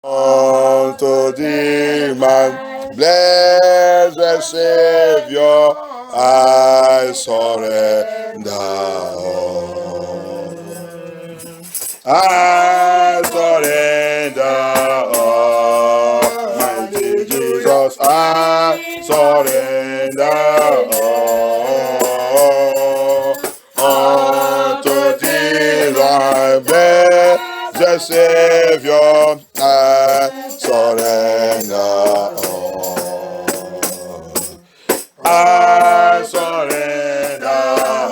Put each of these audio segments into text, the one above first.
unto thee, my blessed Savior, I surrender all. I surrender all, mighty Jesus, I surrender all unto thee, thy blessed Savior, I surrender all. I surrender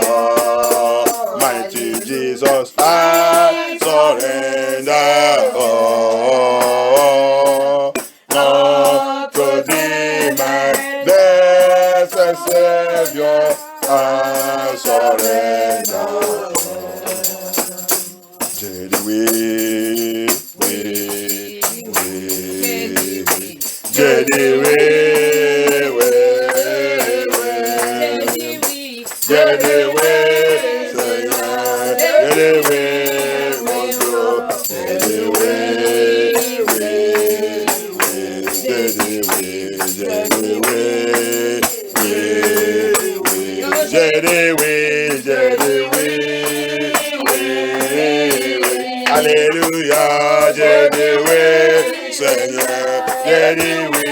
all, mighty Jesus, I surrender all unto thee, my blessed Savior, I surrender all. Jedi we, Jedi we, Jedi we, hallelujah, Jedi we, Seigneur, Jedi we,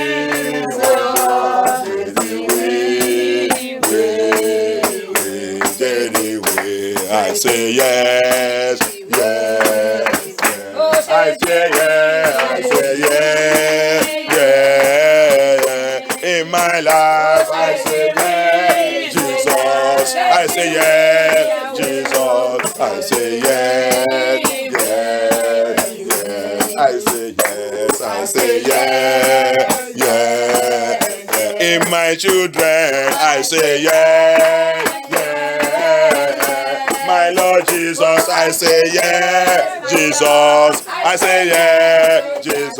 I say yes, yes, yes. I say yes, I say yes, yes. In my life, I say yes, Jesus. I say yes, Jesus. I say yes, yes, yes. I say yes, I say yes, yes. In my children, I say yes, yes. My Lord Jesus, I say yeah, Jesus. I say yeah, Jesus.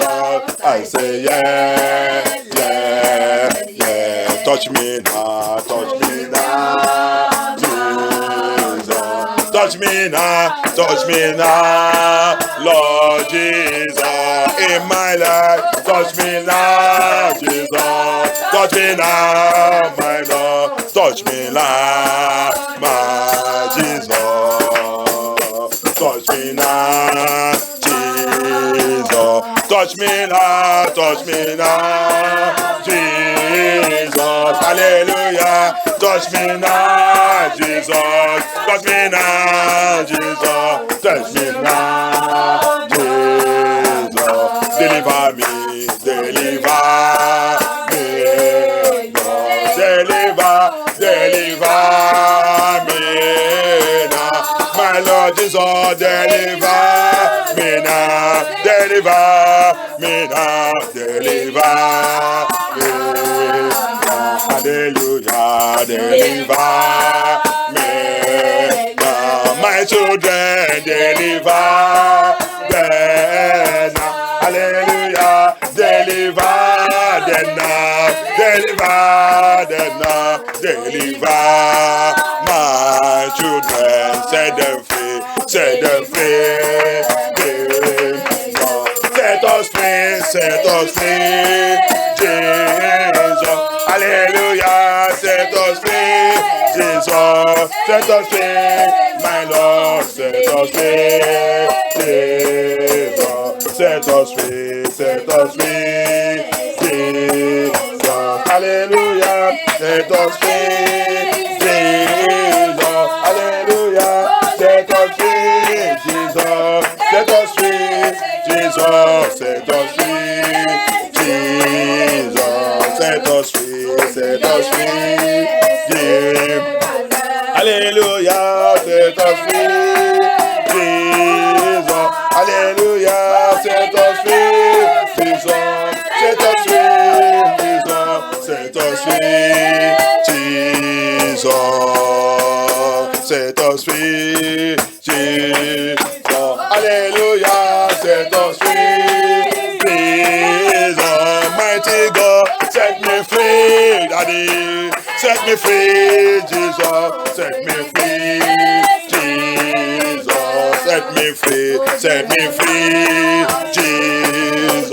I say yeah, yeah, yeah. Touch me now, touch me now, Jesus. Touch me now, Lord Jesus. In my life, touch me now, Jesus. Touch me now, my Lord. Touch me now, my Jesus. Touch me now, Jesus. Touch me now, Jesus. Hallelujah. Touch me now, Jesus. Touch me now, Jesus. Touch me now, Jesus. Deliver me, deliver me. Deliver me now. My Lord Jesus, deliver me now. Deliver me now. Deliver me now. Hallelujah. Deliver me now. My children, deliver them now. Hallelujah. Deliver them now. Deliver them now. Deliver my children. Set them free. Set them free. Set us free. Set us free. Jesus. Hallelujah. Set us free. Jesus. Set us free. My Lord. Set us free. Jesus. Set us free. Set us free. Jesus. Hallelujah. Set us free. Jesus. Hallelujah. Set us free. Jesus. Set us free. Jesus. Set us free. Jesus. Set us free. Set us free. Jesus. Hallelujah. Set us free. Jesus. Hallelujah. Set us free. Jesus. Set us free. Jesus. Set us free. Jesus. Set us free. Jesus. Hallelujah. Set us free. Jesus. Mighty God. Set me free, Daddy. Set me free, Jesus. Set me free, Jesus. Set me free, Jesus.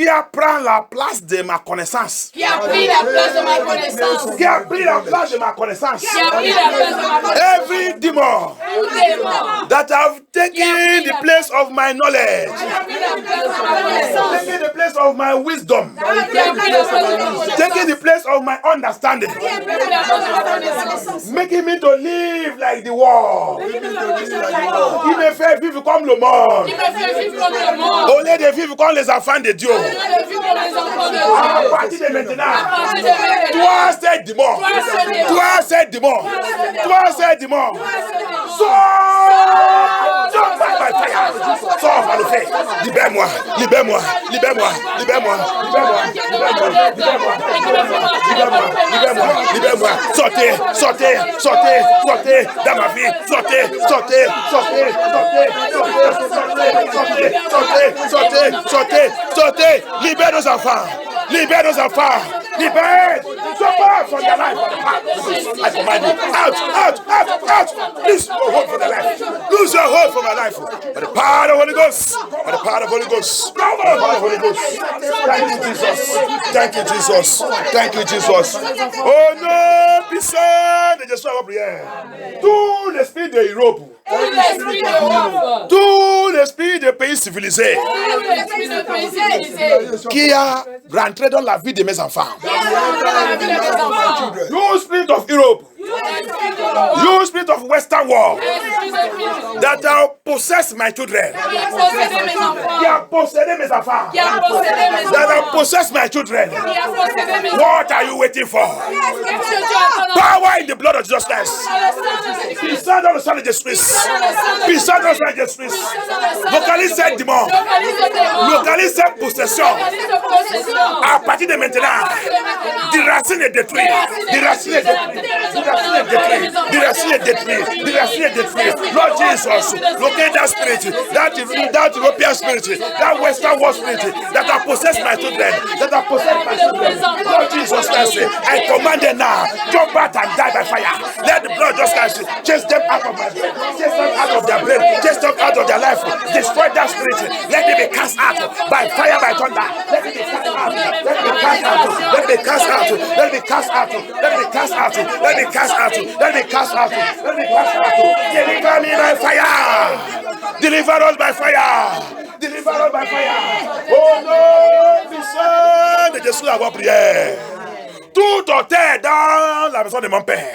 qui a pris la place de ma connaissance. Qui a pris la place de ma connaissance. Qui a pris la place de ma connaissance. Qui a pris la place de ma connaissance. Every demon Tout démon. that have taken the place of my knowledge, Qui a pris la place de ma connaissance. taking the place of my wisdom, Qui a pris la place de ma connaissance. taking the place of my understanding, Qui a pris la place de ma connaissance. making me to live like the world. Qui me Qui me fait vivre comme le monde, fait vivre comme le monde. au lieu de vivre comme les enfants de Dieu. Au lieu de vivre comme les enfants de À Dieu. partir de maintenant, À partir de maintenant, toi c'est démon, toi c'est démon, toi c'est démon. Sors by fire, sors par le feu. Libère-moi, libère-moi, libère-moi, libère-moi, libère-moi, libère-moi, libère-moi, libère-moi, libère-moi, libère-moi. Sortez, sortez, sortez, sortez dans ma vie, sortez, sortez, sortez, sortez, sortez, sortez, sortez, sortez, sortez, sortez. Libère nos enfants, libère nos enfants, libère. Sors pas from their life. I command you, out, out, out, out. Lose your hold from their life. Lose your hold from my life. By the power of the Holy Ghost. By the power of the Holy Ghost. By the power of the Holy Ghost. Thank you, Jesus. Thank you, Jesus. Thank you, Jesus. Oh non, puissant de Jésus à la prière. Tout l'esprit de Europe. tout l'esprit d'Europe. Tout l'esprit des pays civilisés Tout l'esprit de pays civilisé. qui a rentré dans la vie de mes enfants. You spirit of Europe. You spirit of Western world that have possessed my children. Qui a possédé mes enfants. That have possessed my children. What are you waiting for? Power in the blood of Jesus Christ. Puissant dans le sang de Jésus-Christ. Puissant dans le sang de Jésus-Christ. Localise cette démon. Localise cette possession. À partir de maintenant, déracine et détruire. Déracine et détruire. Déracine et détruire. Déracine et détruire. Lord Jesus, locate that spirit, that European spirit, that Western world spirit that have possessed my children, that have possessed my children. Lord Jesus Christ, I command them now, jump out and die by fire. Let the blood just Christ chase them out of my brain, chase them out of their brain, chase them out of their life, destroy that spirit. Let them be cast out by fire, by thunder. Let them be cast out. Let them be cast out. Let them be cast out. Let them be cast out. Let them be cast out. Let them be cast out. Let them be cast out. Let them be cast out. Deliver me by fire. Deliver us by fire. Deliver us by fire. Oh non, puissant de Jésus, la voix prière. Tout orteil dans la maison de mon père.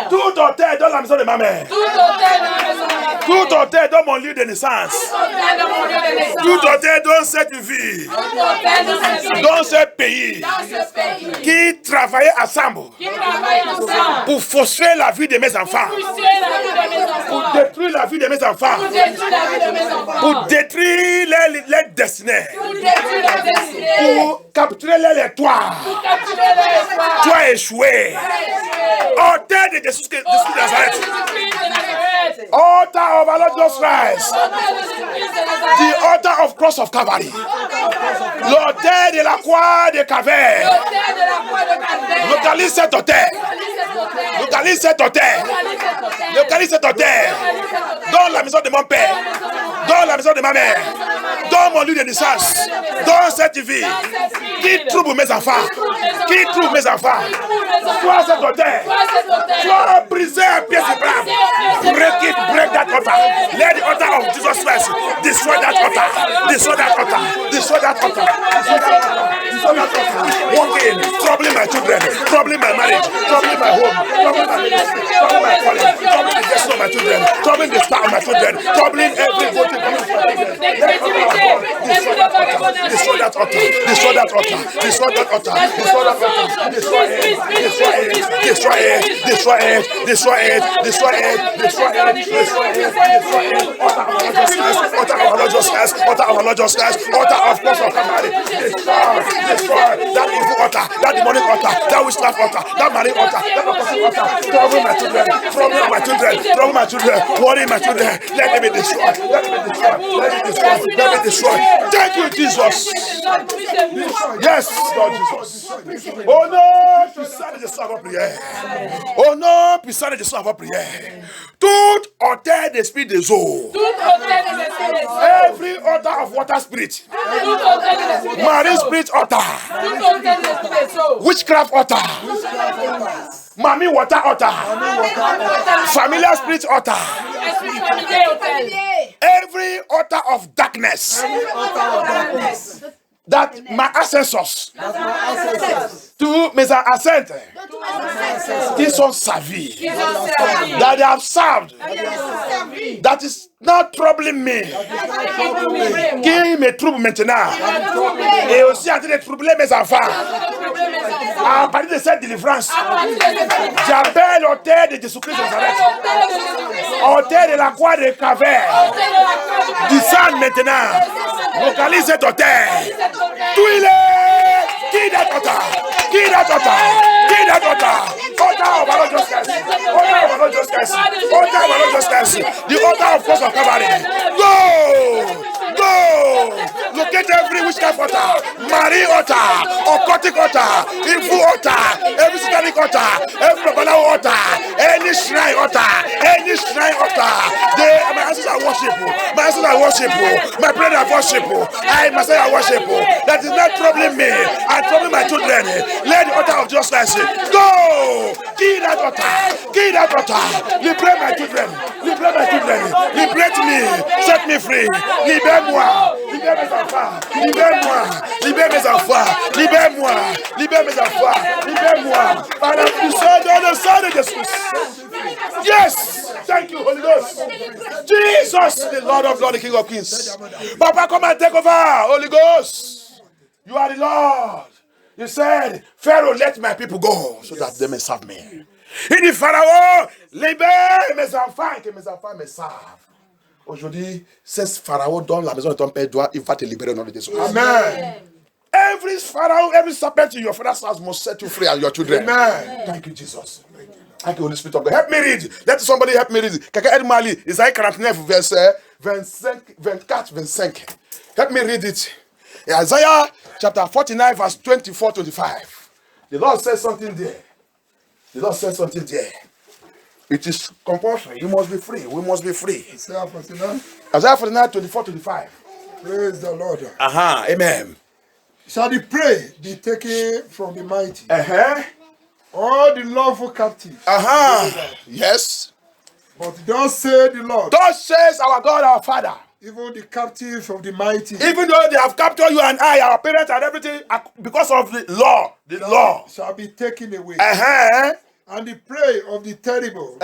Tout orteil dans la maison de ma mère. Tout orteil dans mon lieu de naissance. Tout orteil dans cette vie. Dans ce pays. Qui travaillait ensemble. Pour fausser la vie de mes enfants. Pour détruire la vie de mes enfants. Pour détruire les destinées. Pour capturer les toits. Toi échoué. Auteur de Jésus de Nazareth. Author of our Lord Jesus Christ. The author of cross of Calvary. L'auteur de la croix de Calvaire. Localise cet auteur. Localise cet auteur. Localise cet auteur. Dans la maison de mon père. Dans la maison de ma mère. Dans mon lieu de naissance. Dans cette vie. Qui trouble mes enfants. Qui trouble mes enfants. Soit cet auteur. Soit brisé à pied de bras. Break it, break that altar. Let the altar of Jesus Christ destroy that altar. Destroy that altar. Destroy that altar. Destroy that altar. Destroy that altar. Walk in, troubling my children, troubling my marriage, troubling my home, troubling my ministry, troubling my calling, troubling the destiny of my children, troubling the star of my children, troubling every good thing coming from my children. Destroy that altar. Destroy that altar. Destroy that altar. Destroy that altar. Destroy it. Destroy it. Destroy it. Destroy it. Destroy it. Destroy it. Destroy it. Destroy it. Destroy it. Altar of our Lord Jesus Christ. Altar of our Lord Jesus Christ. Altar of cross of Calvary. Destroy. Destroy that evil altar. That demonic altar. That witchcraft altar. That marine altar. That opposite altar. Troubling my children. Troubling my children. Troubling my children. Worrying my children. Let them be destroyed. Let them be destroyed. Let them be destroyed. Let them be destroyed. Thank you, Jesus. Yes, Lord Jesus. Oh no, de Jésus à votre prière. Au nom puissant de Jésus à votre prière. Toute hauteur d'esprit des eaux. Every altar of water spirit. Marine spirit altar. Witchcraft altar. Mommy water altar. Familiar spirit altar. Every altar of darkness. That my ancestors, tous mes ancêtres qui sont servis, that they have served, that is not troubling me, qui me trouble maintenant, et aussi en train de troubler mes enfants. À partir de cette délivrance, j'appelle l'auteur de Jésus-Christ de Nazareth, auteur de la croix de Calvaire, descend maintenant, localise cet auteur. Tout il est. Qui that auteur? Qui that auteur? Qui that auteur? Auteur of our Lord Jesus Christ. Auteur of our Lord Jesus Christ. Auteur of our Lord Jesus Christ. The author of cross of Calvary. Go! Go! Locate every witchcraft altar, marine altar, occultic altar, info altar, every satanic altar, every babalawo altar, any shrine altar, any shrine altar. My ancestors worship. My ancestors worship. My brothers worship. I myself worship. That is not troubling me. I trouble my children. Let the altar of Jesus Christ go. Kill that altar. Kill that altar. Liberate my children. Liberate my children. Liberate me. Set me free. Libère-moi. Libère mes enfants. Libère-moi. Libère mes enfants. Libère-moi. Libère mes enfants. Libère-moi. Par la puissance dans le sang de Jésus. Yes. Thank you, Holy Ghost. Jesus, the Lord of Lords, the King of Kings. Papa, come and take over, Holy Ghost. You are the Lord. You said, Pharaoh, let my people go so that they may serve me. Il dit, Pharaon, libère mes enfants, que mes enfants me servent. Aujourd'hui, c'est Pharaon dont la maison de ton père doit, il va te libérer au nom de Jésus. Amen. Every Pharaoh, every serpent in your father's house must set you free and your children. Amen. Thank you, Jesus. Thank you, Holy Spirit of God. Help me read. Let somebody help me read. Quelqu'un aide-moi à lire. Isaïe 49, verset 24-25. Help me read it. Isaiah chapter 49, verse 24-25. The Lord says something there. The Lord says something there. It is compulsory. You must be free. We must be free. Isaiah 49. Isaiah 49, 24-25. Praise the Lord. Amen. Shall the prey be taken from the mighty? All the lawful captives. Yes. But thus say the Lord. Thus says our God, our Father. Even the captives of the mighty. Even though they have captured you and I, our parents and everything, because of the law. The law shall be taken away. And the prey of the terrible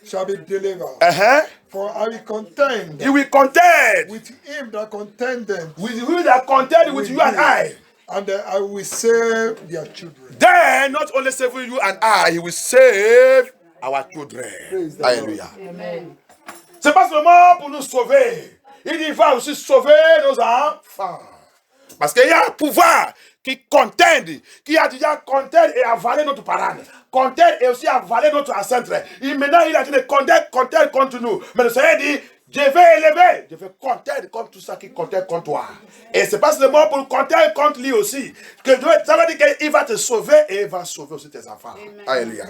shall be delivered. For I will contend. You will contend with him that contendeth. With you that contend with you and I. And I will save their children. Then, not only save you and I, he will save our children. Alléluia. Amen. C'est pas seulement pour nous sauver. Il dit, il va aussi sauver nos enfants. Parce qu'il y a un pouvoir qui contende, qui a déjà contende et avalé notre parent. Contende et aussi avalé notre ancêtre. Et maintenant, il a dit de contende contre nous. Mais le Seigneur dit, je vais élever, je vais contendre contre tout ça qui contende contre toi. Et c'est pas seulement pour contendre contre lui aussi. Que ça veut dire qu'il va te sauver et il va sauver aussi tes enfants. Alléluia.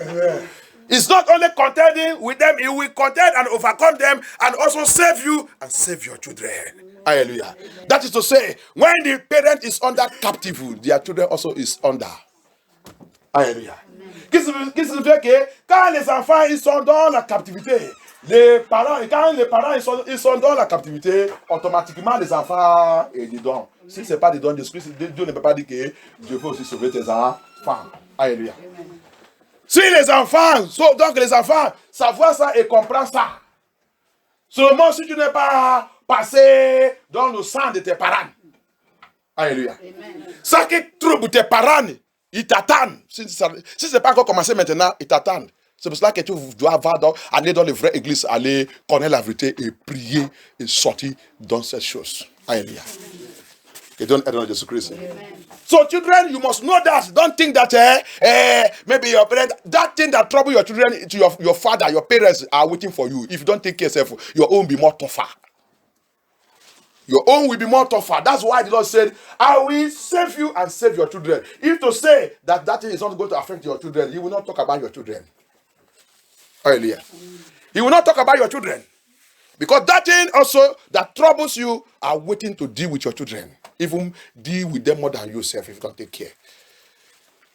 It's not only contending with them, he will contend and overcome them and also save you and save your children. Hallelujah. That is to say, when the parent is under captivity, their children also is under. Hallelujah. Qu'est-ce qui fait que quand les enfants ils sont dans la captivité, les parents, quand les parents ils sont dans la captivité, automatiquement les enfants et des dons. Si ce n'est pas des dons d'esprit, Dieu ne peut pas dire que Dieu veut aussi sauver tes enfants. Alléluia. Si les enfants, donc les enfants savent ça et comprennent ça. Seulement si tu n'es pas passé dans le sang de tes parents. Alléluia. Ça qui trouble tes parents, ils t'attendent. Si ce n'est pas encore commencé maintenant, ils t'attendent. C'est pour cela que tu dois aller dans les vraies églises, aller connaître la vérité et prier et sortir dans cette chose. Alléluia. Et don't add on Jesus Christ. So children, you must know that. Don't think that maybe your parents, that thing that trouble your children, to your father, your parents are waiting for you. If you don't take care of yourself, your own be more tougher. Your own will be more tougher. That's why the Lord said, I will save you and save your children. If to say that that thing is not going to affect your children, He will not talk about your children. Hallelujah. He will not talk about your children. Because that thing also that troubles you are waiting to deal with your children. Even deal with them more than yourself if you don't take care.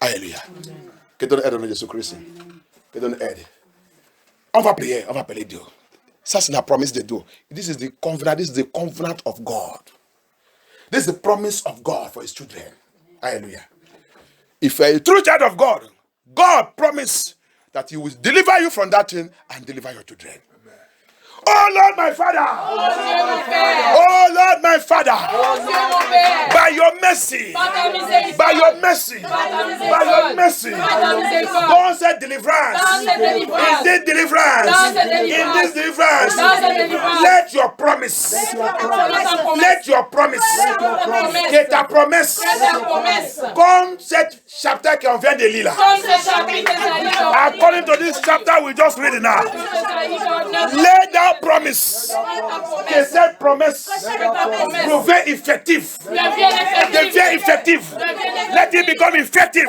Hallelujah. Que donne aide au nom de Jésus-Christ. Que donne aide. On va prier, on va appeler Dieu. Ça, c'est la promesse de Dieu. This is the covenant of God. This is the promise of God for His children. Hallelujah. If you're a true child of God, God promised that He will deliver you from that thing and deliver your children. Oh Lord, my Father. Oh Lord, my Father. By your mercy. By your mercy. By your mercy. Don't say deliverance. In this deliverance. In this deliverance. Let your promise. Let your promise. Que ta promesse. Comme cette chapter qu'on vient de lire là. According to this chapter we just read now. Let that promise, que cette promesse prouve effective, devient effective. Let it become effective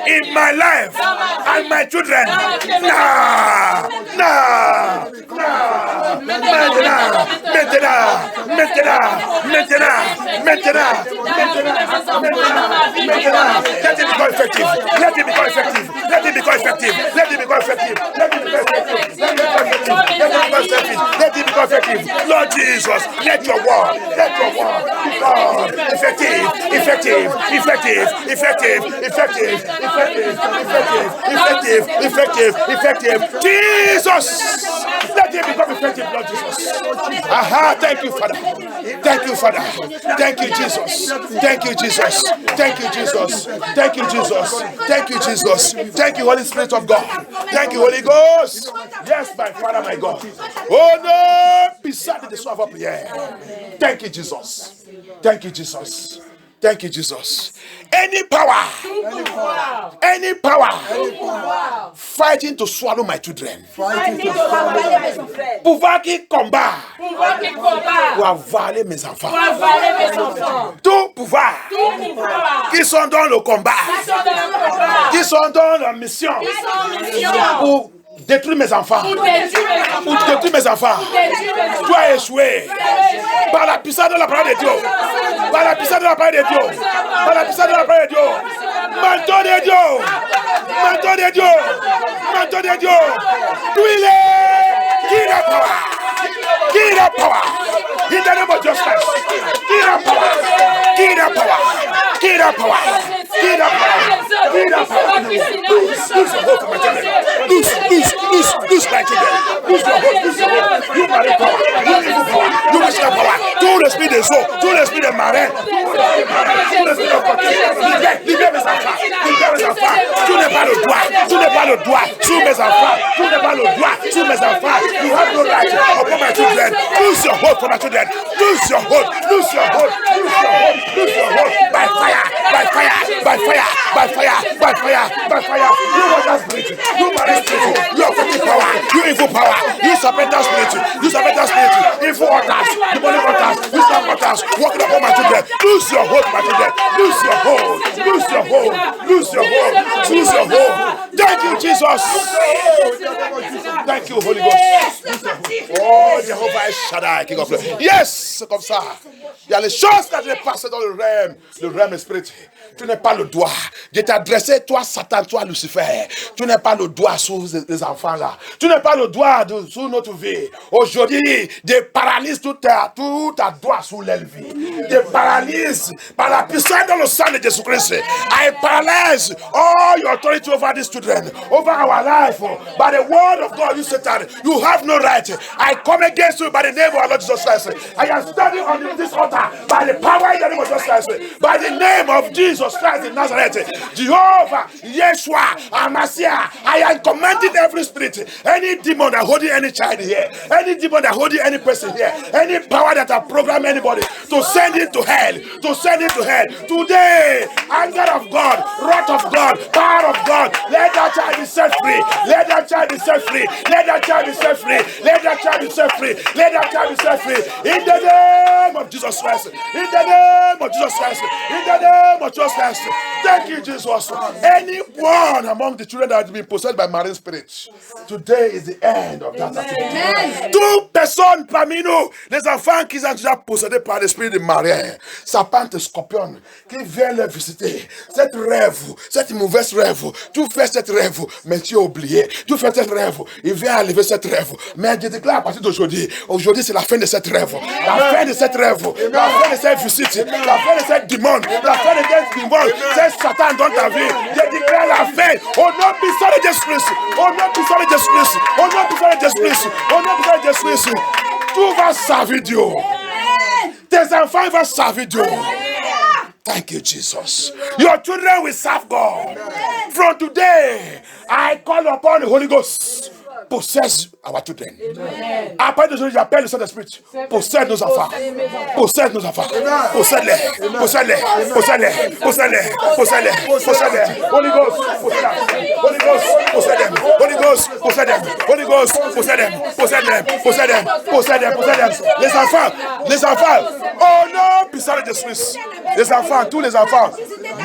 in my life and my children. Maintenant. Let it become effective. Let it become effective. Let it become effective. Let it become effective. Let it become effective. Let it become effective. Let it become effective. Lord Jesus, let your word become effective, effective, effective, effective, effective, effective, effective, effective, effective. Jesus, let it become effective, Lord Jesus. Aha, thank you, Father. Thank you, Father. Thank you, Jesus. Thank you, Jesus. Thank you, Jesus. Thank you, Jesus. Thank you, Jesus. Thank you, Holy Spirit of God. Thank you, Holy Ghost. Yes, my Father, my God. Oh no, beside the soul of prayer. Thank you, Jesus. Thank you, Jesus. Thank you, Jesus. Any power fighting to swallow my children, pouvoir qui combat pour avaler mes enfants, tout pouvoir qui sont dans le combat, qui sont dans la mission pour détruire mes enfants, tu as échoué par la puissance de la parole de Dieu, par la puissance de la parole de Dieu, par la puissance de la parole de Dieu, manteau de Dieu, manteau de Dieu, manteau de Dieu, d'où il est, qui a power, qui a power, in the name of justice, qui a power, qui a power, qui a power, qui a power, qui a power, lose your hope for my children, lose my children, lose your hope, you marry power, you evil power, you witchcraft power, tout l'esprit des eaux, tout l'esprit des marins, tout l'esprit de côté, libère mes enfants, tu n'es pas le droit, sur mes enfants, tu n'es pas le droit, sur mes enfants, you have no right upon my children, lose your hope for my children, lose your hope, lose your hope, lose your hope, lose your hope, by fire, by fire, by fire, by fire, by fire, by fire, you water spirit, you marine spirit, you occultic power, you evil power, you serpental spirit, evil altars, demonic altars, wisdom altars, walking upon my children, lose your hope, my children, lose your hope, lose your hope, lose your hope, lose your hope. Thank you, Jesus. Thank you, Holy Ghost. Oh, Jehovah El Shaddai, King of Glory. Yes, c'est comme ça. Il y a les choses que je passe dans le rêve spirituel. Tu n'es pas le doigt. Je t'ai adressé, toi, Satan, toi, Lucifer. Tu n'es pas le doigt sur les enfants là. Tu n'es pas le doigt sur notre vie. Aujourd'hui, je paralyse tout ta doigt sur l'élevée. Je paralyse par la puissance dans le sang de Jésus-Christ. I paralyze all your authority over these children, over our life. By the word of God, you Satan, you have no right. I come against you by the name of our Lord Jesus Christ. I am standing on this altar by the power in the name of Jesus Christ. By the name of Jesus Jesus Christ in Nazareth, Jehovah, Yeshua, Amasia, I am commanding every spirit, any demon that holding any child here, any demon that holding any person here, any power that have programmed anybody to send it to hell, to send it to hell. Today, anger of God, wrath of God, power of God, let that child be set free. Let that child be set free. Let that child be set free. Let that child be set free. Let that child be set free. In the name of Jesus Christ. In the name of Jesus Christ. In the name of Jesus Christ. Thank you, Jesus. Anyone among the children that have been possessed by marine spirits, today is the end of that activity. Toute personne parmi nous, les enfants qui sont déjà possédés par l'esprit de marien, serpent et scorpion, qui viennent les visiter, cette rêve, cette mauvaise rêve, tu fais cette rêve, mais tu as oublié, tu fais cette rêve, il vient enlever cette rêve, mais je déclare à partir d'aujourd'hui, aujourd'hui c'est la fin de cette rêve, la fin de cette rêve, la fin de cette visite, la fin de cette demande, la fin de cette demande, c'est Satan dans ta vie, je déclare la fin, au nom puissant de Jésus-Christ, au nom puissant de Jésus-Christ, au nom puissant de Jésus-Christ, au nom puissant de Jésus-Christ, tout va servir Dieu, tes enfants vont servir Dieu. Thank you, Jesus. Your children will serve God. From today, I call upon the Holy Ghost. Possess our children. Après de aujourd'hui, j'appelle le Saint-Esprit. Possède nos enfants. Possède nos enfants. Possède-les. Possède-les. Possède-les. Possède-les. Possède-les. Possède-les. Holy Ghost, possède-les. Holy Ghost, possède-les. Holy Ghost, possède-les. Holy Ghost, possède-les. Possède-les. Possède-les. Possède-les. Possède-les. Les enfants. Les enfants. Oh non, puissant de Jésus. Les enfants, tous les enfants.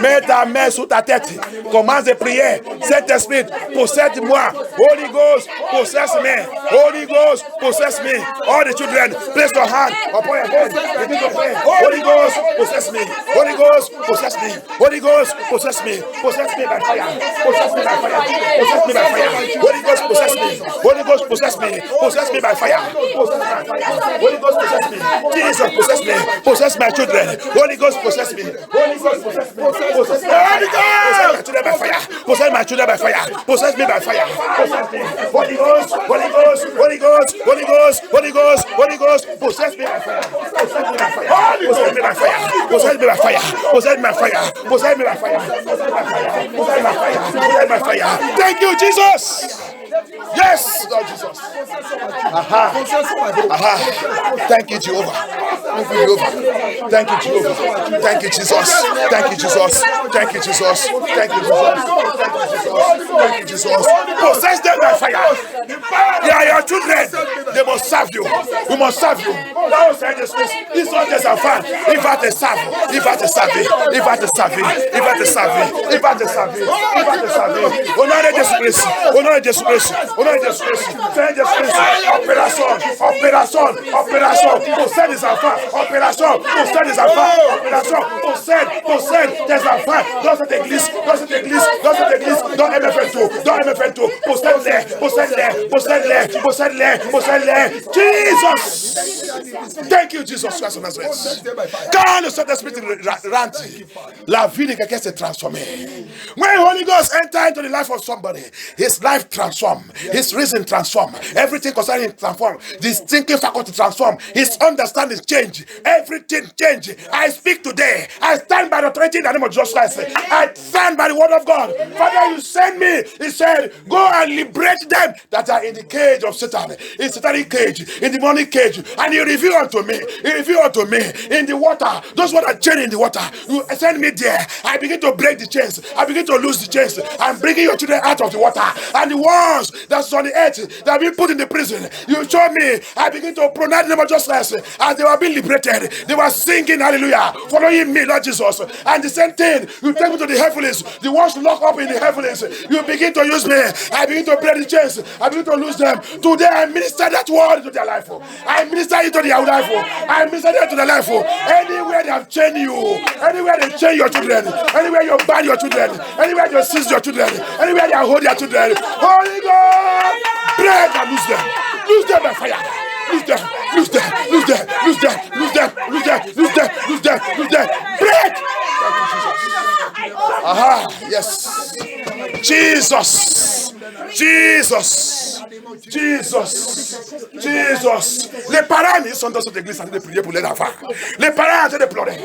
Mets ta main sur ta tête. Commence à prier. Saint-Esprit, possède-moi. Holy Ghost, possess me. Holy Ghost, possess me. All the children, place your hand upon your head. Begin to pray. Holy Ghost, possess me. Holy Ghost, possess me. Holy Ghost, possess me. Possess me by fire. Possess me by fire. Possess me by fire. Holy Ghost, possess me. Holy Ghost, possess me. Possess me by fire. Possess me by fire. Holy Ghost, possess me. Jesus, possess me. Possess my children. Holy Ghost, possess me. Holy Ghost, possess me. Possess me. Holy Ghost, possess my children by fire. Possess my children by fire. Possess me by fire. Possess me. Holy Ghost, Holy Ghost, Holy Ghost, Holy Ghost, Holy Ghost, Holy Ghost, possess me by fire. Possess me by fire. Possess me by fire. Possess me by fire. Possess me by fire. Possess me by fire. Possess me by fire. Possess me by fire. Possess me by fire. Thank you, Jesus. Yes, Lord Jesus. Thank you, Jehovah. Thank you, Jehovah. Thank you, Jehovah. Thank you, Jesus. Thank you, Jesus. Thank you, Jesus. Thank you, Jesus. Thank you, Jesus. Possess them by fire. They are your children. They must serve you. We must serve you. That was the space. It's not just a fan. If I te serve, if I te serve, if I te serve, if I te serve, if I te serve, if I te serve. Honor Jésus-Christ. Honor Jésus-Christ. Honor Jésus-Christ. Seigneur Jésus-Christ. Opération. Opération. Opération. Possède les enfants. Opération. Possède les enfants. Opération. Possède tes enfants dans cette église. Dans cette église. Dans cette église. Dans MFN2. Dans MFN2. Possède-les. Possède-les. Possède-les. Possède-les. Possède-les. Jesus. Thank you, Jesus Christ of Nazareth. Quand le Saint-Esprit rentre, la vie de quelqu'un s'est transformée. When Holy Ghost enter into the life of somebody, his life transform, his reason transform, everything concerning him transform, his thinking faculty transform, his understanding change, everything change. I speak today. I stand by the authority in the name of Jesus Christ. I stand by the word of God. Father, you send me. He said, go and liberate them that are in the cage of Satan, in satanic cage, in the demonic cage, and you reveal unto me. He revealed unto me in the water. Those what are chained in the water. You send me there. I begin to break the chains. I begin to lose the chains. I'm bringing your children out of the water. And the ones that's on the earth that have been put in the prison, you show me. I begin to pronounce the name of justice as they were being liberated. They were singing hallelujah, following me, Lord Jesus. And the same thing, you take me to the heavens. The ones locked up in the heavens, you begin to use me. I begin to break the chains. I begin to lose them. Today I minister that word into their life. I minister it to their life. I minister it to their life. Anywhere they have chained you, anywhere they chain your children, anywhere you ban your children, anywhere you seize your children, anywhere they hold your children, Holy God, break and lose them. Lose them by fire. Lose them. Lose them. Lose them. Lose them. Lose them. Lose them. Lose them. Lose them. Lose them. Break. Aha. Yes. Jesus. Jesus. Jesus. Jesus. Les parents, ils sont dans cette église en train de prier pour les enfants. Les parents en train de pleurer.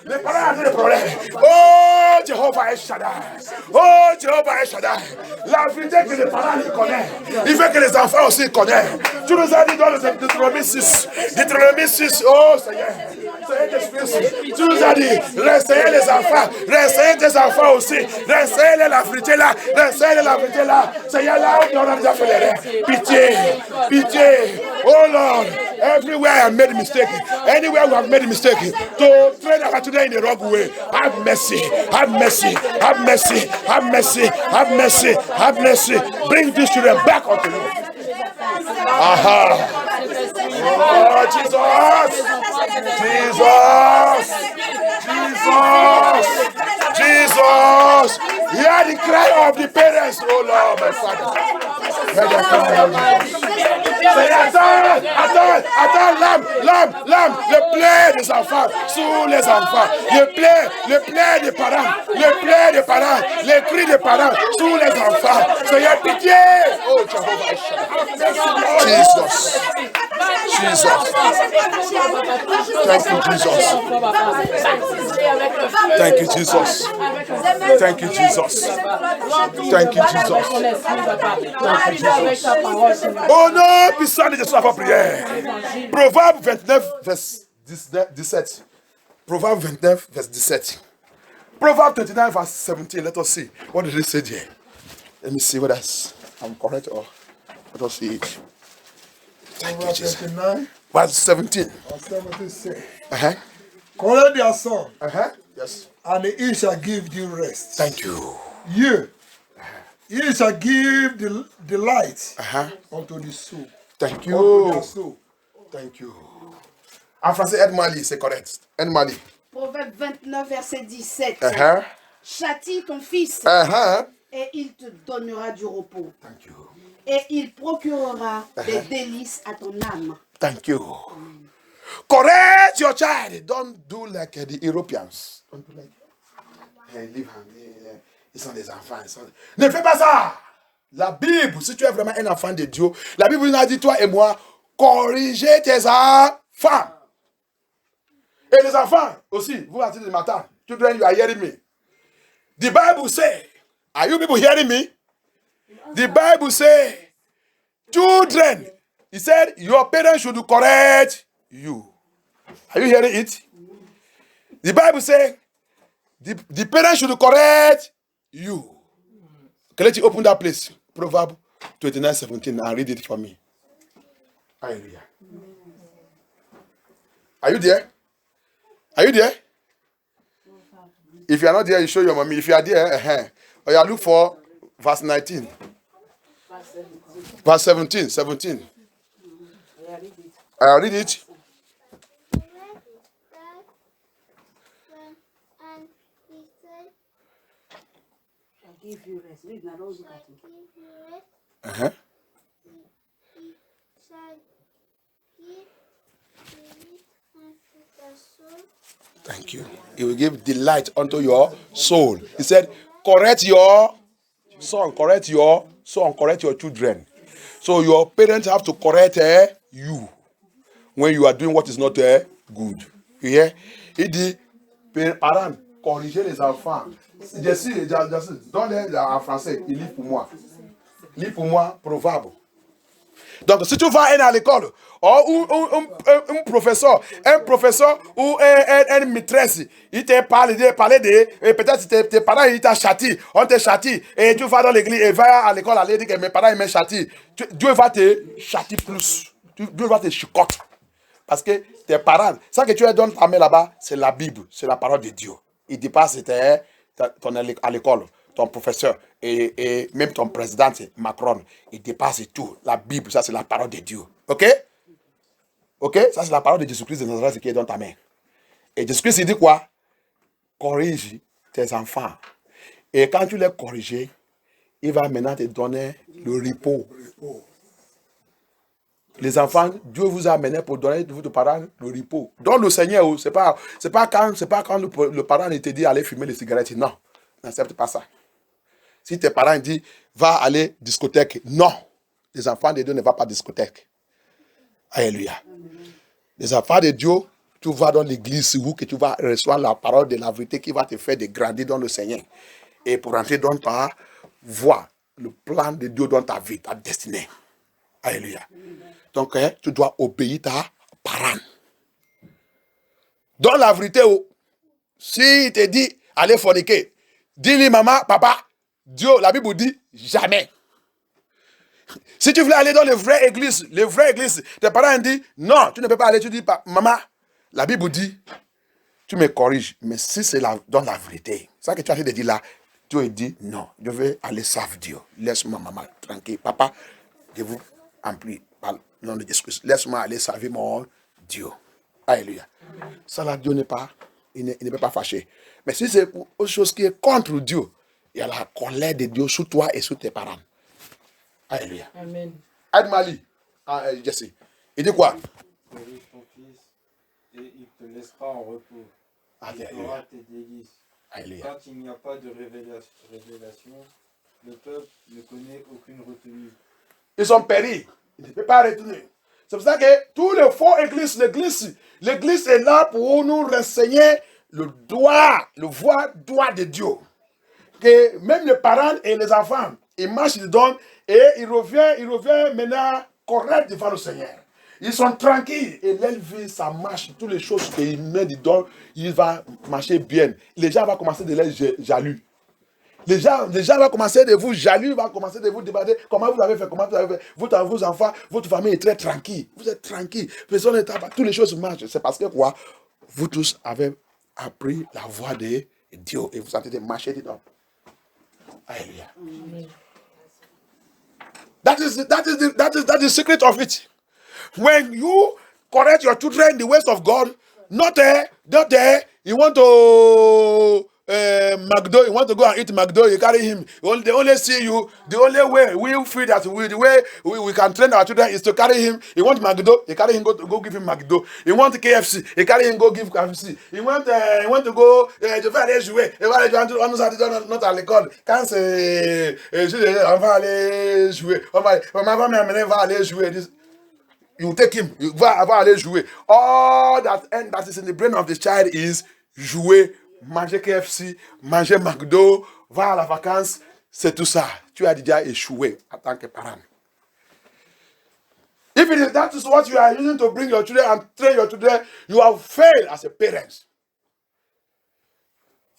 Les parents en train de pleurer. Oh, Jéhovah est Shaddai. Oh, Jéhovah est Shaddai. La vérité que les parents ils connaissent. Il veut que les enfants aussi connaissent. Tu nous as dit dans le Deutéronome 6. Deutéronome 6. Oh, Seigneur. Tu nous as dit, renseignez les enfants, renseignez tes enfants aussi, renseignez la vérité là, renseignez la vérité là. Seigneur, là où on a déjà fait les rêves. Pitié, pitié. Oh Lord, everywhere I made a mistake, anywhere we have made a mistake, to train our children in the wrong way, have mercy, have mercy, have mercy, have mercy, have mercy, have mercy. Bring these children back unto you. Aha. Oh, Jesus! Jesus! Jesus! Jesus! Hear the cry of the parents, oh Lord, my Father. Hear the cry of the Say, attends, l'âme, le plaid des enfants, sous les enfants, le plaid des parents, les cris des parents, sous les enfants. Seigneur, pitié! Oh, Jehovah. Jesus. Thank you, Jesus. Thank you, Jesus. Thank you, Jesus. Thank you, Jesus. Oh non, puissant de Jésus, avant prière. Proverbe 29, verset 17. Proverbe 29, verset 17. Proverbe 29, verset 17. Let us see. What did it say there? Let me see whether I'm correct or let us see it. Thank you, Jesus. 29, Verse 17. Correct their son, Yes. and he shall give thee rest. Thank you. He shall give the delight unto the soul. Thank Unto you. their soul. Thank you. En français, aide-moi, c'est correct. Aide-moi. Proverbe 29, verset 17. Châtie ton fils et il te donnera du repos. Thank you. Et il procurera des délices à ton âme. Thank you. Correct your child. Don't do like the Europeans. Don't do like. Ils sont des enfants. Ne fais pas ça. La Bible, si tu es vraiment un enfant de Dieu, la Bible nous a dit, toi et moi, corrigez tes enfants. Et les enfants aussi, vous attendez le matin. Children, you are hearing me. The Bible say, are you people hearing me? The Bible say, children, he said, your parents should correct you. Are you hearing it? The Bible say, the parents should correct you. Okay, let you open that place. Proverbs 29:17 and read it for me. Hallelujah. Are you there? Are you there? If you are not there, you show your mommy. If you are there, or you look for verse 19. Verse 17. I read it. Give you rest. Read now, don't look at me. Thank you. He will give delight unto your soul. He said, correct your son, correct your son, correct your children. So your parents have to correct you when you are doing what is not good. You hear? Il dit, parents, corrigez les enfants. Jessie, donne-les en français, il lit pour moi. Lis pour moi, Proverbe. Donc, si tu vas à l'école, ou un professeur ou une maîtresse, il te parle de peut-être tes parents, ils t'ont châti, on te châtie, et tu vas dans l'église et vas à l'école, aller dire que mes parents, ils me châtient. Dieu va te châtier plus. Dieu va te chicoter. Parce que tes parents, ça que tu as donné ta main là-bas, c'est la Bible, c'est la parole de Dieu. Il dit pas c'était à l'école, ton professeur et même ton président Macron, il dépasse tout. La Bible, ça c'est la parole de Dieu. Ok? Ok? Ça c'est la parole de Jésus-Christ de Nazareth qui est dans ta main. Et Jésus-Christ il dit quoi? Corrige tes enfants. Et quand tu les corriges, il va maintenant te donner le repos. Les enfants, Dieu vous a amené pour donner vos parents le repos. Donc le Seigneur, c'est pas quand le parent te dit aller fumer les cigarettes. Non, n'accepte pas ça. Si tes parents disent va aller discothèque, non, les enfants de Dieu ne vont pas à la discothèque. Alléluia. Les enfants de Dieu, tu vas dans l'église où que tu vas recevoir la parole de la vérité qui va te faire de grandir dans le Seigneur. Et pour entrer dans ta voie, le plan de Dieu dans ta vie, ta destinée. Alléluia. Donc, tu dois obéir ta parole. Dans la vérité, si te dit, allez forniquer, dis-lui, maman, papa, Dieu, la Bible dit, jamais. Si tu voulais aller dans les vraies églises, tes parents disent, non, tu ne peux pas aller, tu dis, maman, la Bible dit, tu me corriges, mais si c'est dans la vérité, ça que tu as fait de dire là, Dieu dit, non, je vais aller servir Dieu. Laisse-moi, maman, tranquille. Papa, je vous en prie, par nom de Jésus Christ, laisse-moi aller servir mon Dieu. Alléluia. Ça là, Dieu n'est pas, il ne peut pas fâcher. Mais si c'est autre chose qui est contre Dieu, il y a la colère de Dieu sur toi et sur tes parents. Alléluia. Amen. Aide-Mali, Jesse. Il dit quoi? Corrige ton fils et il te laissera en repos. Il fera tes délices. Alléluia. Quand il n'y a pas de révélation, le peuple ne connaît aucune retenue. Ils sont péris. Ils ne peuvent pas retenir. C'est pour ça que tous les faux églises, l'église est là pour nous renseigner le droit de Dieu. Que même les parents et les enfants, ils marchent dedans et ils reviennent maintenant corrects devant le Seigneur. Ils sont tranquilles et leur vie, ça marche. Toutes les choses qu'ils mettent dedans, il va marcher bien. Les gens vont commencer de les jaloux. Les gens vont commencer de vous jaloux, vont commencer de vous demander comment vous avez fait, vos enfants, votre famille est très tranquille. Vous êtes tranquille. Personne n'est pas. Toutes les choses marchent. C'est parce que quoi? Vous tous avez appris la voix de Dieu et vous avez marché dedans. Alléluia. That is the secret of it. When you correct your children in the ways of God, not there, you want to McDo, you want to go and eat McDo, you carry him. They only see you. The only way we feel that the way we can train our children is to carry him. You want McDo, you carry him, go give him McDo. You want KFC, you carry him, go give KFC. You want to go je vais aller jouer. Not à l'école. Quand c'est on va aller jouer. Ma maman va aller jouer. You take him, you va aller jouer. All that is in the brain of the child is jouer. Manger KFC, manger McDo, va à la vacance, c'est tout ça. Tu as déjà échoué en tant que parent. If that is what you are using to bring your children and train your children, you have failed as a parent.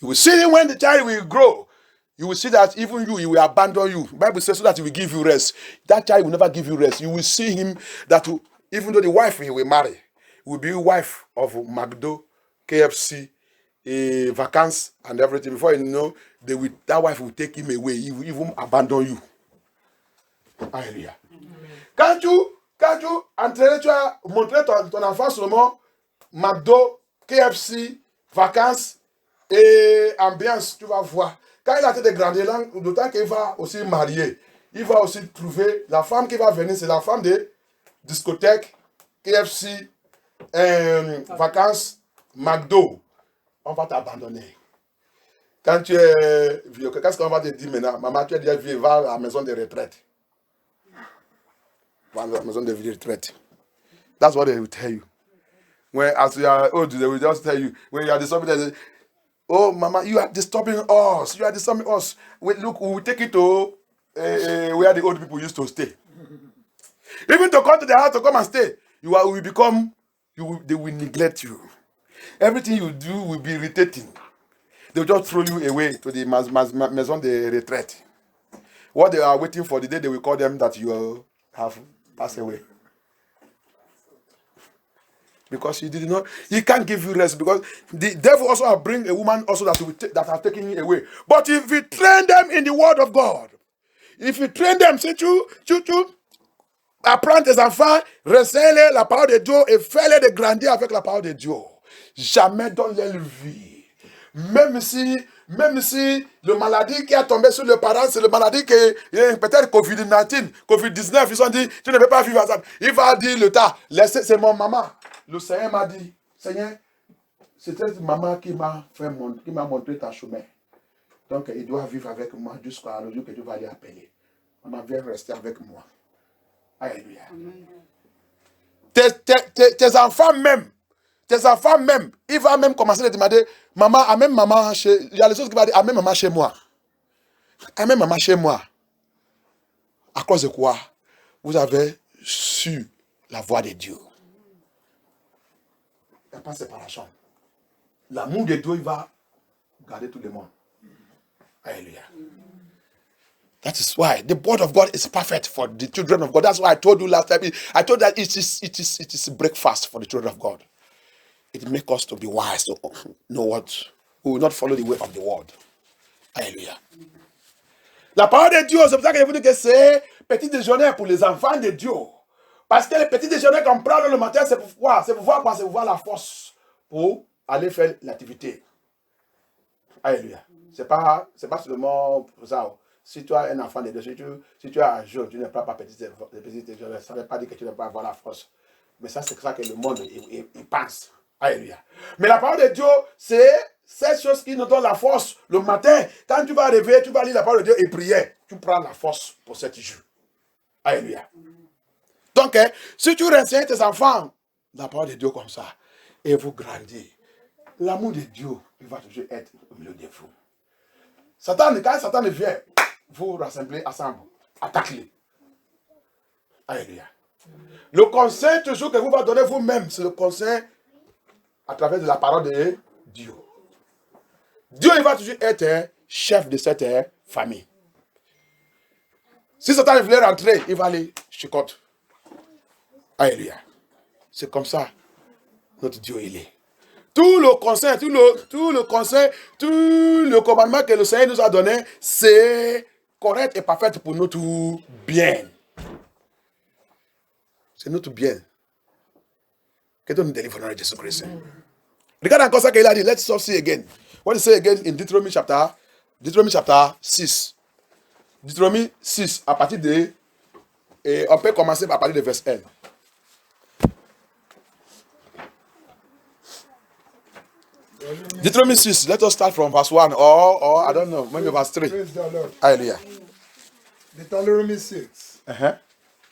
You will see when the child will grow. You will see that even you, he will abandon you. The Bible says so that he will give you rest. That child will never give you rest. You will see him that even though the wife he will marry, will be wife of McDo, KFC, vacances and everything. Before you know, that wife will take him away. He will even abandon you. Alléluia. Quand tu entraînes, tu as montré ton enfant seulement McDo, KFC, vacances et ambiance, tu vas voir. Quand il a été de grandir, d'autant qu'il va aussi marier, il va aussi trouver la femme qui va venir, c'est la femme de discothèque, KFC, vacances, McDo. On va t'abandonner. Quand tu es vieux, qu'est-ce qu'on va te dire maintenant? Maman, tu es déjà vieux, va à la maison de retraite. Va à la maison de retraite. That's what they will tell you. When as you are old, they will just tell you, when you are disturbing, they say, oh, Mama, you are disturbing us. You are disturbing us. Look, we will take it to where the old people used to stay. Even to come to the house to come and stay, they will neglect you. Everything you do will be irritating. They will just throw you away to the maison de retraite. What they are waiting for, the day they will call them that you have passed away. Because he can't give you rest. Because the devil also will bring a woman also that are taking you away. But if you train them in the word of God, if you train them, si tu apprends tes enfants, renseigne la parole de Dieu et fais-les de grandir avec la parole de Dieu. Jamais dans leur vie. Même si le maladie qui a tombé sur le parent, c'est le maladie que peut-être COVID-19, ils ont dit, tu ne peux pas vivre ensemble. Il va dire le tas, c'est mon maman. Le Seigneur m'a dit, Seigneur, c'est cette maman qui m'a montré ta chemin. Donc il doit vivre avec moi jusqu'à le jour que tu vas aller appeler. Maman, viens rester avec moi. Alléluia. Tes enfants même, il va même commencer à demander, maman, amène maman chez... Il y a les choses qui vont dire, amène maman chez moi. Amène maman chez moi. À cause de quoi? Vous avez su la voix de Dieu. Il n'y a pas de séparation. L'amour de Dieu, il va garder tout le monde. Alléluia. That is why the word of God is perfect for the children of God. That's why I told you last time. I told that it is breakfast for the children of God. It makes us to be wise, to know what. We will not follow the way of the world. Alléluia. La parole de Dieu, c'est pour ça que je vous dis que c'est petit déjeuner pour les enfants de Dieu. Parce que le petit déjeuner qu'on prend le matin, c'est pour quoi? C'est pour voir quoi? C'est pour voir la force pour aller faire l'activité. Alléluia. C'est pas seulement pour ça. Si tu as un enfant de Dieu, si tu as un jour, tu ne prends pas petit déjeuner, ça ne veut pas dire que tu ne peux pas avoir la force. Mais ça, c'est ça que le monde il pense. Alléluia. Mais la parole de Dieu, c'est cette chose qui nous donne la force le matin. Quand tu vas réveiller, tu vas lire la parole de Dieu et prier. Tu prends la force pour cette jour. Alléluia. Donc, si tu renseignes tes enfants, la parole de Dieu comme ça, et vous grandissez, l'amour de Dieu, il va toujours être au milieu de vous. Quand Satan vient, vous rassemblez ensemble, attaquez-le. Alléluia. Le conseil toujours que vous va donner vous-même, c'est le conseil à travers de la parole de Dieu. Dieu, il va toujours être chef de cette famille. Si Satan voulait rentrer, il va aller chicote. Alléluia. C'est comme ça, notre Dieu, il est. Tout le conseil, tout le commandement que le Seigneur nous a donné, c'est correct et parfait pour notre bien. C'est notre bien. Que Dieu nous délivre dans Jésus-Christ. Regarde encore ça qu'il a dit. Let's see again. What he say again in Deuteronomy chapter 6. Deutéronomie 6, à partir de... Et on peut commencer à partir de verset 1. Deuteronomy 6, let us start from verse 1 or I don't know, maybe verse 3. Praise the Lord. Hallelujah. Deuteronomy 6,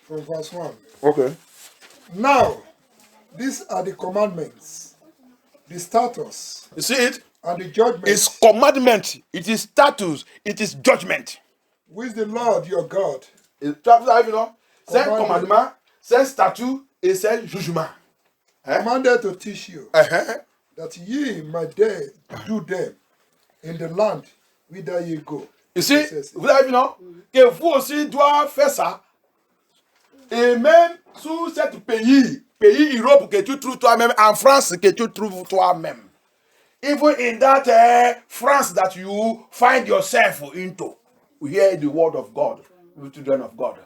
from verse 1. Okay. Now, these are the commandments, the statutes, You see it? and the judgments It's commandment, it is status, it is judgment. which the Lord your God C'est un commandement, c'est un statut et c'est un jugement. commanded to teach you, that ye might do them in the land whither ye go. You see, vous avez vu, non? Que vous aussi doivent faire ça. Et même sous ce pays Europe que tu trouves toi-même, en France que tu trouves toi-même. Even in that France that you find yourself into, we hear the word of God, the children of God.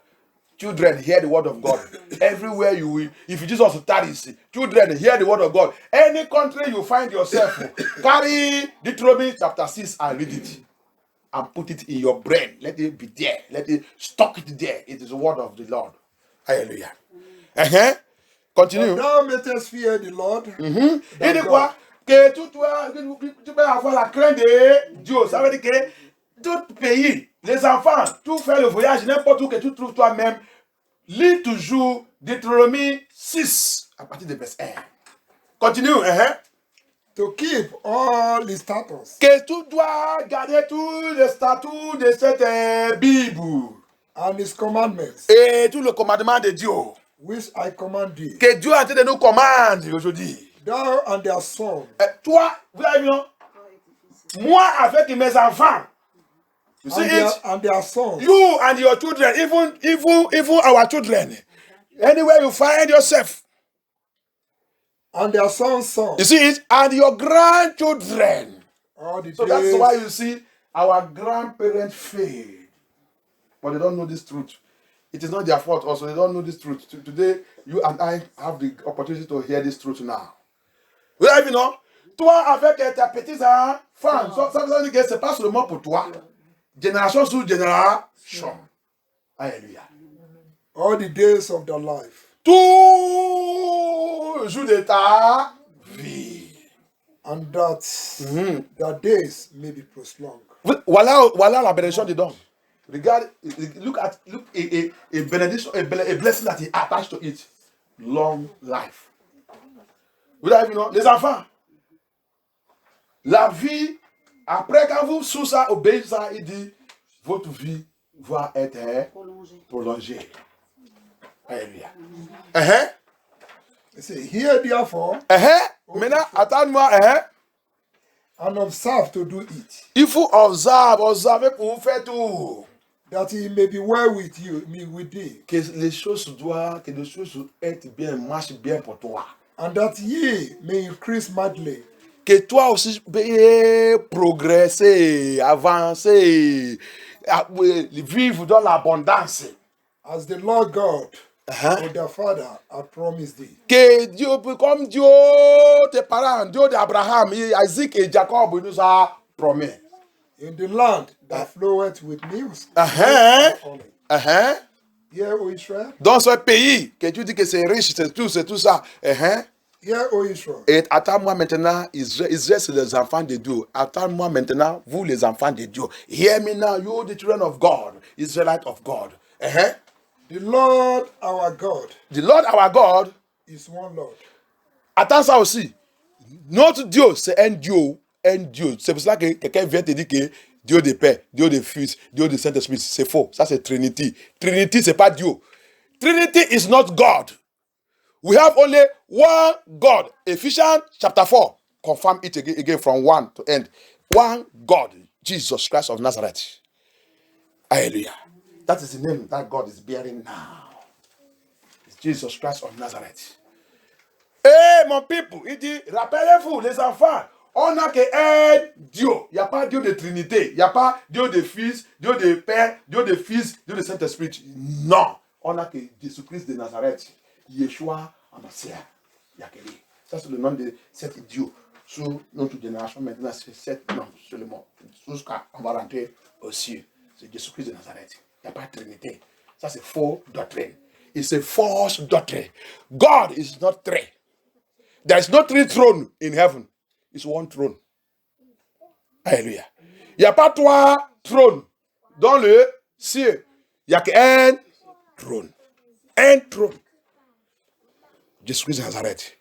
Children hear the word of God. Everywhere you will, if Jesus tarries, children hear the word of God. Any country you find yourself, carry Deuteronomy chapter 6 and read it. And put it in your brain. Let it be there. Let it stock it there. It is the word of the Lord. Hallelujah. Continue. Thou mayest fear the Lord. Il dit quoi? Que tu peux avoir la crainte de Dieu. Ça veut dire que tout pays, les enfants, tout faire le voyage, n'importe où que tu trouves toi-même, lis toujours Deutéronomie 6 à partir de verset 1. Continue. To keep all the statutes Que tu dois garder tous les statuts de cette Bible and his commandments, et tout le commandement de Dieu. which I command thee, Que Dieu est en train de nous commander aujourd'hui. thou and their sons, Toi, vous avez vu, non? Moi avec mes enfants. You see it? and their sons, You and your children, even our children. Anywhere you find yourself. and their sons' sons, You see it? And your grandchildren. all the So days that's why you see our grandparents fade. But they don't know this truth. It is not their fault also. They don't know this truth. Today, you and I have the opportunity to hear this truth now. Vous avez vu, non? Toi, avec tes petits-enfants, ça veut dire que ce n'est pas seulement pour toi. Génération sur génération. Alléluia. all the days of their life, Tout jour de ta vie. and that their days may be prolonged. Voilà la bénédiction dedans. Regard, look a benediction, a blessing that he attached to it. Long life. Vous avez vu, non? Les enfants, la vie, après quand vous sous ça, obéissez ça, il dit, votre vie va être prolongée. Alléluia. Here therefore, Maintenant, attends-moi. and observe to do it, Il faut observer pour vous faire tout. that he may be well with you, me with thee, Que les choses doivent être bien, marchent bien pour toi. and that ye may increase mightily, Que toi aussi peux progresser, avancer, vivre dans l'abondance. as the Lord God or their father had promised thee. Que Dieu, comme Dieu, tes parents, Dieu d'Abraham, Isaac et Jacob nous a promis. In the land that floweth with milk and honey. Hear, O Israel. Dans ce pays, que tu dis que c'est riche, c'est tout ça. Hear, O Israel. Et attends-moi maintenant, Israël c'est les enfants de Dieu. Attends-moi maintenant, vous les enfants de Dieu. Hear me now, you the children of God, Israelite of God. The Lord our God The Lord our God, is one Lord. attends ça aussi. Notre Dieu, c'est un Dieu. C'est pour cela que quelqu'un vient te dire que Dieu de Père, Dieu de Fils, Dieu de Saint-Esprit. C'est faux. Ça, c'est Trinity. Trinity, c'est pas Dieu. Trinity is not God. We have only one God. Ephesians chapter 4. Confirm it again from 1 to end. One God, Jesus Christ of Nazareth. Hallelujah. That is the name that God is bearing now. It's Jesus Christ of Nazareth. Hey, mon people, il dit, rappelez-vous, les enfants, on n'a qu'un Dieu. Il n'y a pas Dieu de Trinité. Il n'y a pas Dieu de Fils, Dieu de Père, Dieu de Fils, Dieu de Saint-Esprit. Non. On n'a que Jésus-Christ de Nazareth. Yeshua en Messie. Il n'y a que lui. Ça, c'est le nom de cet Dieu. Sous notre génération, maintenant, c'est sept noms seulement. Jusqu'à on va rentrer aux cieux. C'est Jésus-Christ de Nazareth. Il n'y a pas de Trinité. Ça, c'est faux doctrine. It's a false doctrine. God is not three. There is no three throne in heaven. It's one throne. Alléluia. Il n'y a pas trois trônes dans le ciel. Il n'y a qu'un trône. Un trône. Jésus-Christ de Nazareth.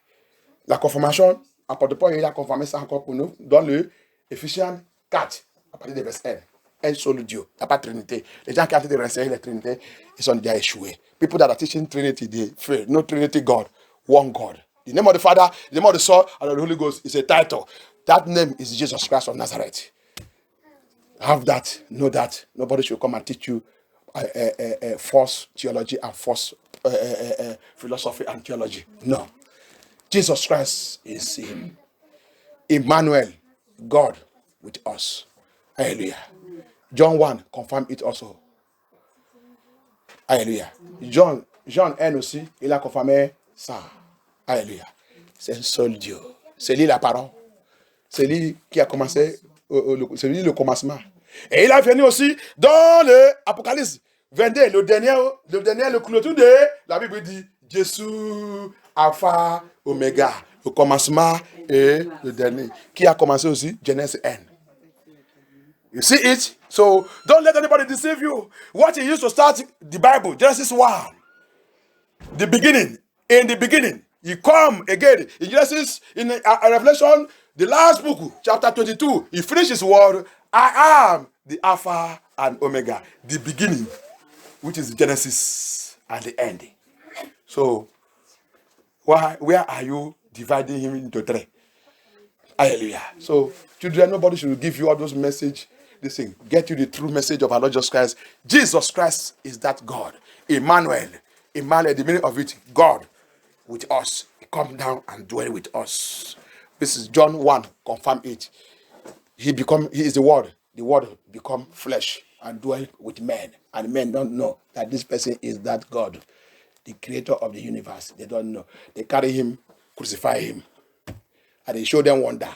La confirmation, apôtre Paul, il a confirmé ça encore pour nous dans le Ephésiens 4, à partir du verset 1. Un seul Dieu. Il n'y a pas de Trinité. Les gens qui ont été renseigner la Trinité, ils sont déjà échoués. People that are teaching Trinity, they fail. No Trinity God, one God. The name of the Father, the name of the Son, and of the Holy Ghost is a title. That name is Jesus Christ of Nazareth. Have that, know that. Nobody should come and teach you false theology and false philosophy and theology. No. Jesus Christ is Emmanuel, God with us. Hallelujah. John 1 confirm it also. Hallelujah. John 1 aussi, il a confirmé ça. Alléluia. C'est un seul Dieu. C'est lui la parole. C'est lui qui a commencé, c'est lui le commencement. Et il a venu aussi dans le Apocalypse 22, le dernier, le clôture de la Bible dit Jésus, Alpha, Oméga, le commencement et le dernier. Qui a commencé aussi Genesis 1. You see it? So don't let anybody deceive you. What he used to start the Bible, Genesis 1. The beginning. In the beginning. He come again. In Genesis, in Revelation, the last book, chapter 22, he finished his word. I am the Alpha and Omega. The beginning, which is Genesis, and the end. So, where are you dividing him into three? Hallelujah. So, children, nobody should give you all those messages. Listen, get you the true message of our Lord Jesus Christ. Jesus Christ is that God. Emmanuel. Emmanuel, the meaning of it, God with us. He come down and dwell with us. This is John 1, confirm it. He is the Word. The Word become flesh and dwell with men. And men don't know that this person is that God, the creator of the universe. They don't know. They carry him, crucify him. And they show them wonder.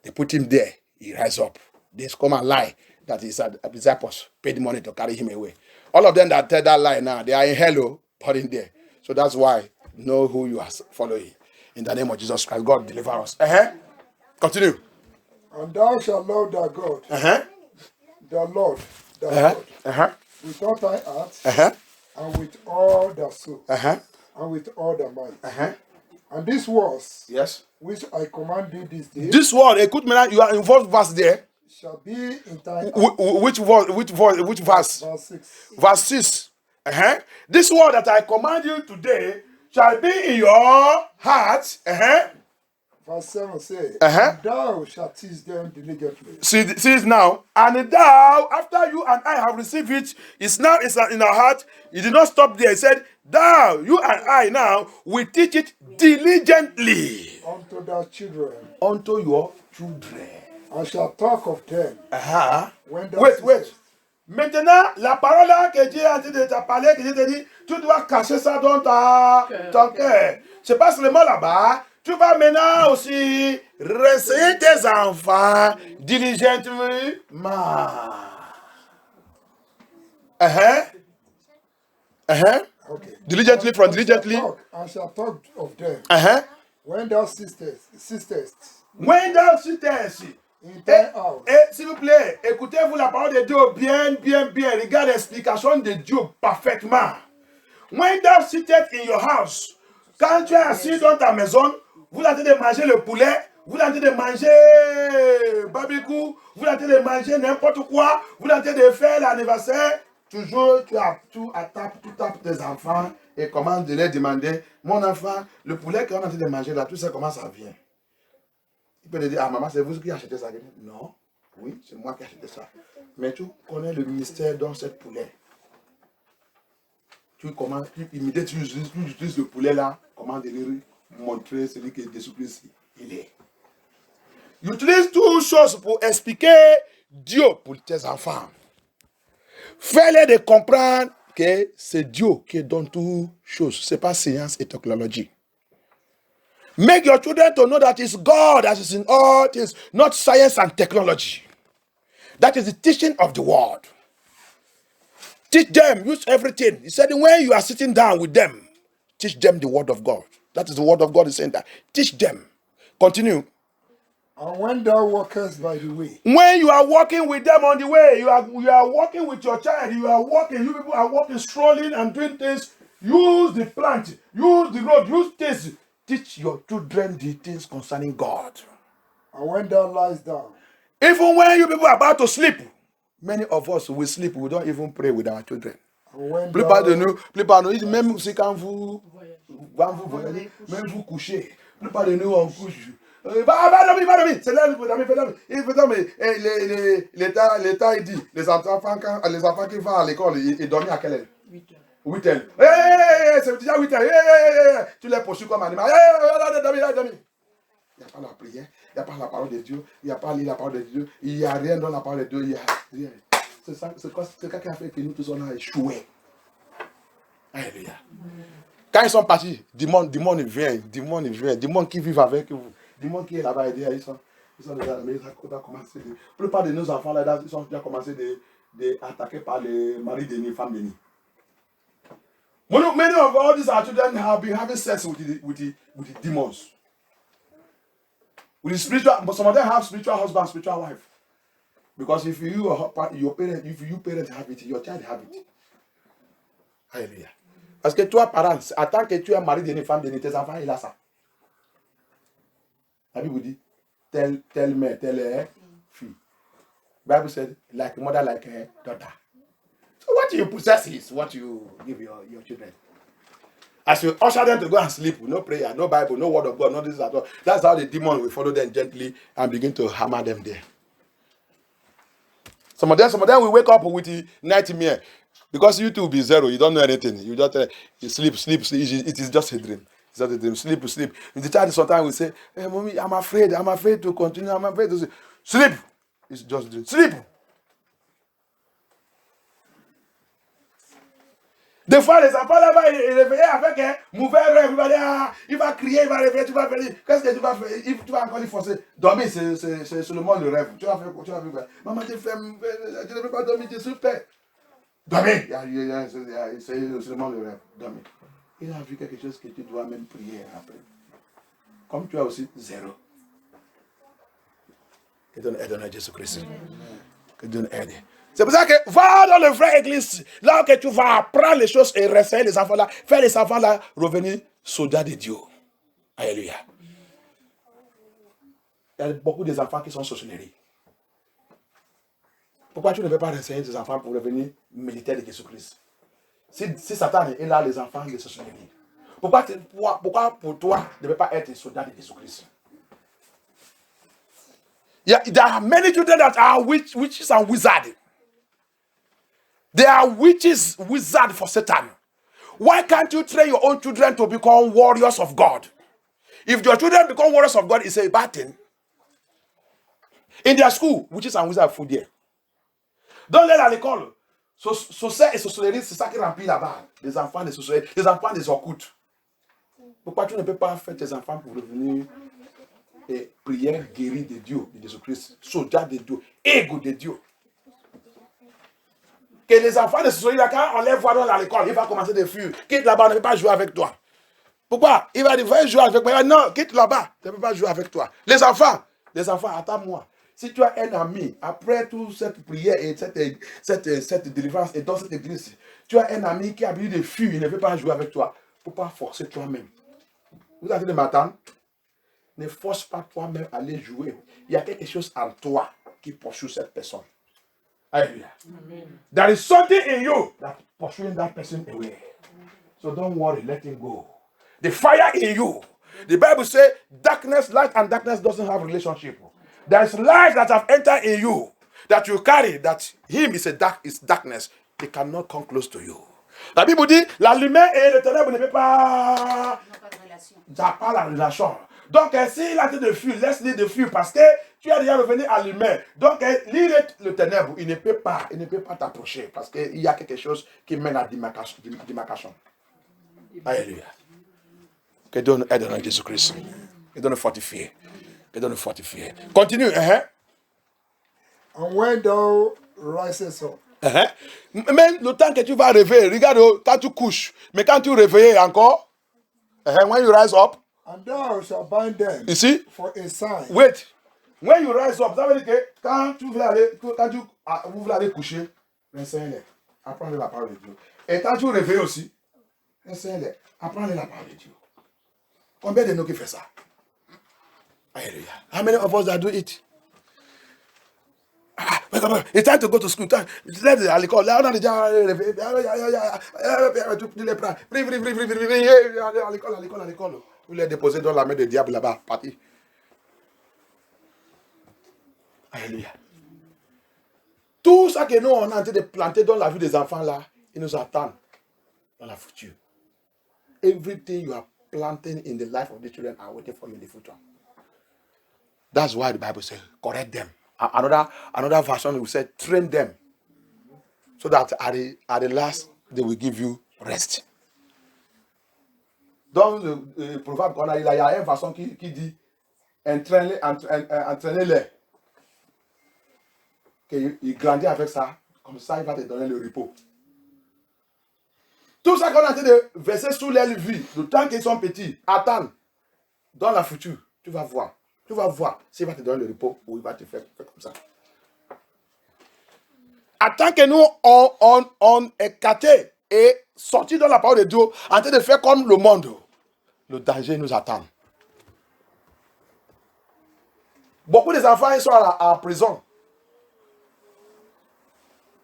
They put him there. He rise up. They come and lie that his disciples paid money to carry him away. All of them that tell that lie now, they are in hell, but in there. So that's why know who you are following. In the name of Jesus Christ, God deliver us. Continue. And thou shalt love thy God. The Lord. with all thy heart, and with all the soul, and with all the might. And this was, which I command thee this day, this word, écoute maintenant, you are in first verse there. shall be in thy heart. Which verse? Verse 6. Verse 6. This word that I command you today shall be in your heart. Verse 7 says, and thou shalt teach them diligently. See it now. And thou, after you and I have received it, it's now in our heart. It did not stop there. It said, thou, you and I now, will teach it diligently. Unto thy children. Unto your children. I shall talk of them. When thou Wait. Maintenant, la parole là que Dieu est en train de te parler, que Dieu te dit, tu dois cacher ça dans ton cœur. C'est pas seulement là-bas. Tu vas maintenant aussi renseigner tes enfants diligentement. Okay. Diligently from diligently. I shall talk of them. When thou sittest. When thou sittest. Et s'il vous plaît, écoutez-vous la parole de Dieu bien. Regarde l'explication de Dieu parfaitement. When thou sittest in your house. Quand tu es assis dans ta maison, vous êtes en train de manger le poulet, vous êtes en train de manger barbecue, vous êtes en train de manger n'importe quoi, vous êtes en train de faire l'anniversaire. Toujours, tu tapes tes enfants et commences de leur demander, mon enfant, le poulet qu'on est en train de manger là, tout ça, comment ça vient? Il peut te dire, ah maman, c'est vous qui achetez ça? Non, oui, c'est moi qui ai acheté ça. Mais tu connais le ministère dans cette poulet. Tu utilises le poulet là, comment de lui montrer celui qui est dessous ici. Il est. Tu utilises toutes choses pour expliquer Dieu pour tes enfants. Fais-les de comprendre que c'est Dieu qui donne toutes choses. Ce n'est pas science et technologie. Make your children to know that it's God that is in all things, not science and technology. That is the teaching of the word. Teach them, use everything. He said, when you are sitting down with them, teach them the word of God. That is the word of God is saying that. Teach them. Continue. And when thou walkest by the way. When you are walking with them on the way, you are walking with your child, you people are walking, strolling and doing things. Use the plant, use the road, use this. Teach your children the things concerning God. And when thou lies down. Even when you people are about to sleep, many of us will sleep, we don't even pray with our children. Plupart de nous, même si quand vous voyez, même vous couchez, plupart de nous on couche. Va dormir, c'est là, l'État il dit, les enfants qui vont à l'école, ils dorment à quelle heure? 8 heures. C'est déjà 8 heures. Tu les poursuis comme animal. Dormir. Il n'y a pas la prière, il n'y a pas la parole de Dieu, il n'y a pas la parole de Dieu, il n'y a rien dans la parole de Dieu, il n'y a rien. C'est ça qui a fait que nous tous on a échoué. Alléluia. Quand ils sont partis, du monde vient, du monde qui vit avec vous, du monde qui est là-bas, ils sont déjà mais ils ont commencé. La plupart de nos enfants là, ils ont déjà commencé d'attaquer par les maris de femmes de nuit. Many of all these our children have been having sex with the demons. With the spiritual, but some of them have spiritual husband, spiritual wife. Because if you parents have it, your child have it. Alléluia. Parce que toi, parent, en tant que tu es mari d'une femme, de tes enfants, il a ça. La Bible dit, telle mère, telle fille. Bible said, like mother, like a daughter. So what you possess is what you give your children. As you usher them to go and sleep, no prayer, no Bible, no word of God, no this at all. That's how the demon will follow them gently and begin to hammer them there. Some of them will wake up with the nightmare. Because you too be zero, you don't know anything. You just you sleep. It is just a dream. It's just a dream. Sleep. The child sometimes will say, "Hey, mommy, I'm afraid to continue. I'm afraid to sleep." It's just a dream. Sleep. Des fois, les enfants là-bas, ils réveillent avec un mauvais rêve. Il va crier, il va réveiller, tu vas faire. Qu'est-ce que tu vas faire? Tu vas encore lui forcer. Dormir, c'est seulement le rêve. Tu vas faire quoi? Maman, tu ne veux pas dormir, tu es super. Dormir. C'est seulement le rêve. Dormir. Il a vu quelque chose que tu dois même prier après. Comme tu as aussi zéro. Que donne aide à Jésus-Christ. Que donne aide. C'est pour ça que va dans le vrai église, là que tu vas apprendre les choses et réessayer les enfants là, faire les enfants là revenir soldats de Dieu. Alléluia. Il y a beaucoup d'enfants qui sont sorcelleries. Pourquoi tu ne peux pas réessayer tes enfants pour devenir militaires de Jésus-Christ? Si Satan est là, les enfants de sorcellerie. Pourquoi pour toi ne peux pas être un soldat de Jésus-Christ? There are many children that are witches and wizards. They are witches, wizards for Satan. Why can't you train your own children to become warriors of God? If your children become warriors of God, it's a bad thing. In their school, witches and wizards food there. Don't let à l'école. Sorciers et sorcellerie, c'est ça qui remplit là-bas. Les enfants des sorcelleries, les enfants des occultes. Pourquoi tu ne peux pas faire tes enfants pour devenir prière guérie de Dieu, de Jésus-Christ, soldat de Dieu, ego de Dieu? Que les enfants de sorcellerie, quand on les voit dans l'école, il va commencer de fuir. Quitte là-bas, on ne peut pas jouer avec toi. Pourquoi? Il va dire, va jouer avec moi. Non, quitte là-bas, on ne peut pas jouer avec toi. Les enfants, attends-moi. Si tu as un ami, après toute cette prière et cette délivrance et dans cette église, tu as un ami qui a envie de fuir, il ne veut pas jouer avec toi. Il ne faut pas forcer toi-même. Vous avez de m'attendre? Ne force pas toi-même à aller jouer. Il y a quelque chose en toi qui poursuit cette personne. Alléluia. There is something in you that pursuing that person away. So don't worry, let him go. The fire in you. The Bible says darkness, light and darkness doesn't have relationship. There is light that have entered in you that you carry, that him is darkness. He cannot come close to you. La Bible dit, la lumière et le ténèbre ne peuvent pas... Il n'y a pas la relation. Donc, s'il a été de fuir, laisse-le de fuir parce que tu es déjà revenu à l'humain. Donc, l'île le ténèbre, il ne peut pas t'approcher parce qu'il y a quelque chose qui mène à démarcation. Alléluia. Que Dieu nous aide dans Jésus-Christ. Que Dieu nous fortifie. Que Dieu nous fortifie. Continue. And when thou risest up. Même le temps que tu vas réveiller, regarde quand tu couches, mais quand tu réveilles encore, when you rise up, and thou shalt bind them ici, for a sign. Wait, when you rise up, ça veut dire que quand vous voulez aller coucher, enseignez-les, apprenez la parole de Dieu. Et quand tu réveilles aussi, enseignez-les, apprenez la parole de Dieu. Combien de nous qui fait ça? Alléluia. How many of us that do it? It's time to go to school. Let à l'école. Là, on a déjà tu les prends. À l'école. Vous les déposez dans la main du diable là-bas. Parti. Alléluia. Tout ça que nous, on a en train de planter dans la vie des enfants là, ils nous attendent dans la future. Everything you are planting in the life of the children are waiting for you in the future. That's why the Bible says, correct them. Another version will say, train them. So that at the last, they will give you rest. Dans le proverbe qu'on a, il y a une façon qui dit, entraînez-les. Il grandit avec ça, comme ça il va te donner le repos. Tout ça qu'on a en train de verser sous leur vie, le temps qu'ils sont petits, attends, dans la future, tu vas voir. Tu vas voir s'il va te donner le repos ou il va te faire comme ça. Attends que nous, on est caté et sorti dans la parole de Dieu, en train de faire comme le monde, le danger nous attend. Beaucoup des enfants ils sont en prison.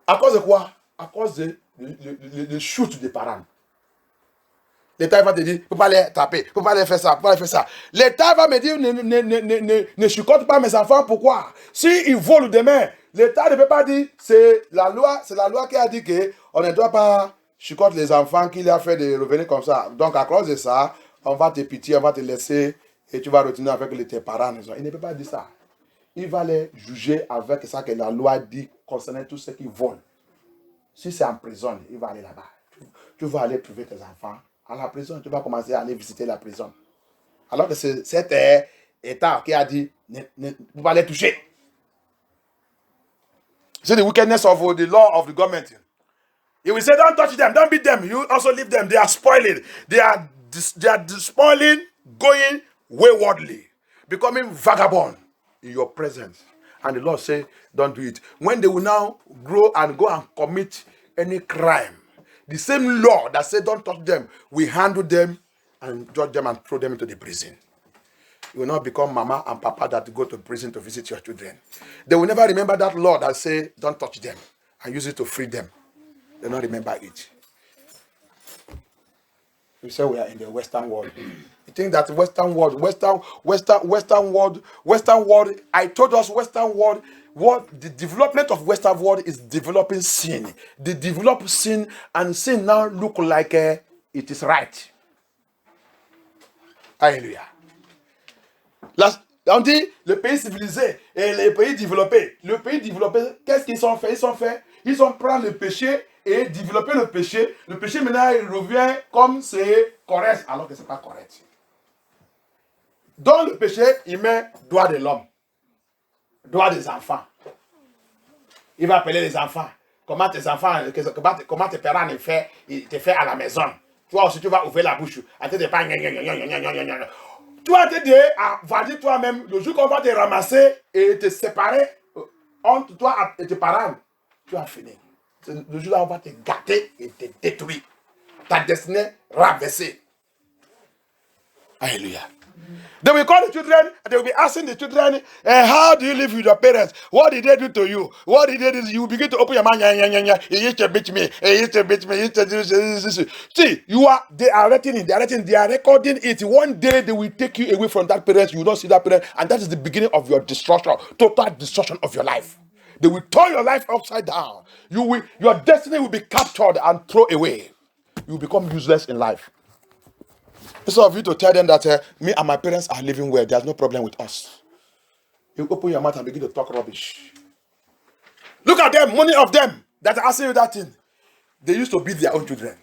À cause de quoi? À cause de chute des parents. L'État va te dire, il ne faut pas les taper, il ne faut pas les faire ça, il ne faut pas les faire ça. L'État va me dire, ne chicote pas mes enfants, pourquoi? S'ils volent demain, l'État ne peut pas dire, c'est la loi qui a dit qu'on ne doit pas chicoter les enfants qui leur fait de revenir comme ça. Donc à cause de ça, on va te pitié, on va te laisser et tu vas retourner avec tes parents. Il ne peut pas dire ça. Il va les juger avec ça que la loi dit concernant tous ceux qui volent. Si c'est en prison, il va aller là-bas. Tu vas aller trouver tes enfants. À la prison, tu vas commencer à aller visiter la prison. Alors que c'est cet État qui a dit, ne pas les toucher. C'est the wickedness of the law of the government. He will say, don't touch them, don't beat them. You also leave them. They are spoiling. They are spoiling, going waywardly, becoming vagabond in your presence. And the Lord said, don't do it. When they will now grow and go and commit any crime, the same law that said don't touch them, we handle them and judge them and throw them into the prison. You will not become mama and papa that go to prison to visit your children. They will never remember that law that say don't touch them and use it to free them. They will not remember it. We say we are in the Western world. You think that Western world, I told us Western world, what the development of Western world is developing sin. They develop sin and sin now look like it is right. Alléluia. On dit le pays civilisé et les pays développés. Le pays développé, qu'est-ce qu'ils ont fait? Ils ont pris le péché et développé le péché. Le péché maintenant il revient comme c'est correct alors que c'est pas correct. Dans le péché, il met droit de l'homme, droit des enfants. Il va appeler les enfants. Comment tes enfants, comment tes parents te fait à la maison. Toi aussi tu vas ouvrir la bouche. Tu vas te dire, va dire toi-même, le jour qu'on va te ramasser et te séparer entre toi et tes parents, tu as fini. Le jour là, on va te gâter et te détruire. Ta destinée rabaissée. Alléluia. They will call the children, they will be asking the children, how do you live with your parents? What did they do to you? What did they do? You begin to open your mouth, he used to beat me, he used to beat me, he used to do this. See, they are writing it, they are recording it. One day they will take you away from that parent, you will not see that parent, and that is the beginning of your destruction, total destruction of your life. They will turn your life upside down. Your destiny will be captured and thrown away. You will become useless in life. Instead of you to tell them that me and my parents are living well, there's no problem with us. You open your mouth and begin to talk rubbish. Look at them, many of them that are asking you that thing. They used to beat their own children.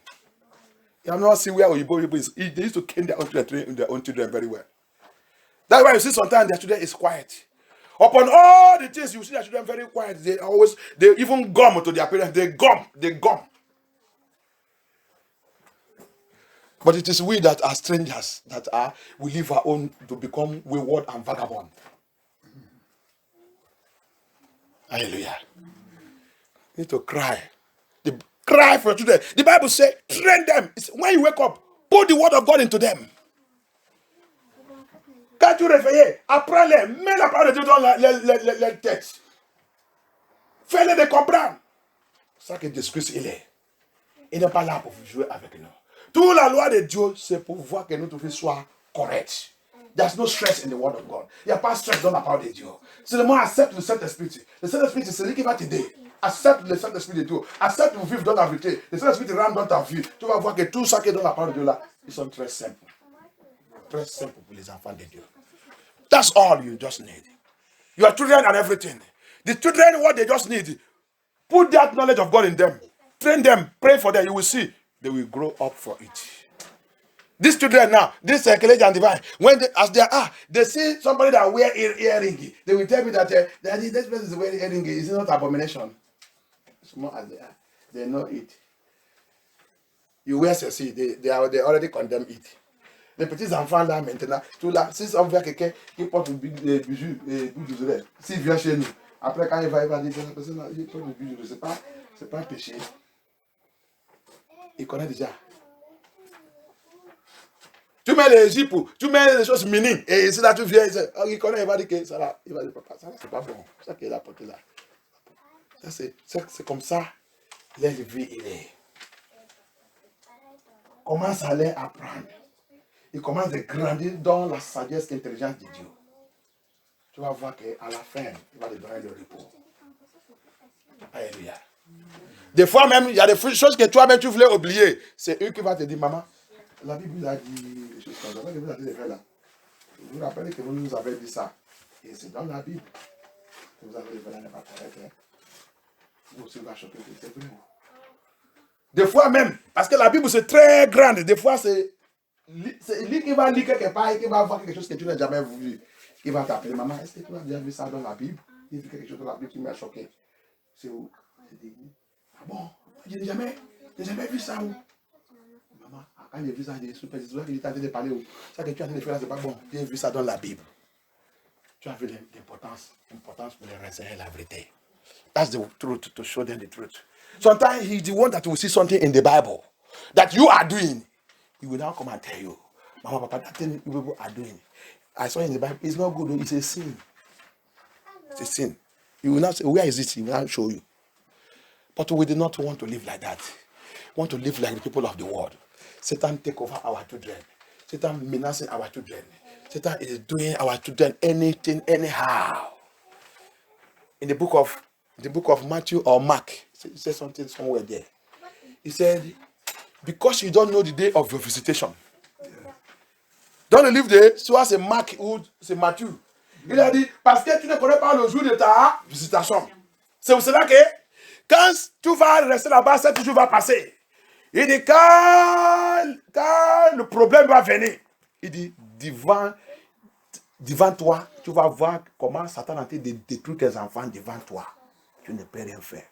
You have not seen where Oyibo is. They used to cane their own children very well. That's why you see sometimes their children is quiet. Upon all the things, you see their children very quiet. They even gum to their parents. They gum. But it is we that are strangers, we leave our own to become wayward and vagabond. Hallelujah. You need to cry. Cry for your children. The Bible says, train them. When you wake up, put the word of God into them. Quand tu réveilles, apprends-les, mets la parole de Dieu dans le texte. Fais-les de comprendre. C'est ça que Jésus-Christ il est. Il n'est pas là pour jouer avec nous. Toute la loi de Dieu, c'est pour voir que notre vie soit correcte. There's no stress in the word of God. Il n'y a pas de stress dans la parole de Dieu. Seulement accepte le Saint-Esprit. Le Saint-Esprit, c'est celui qui va t'aider. Accepte le Saint-Esprit de Dieu. Accepte de vivre dans la vérité. Le Saint-Esprit te rentre dans ta vie. Tu vas voir que tout ça qui est dans la parole de Dieu là, ils sont très simples. Très simple pour les enfants de Dieu. That's all you just need. Your children and everything. The children, what they just need, put that knowledge of God in them. Train them, pray for them. You will see, they will grow up for it. These children now, this college and divine, when they see somebody that wear earring, they will tell me that this person is wearing earring. It's not abomination. Small as they are, they know it. You wear ceci, they already condemn it. Les petits enfants là maintenant, tout là, si on voit quelqu'un qui porte des bijoux et des oreilles, s'il vient chez nous, après quand il va dire cette personne là, il porte des bijoux, c'est pas un péché. Il connaît déjà. Tu mets les jupes, tu mets les choses minimes, et c'est là tu viens, il connaît, il va dire que ça là, il va dire papa, ça là c'est pas bon, ça qu'il a porté là. Ça c'est comme ça, la vie il est. Commence à les apprendre. Il commence à grandir dans la sagesse et l'intelligence de Dieu. Tu vas voir qu'à la fin, il va te donner le repos. Alléluia. Des fois même, il y a des choses que toi-même tu voulais oublier. C'est eux qui vont te dire, maman, la Bible a dit des choses comme ça. La Bible a dit des faits là. Vous vous rappelez que vous nous avez dit ça. Et c'est dans la Bible que vous avez dit, voilà, n'est pas correct. Vous aussi, vous va choquer, c'est vrai. Des fois même, parce que la Bible c'est très grande, des fois c'est lui qui va lire quelque part et qui va voir quelque chose que tu n'as jamais vu. Il va t'appeler, maman, est-ce que tu as déjà vu ça dans la Bible? Il dit quelque chose dans la Bible qui m'a choqué. C'est où? J'ai dit, ah bon, j'ai jamais vu ça où? Maman, quand j'ai vu ça, j'ai super, c'est toi qui t'as dit de parler où? Ça que tu as dit de faire là, c'est pas bon. J'ai vu ça dans la Bible. tu as vu l'importance pour les renseigner la vérité. That's the truth, to show them the truth. Sometimes he's the one that will see something in the Bible that you are doing. He will now come and tell you, Mama, Papa, that thing you people are doing, I saw in the Bible, it's not good, it's a sin. It's a sin. You will not say, where is it? He will not show you. But we do not want to live like that. We want to live like the people of the world. Satan take over our children. Satan menacing our children. Satan is doing our children anything, anyhow. In the book of Matthew or Mark, he said something somewhere there. He said, because you don't know the day of your visitation. Don't leave there, soit c'est Marc ou c'est Matthieu. Il a dit, parce que tu ne connais pas le jour de ta visitation. C'est pour cela que, quand tu vas rester là-bas, cet jour va passer. Il dit, quand le problème va venir, il dit, devant toi, tu vas voir comment Satan a été de détruire tes enfants devant toi. Tu ne peux rien faire.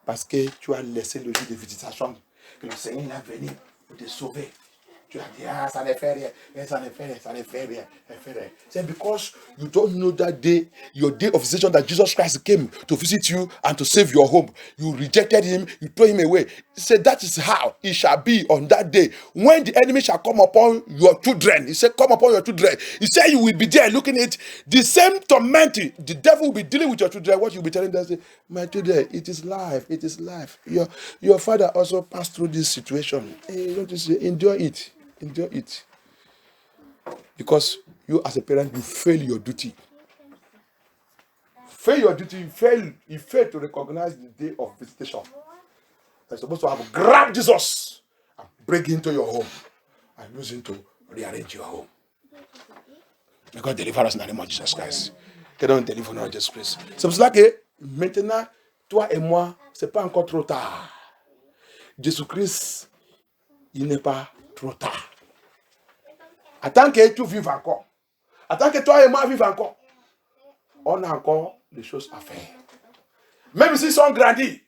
Parce que tu as laissé le jour de visitation, que le Seigneur est venu pour te sauver. Tu as dit, ça ne fait rien, ça ne fait rien. C'est because you don't know that day, your day of visitation, that Jesus Christ came to visit you and to save your home. You rejected him, you threw him away. He said, that is how it shall be on that day. When the enemy shall come upon your children, he said, come upon your children. He said, you will be there looking at the same torment. The devil will be dealing with your children. What you'll be telling them, say, my children, it is life, it is life. Your father also passed through this situation. Hey, don't you say, endure it. Endure it. Because you as a parent, you fail your duty. Fail your duty, you fail to recognize the day of visitation. You're supposed to have grabbed Jesus and break into your home and use him to rearrange your home. May God deliver us in the name of Jesus Christ. Que Dieu nous délivre au nom de Jésus Christ. C'est pour cela que maintenant, toi et moi, c'est pas encore trop tard. Jésus Christ, il n'est pas trop tard. Attends que tu vives encore. Attends que toi et moi vivons encore. On a encore des choses à faire. Même s'ils sont grandis,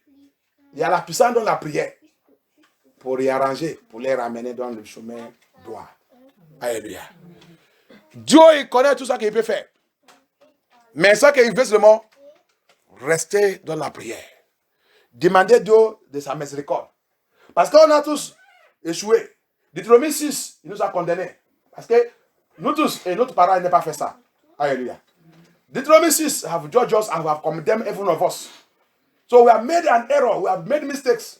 il y a la puissance dans la prière pour réarranger, pour les ramener dans le chemin droit. Alléluia. Dieu, il connaît tout ça qu'il peut faire. Mais ça qu'il veut seulement, rester dans la prière. Demander Dieu de sa miséricorde. Parce qu'on a tous échoué. Deutéronome 6, il nous a condamnés. Parce que nous tous et notre parents n'ont pas fait ça. Alléluia. Deuteronomy 6 have judged us and have condemned every one of us. So we have made an error. We have made mistakes.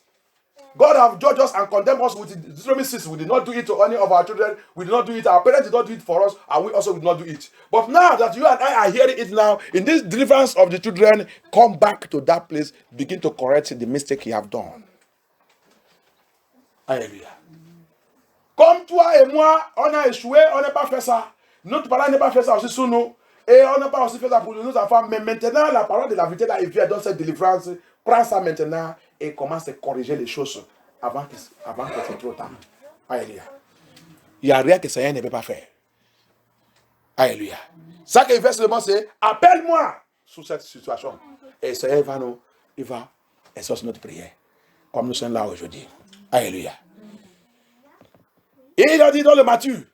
God have judged us and condemned us with Deuteronomy 6. We did not do it to any of our children. We did not do it. Our parents did not do it for us. And we also did not do it. But now that you and I are hearing it now, in this deliverance of the children, come back to that place. Begin to correct the mistake you have done. Alléluia. Comme toi et moi, on a échoué, on n'a pas fait ça. Notre parent n'a pas fait ça aussi sur nous. Et on n'a pas aussi fait ça pour nos enfants. Mais maintenant, la parole de la vérité là, il vient dans cette délivrance. Prends ça maintenant et commence à corriger les choses avant que c'est trop tard. Alléluia. Il n'y a rien que le Seigneur ne peut pas faire. Alléluia. Ça qu'il fait seulement, c'est appelle-moi sur cette situation. Et le Seigneur il va exaucer notre prière. Comme nous sommes là aujourd'hui. Alléluia. Et il a dit dans le Matthieu,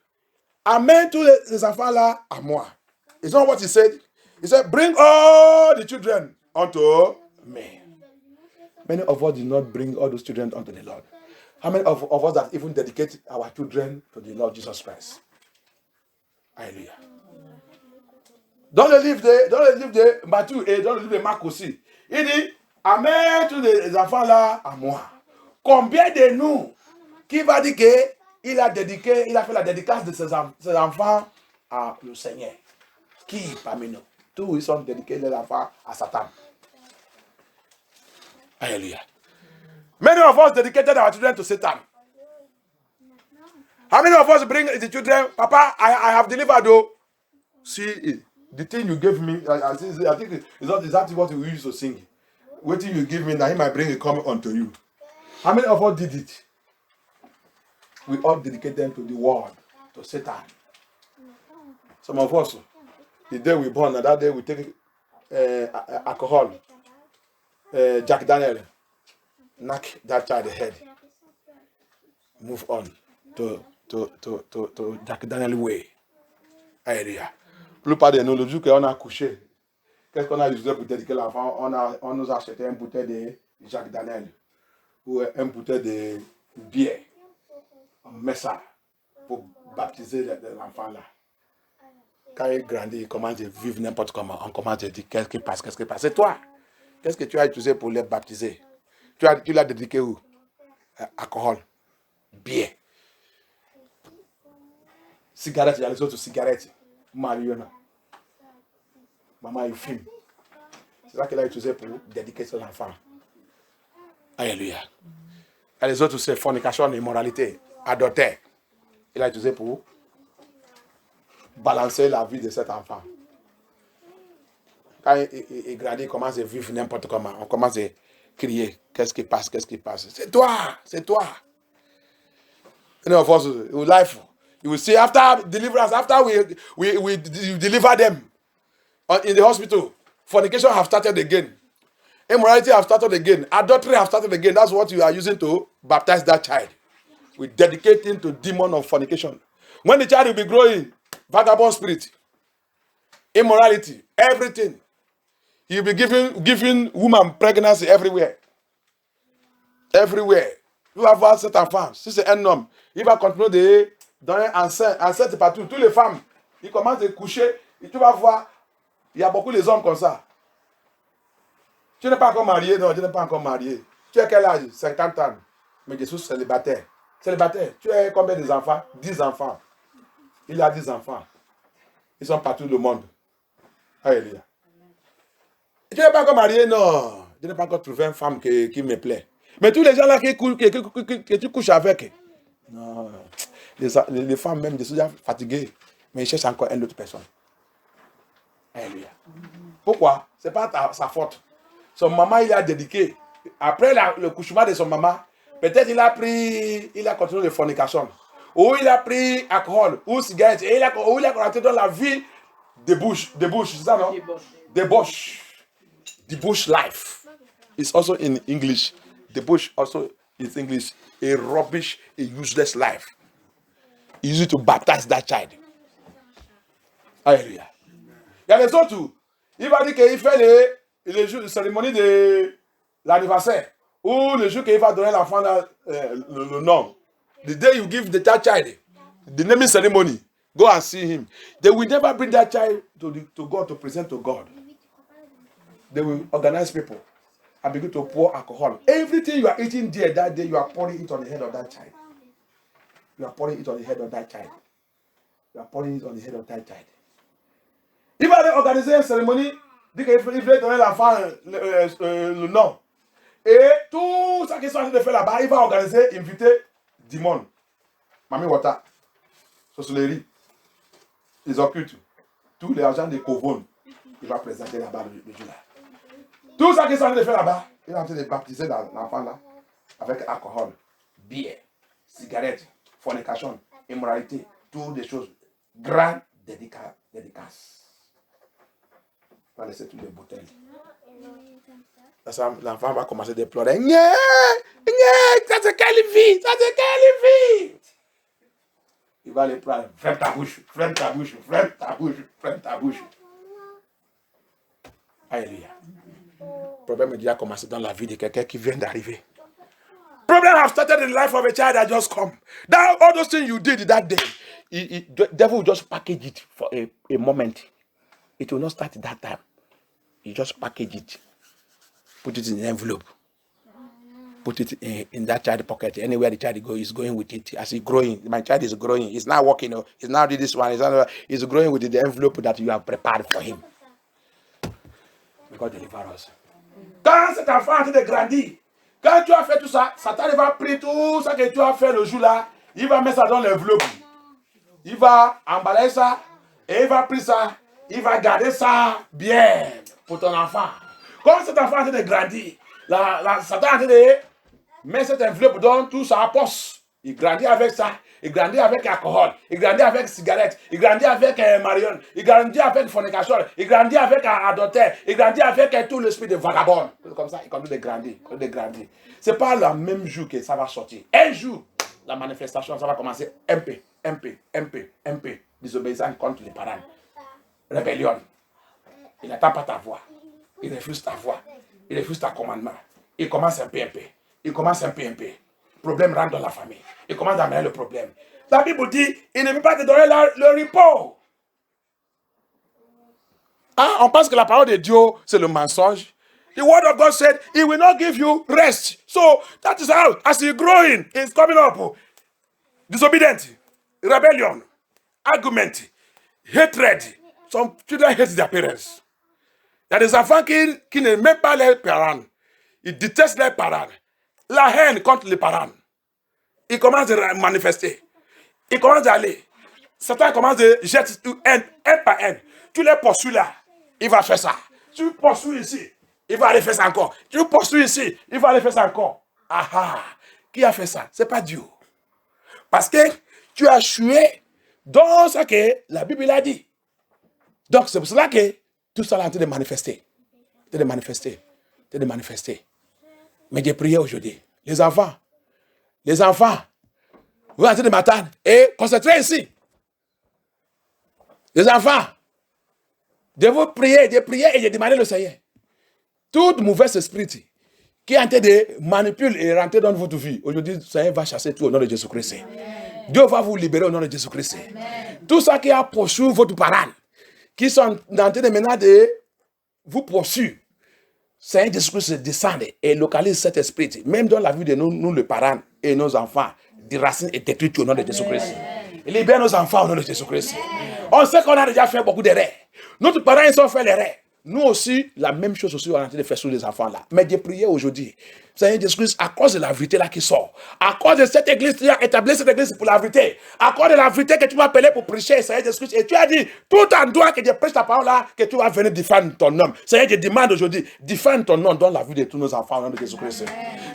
amène tous les enfants là à moi. It's not what he said. He said, bring all the children unto me. Many of us did not bring all those children unto the Lord. How many of us that even dedicate our children to the Lord Jesus Christ? Hallelujah. Dans le livre de Matthieu et dans le livre de Marc aussi, il dit, amène tous les enfants là à moi. Combien de nous qui va dire qu'il a fait la dédicace de ses enfants à le Seigneur? Qui parmi nous? Tous ils sont dédiés les enfants à Satan. Hallelujah. Many of us dedicated our children to Satan. How many of us bring the children? Papa, I have delivered though. See, the thing you gave me, I think it's not exactly what we used to sing. What thing you give me, now he might bring it coming unto you. How many of us did it? We all dedicate them to the world, to Satan. Some of us, the day we born, that day we take alcohol, Jack Daniel, knock that child the head. Move on to Jack Daniel way. Hallelujah. plupart de nous, le jour qu'on a couché, qu'est-ce qu'on a utilisé pour dédiquer l'enfant? On nous a acheté une bouteille de Jacques Daniel ou une bouteille de bière. On met ça pour baptiser l'enfant là. Quand il grandit, il commence à vivre n'importe comment. On commence à dire qu'est-ce qui passe, qu'est-ce qui passe. C'est toi. Qu'est-ce que tu as utilisé pour les baptiser? Tu l'as dédiqué où? Alcool, bière, cigarette, il y a les autres cigarettes. Marijuana. Maman, il fume. C'est ça qu'il a utilisé pour dédiquer son enfant. Alléluia. Et les autres, c'est fornication, immoralité, adultère. Il a utilisé pour balancer la vie de cet enfant. Quand il grandit, il commence à vivre n'importe comment. On commence à crier. Qu'est-ce qui passe? Qu'est-ce qui passe? C'est toi! C'est toi! And of course, life, you will see after deliverance, after we deliver them in the hospital, fornication have started again. Immorality have started again. Adultery have started again. That's what you are using to baptize that child. We dedicate him to demon of fornication. When the child will be growing, vagabond spirit, immorality, everything. He will be giving woman pregnancy everywhere. Everywhere. Tu vas voir cet enfant, si c'est un homme, il va continuer de donner enceinte partout. Toutes les femmes, ils commencent à coucher. Et tu vas voir, il y a beaucoup de hommes comme ça. Tu n'es pas encore marié? Non, tu n'es pas encore marié. Tu as quel âge? 50 ans. Mais je suis célibataire. Célibataire. Tu as combien d'enfants? 10 enfants. Il a 10 enfants. Ils sont partout dans le monde. Alléluia. Tu n'es pas encore marié? Non. Je n'ai pas encore trouvé une femme qui me plaît. Mais tous les gens là que tu couches avec, non. Les femmes même, je suis déjà fatigué. Mais ils cherchent encore une autre personne. Alléluia. Pourquoi? Ce n'est pas sa faute. Son maman, il a dédiqué. Après le couchement de son maman, peut-être il a continué de fornication. Ou il a pris alcool, ou cigarette. Et il a rentré dans la vie débauche, c'est ça, non? Débauche. Debauch life. It's also in English. Debauch also is English. A rubbish, a useless life. Easy to baptize that child. Alléluia. Il y a les autres. Il va dire qu'il fait les cérémonies de l'anniversaire. Ou le jour qu'il va donner l'enfant le nom. The day you give the child the naming ceremony, go and see him. They will never bring that child to God, to present to God. They will organize people and begin to pour alcohol. Everything you are eating there that day, you are pouring it on the head of that child. You are pouring it on the head of that child. You are pouring it on the head of that child. Il va organiser une cérémonie, dit qu'il va donner l'enfant le nom. Et tout ça qu'ils sont en train de faire là-bas, il va organiser, inviter du monde. Mami Wata, sorcellerie, les occultes, tous les agents de Kovon, il va présenter là-bas le jour là. Tout ça qu'ils sont en train de faire là-bas, il est en train de baptiser l'enfant là avec alcool, bière, cigarette, fornication, immoralité, toutes des choses. Grande dédicace. On va laisser toutes les bouteilles. L'enfant va commencer à déplorer. Ça c'est quelle vie? Ça c'est quelle vie? Il va les prendre. Ferme ta bouche, ferme ta bouche, ferme ta bouche, ferme ta bouche. Alléluia. Le problème a déjà commencé dans la vie de quelqu'un qui vient d'arriver. Problem have started in the life of a child that just come. That all those things you did that day, the devil will just package it for a moment. It will not start that time. You just package it, put it in an envelope, put it in that child's pocket. Anywhere the child goes, he's going with it. As he's growing, my child is growing. He's not walking. He's now doing this one. He's growing with the envelope that you have prepared for him. God deliver us. Quand cet enfant est en train de grandir, quand tu as fait tout ça, Satan va prendre tout ça que tu as fait le jour-là, il va mettre ça dans l'enveloppe. Il va emballer ça, et il va prendre ça, il va garder ça bien pour ton enfant. Quand cet enfant est en train de grandir, Satan est en train de mettre cette enveloppe dans tout sa poche. Il grandit avec ça, il grandit avec alcool, il grandit avec cigarette, il grandit avec marijuana, il grandit avec fornication, il grandit avec adultère, il grandit avec tout l'esprit de vagabond. Comme ça, il continue de grandir. Ce n'est pas le même jour que ça va sortir. Un jour, la manifestation, ça va commencer un peu. Désobéissance contre les parents. Rébellion. Il n'attend pas ta voix. Il refuse ta voix. Il refuse ta commandement. Il commence un peu. Il commence un peu. Problème rentre dans la famille. Il commence à amener le problème. La Bible dit, il ne veut pas te donner le repos. Ah, on pense que la parole de Dieu, c'est le mensonge. The word of God said, he will not give you rest. So, that is how, as you're growing, it's coming up. Disobedient, rebellion, argument, hatred. Some children hate their parents. Il y a des enfants qui n'aiment même pas leurs parents. Ils détestent leurs parents. La haine contre les parents. Ils commencent à manifester. Ils commencent à aller. Certains commencent à jeter un par un. Tu les poursuis là, il va faire ça. Tu poursuis ici, il va aller faire ça encore. Tu poursuis ici, il va aller faire ça encore. Ah, qui a fait ça? C'est pas Dieu. Parce que tu as joué dans ce que la Bible a dit. Donc c'est pour cela que tout ça est en train de manifester. De manifester. Mais j'ai prié aujourd'hui. Les enfants, vous entrez de matin et concentrez ici. Les enfants, de vous prier et de demander le Seigneur. Tout mauvais esprit qui est en train de manipuler et rentrer dans votre vie, aujourd'hui, le Seigneur va chasser tout au nom de Jésus-Christ. Dieu va vous libérer au nom de Jésus-Christ. Tout ça qui a poursuivi votre parent, qui sont en train de maintenant de vous poursuivre, Seigneur Jésus-Christ descend et localise cet esprit, même dans la vie de nous les parents et nos enfants, déracine et détruit au nom de Jésus-Christ. Libère nos enfants au nom de Jésus-Christ. On sait qu'on a déjà fait beaucoup d'erreurs. Nos parents, ils ont fait l'erreur. Nous aussi, la même chose aussi, on est en train de faire sur les enfants là. Mais j'ai prié aujourd'hui. Seigneur Jésus-Christ, à cause de la vérité là qui sort, à cause de cette église, tu as établi cette église pour la vérité, à cause de la vérité que tu m'as appelé pour prêcher, Seigneur Jésus-Christ, et tu as dit, tout en toi que je prêche ta parole là, que tu vas venir défendre ton nom. Seigneur, je demande aujourd'hui, défends ton nom dans la vie de tous nos enfants au nom de Jésus-Christ.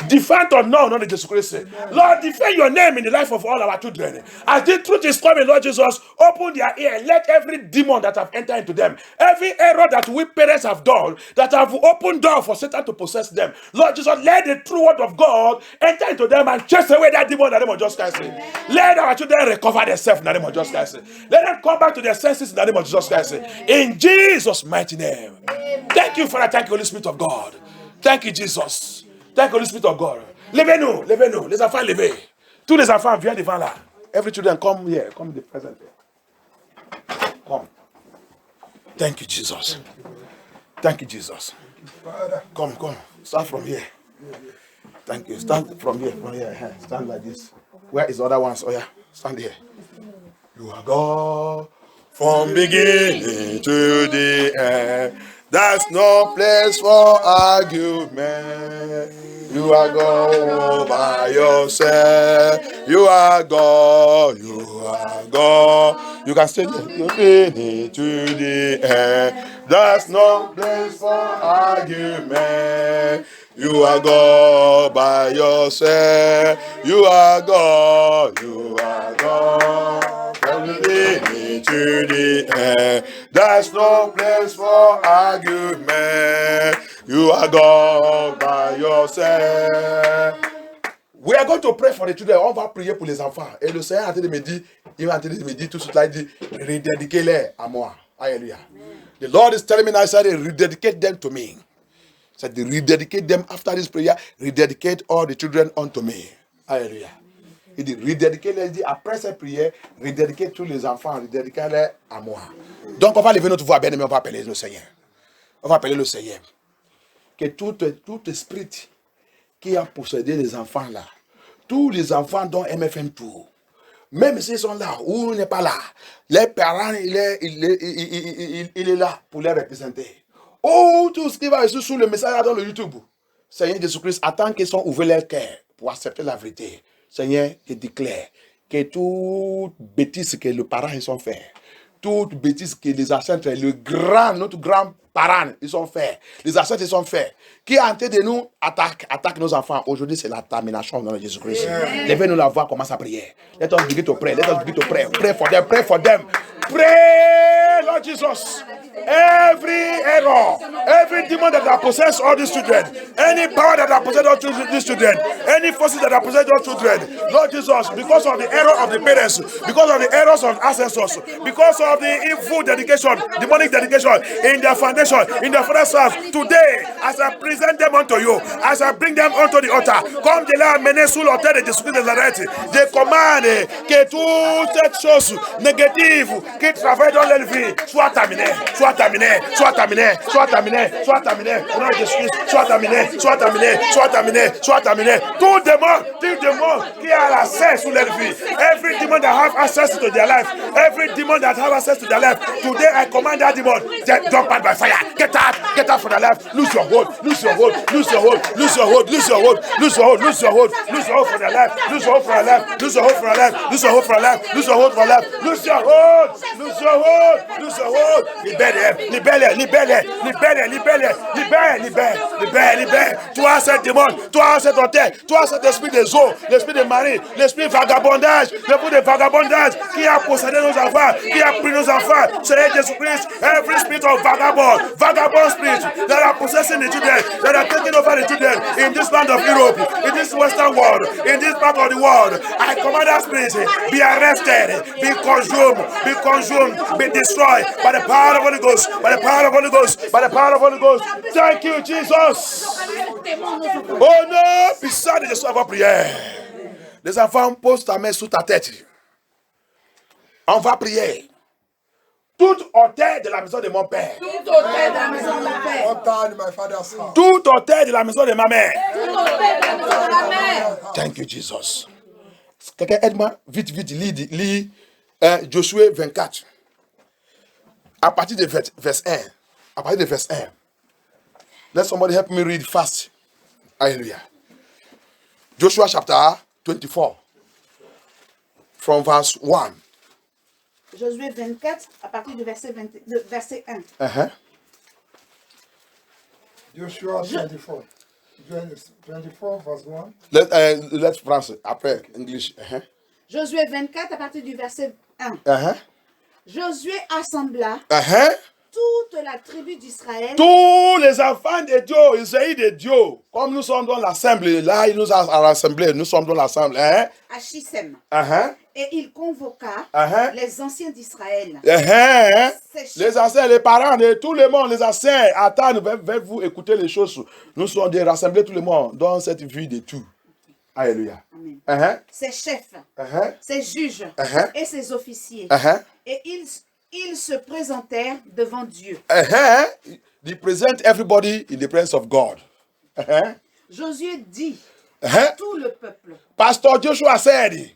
Défends ton nom au nom de Jésus-Christ. Lord, defend your name in the life of all our children. As the truth is coming, Lord Jesus, open their ear, let every demon that have entered into them, every error that we parents have done, that have opened door for Satan to possess them, Lord Jesus, let the true word of God enter into them and chase away that demon in the name of Jesus Christ. Let our children recover themselves in the name of Jesus Christ. Let them come back to their senses in the name of Jesus Christ. In Jesus' mighty name. Thank you, Father. Thank you, Holy Spirit of God. Thank you, Jesus. Thank you, Holy Spirit of God. Levez-nous. Les enfants, levez. Tous les enfants, viens devant là. Every children, come here. Come the present here. Come. Thank you, Jesus. Thank you, Jesus. Come. Start from here. Thank you. Stand from here. Stand like this. Where is the other ones? Oh yeah. Stand here. You are God from beginning to the end. There's no place for argument. You are God by yourself. You are God. You can stay there. You beginning to the end. There's no place for argument. You are God by yourself. You are God. From the beginning to the end. There's no place for argument. You are God by yourself. We are going to pray for the children. On va prier pour les enfants. Et le Seigneur est en train de me dire, il va en train de me dire tout de suite là, il dit, redédiquez-les à moi. Alléluia. The Lord is telling me now, I said, rededicate them to me. Said, rededicate them after this prayer, rededicate all the children unto me. Alléluia. Il dit, rededicate-les, il dit, après cette prière, rededicate tous les enfants, rededicate-les à moi. Donc, on va lever notre voix, bien aimé, on va appeler le Seigneur. Que tout esprit qui a possédé les enfants là, tous les enfants dont MFM Tour, même s'ils sont là ou il n'est pas là, les parents, il est là pour les représenter. Oh, tout ce qui va sous le message dans le YouTube. Seigneur Jésus-Christ, attend qu'ils sont ouverts leur cœur pour accepter la vérité. Seigneur, je déclare que toute bêtise que les parents ils ont fait, toute bêtise que les ancêtres, notre grand-parent, ils ont fait, les ancêtres, ils ont fait, qui est en train de nous attaque nos enfants. Aujourd'hui, c'est la termination dans Jésus-Christ. Levez-nous la voix, commence à prier. Let us begin to pray. Pray for them. Pray, Lord Jesus. Every error, every demon that have possessed all these children, any power that have possessed all these children, any forces that have possessed all children, Lord Jesus, because of the error of the parents, because of the errors of ancestors, because of the evil dedication, demonic dedication in their foundation, in their father's house, today, as I present them unto you, as I bring them unto the altar, comme de la mener sous l'autel de Jésus de Nazareth, je commande que toute cette chose négative qui travaille dans leur vie soit terminée, soit terminée, soit terminée, soit terminée, soit terminée, au nom de Jésus, soit terminée, soit terminée, soit terminée, soit terminée. Tout demon qui a access to their vie, every demon that have access to their life, every demon that have access to their life, today I command that demon, jump out by fire, get out from their life, lose your hold, lose your hold, lose your hold, lose your hold, lose your hold, lose your hold, lose your hold, lose your hold from their life, lose your hold from their life, lose your hold from their life, lose your hold from their life, lose your hold from their life, lose your hold, lose your hold, lose your hold, libère, libère, libère, libère, libère, libère, libère, libère, libère, toi cet démon, toi cet hôtel, toi cet esprit des eaux, l'esprit de Marie, l'esprit de vagabondage, l'esprit de vagabondage qui a possédé nos enfants, qui a pris nos enfants, Seigneur Jésus-Christ, every spirit of vagabond spirit that are possessing the children, that are taking over the children in this land of Europe, in this Western world, in this part of the world, I command that spirit be arrested, be consumed, be destroyed by the power of the Holy Ghost, by the power of the Holy Ghost, by the power of the Holy Ghost. Thank you, Jesus. Oh non, puissant de Jésus à votre prière. Les enfants, pose ta main sous ta tête. On va prier. Tout hôtel de la maison de mon père. Tout hôtel de la maison de mon père. Altar in my father's house. Tout hôtel de la maison de ma mère. Tout hôtel de la maison de ma mère. Thank you, Jesus. Quelqu'un aide-moi, vite, lis Josué 24. À partir de verse 1. À partir de verse 1. Let somebody help me read fast. Hallelujah. Joshua chapter 24. From verse 1. Josué 24, à partir du verset 1. Joshua 24. 24 verse 1. Let's France après English. Josué 24, à partir du verset 1. Josué assembla toute la tribu d'Israël. Tous les enfants de Dieu, Israël de Dieu, comme nous sommes dans l'assemblée, là il nous a rassemblés, nous sommes dans l'assemblée. À Shichem. Et il convoqua les anciens d'Israël. Les anciens, les parents de tout le monde, les anciens, attendent, vous écouter les choses. Nous sommes rassemblés tout le monde dans cette vie de tout. Alléluia. Ses chefs, ses juges et ses officiers. Et ils se présentèrent devant Dieu. They present everybody in the presence of God. Josué dit à tout le peuple. Pastor Joshua said,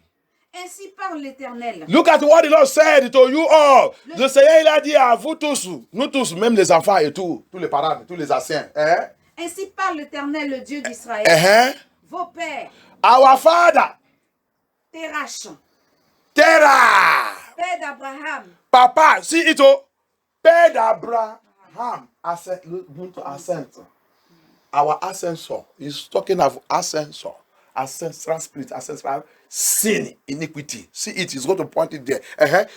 ainsi parle l'Éternel. Look at what the Lord said to you all. Le Seigneur il a dit à vous tous, nous tous, même les enfants et tout, tous les parents, tous les anciens. Ainsi parle l'Éternel, le Dieu d'Israël. Vos pères. Our father. Terah. Père d'Abraham. Papa, see it all. Père d'Abraham. Ascent. Our ascensor. He's talking of ascensor. Ancestral spirit, ancestral sin, iniquity. See it, he's going to point it there.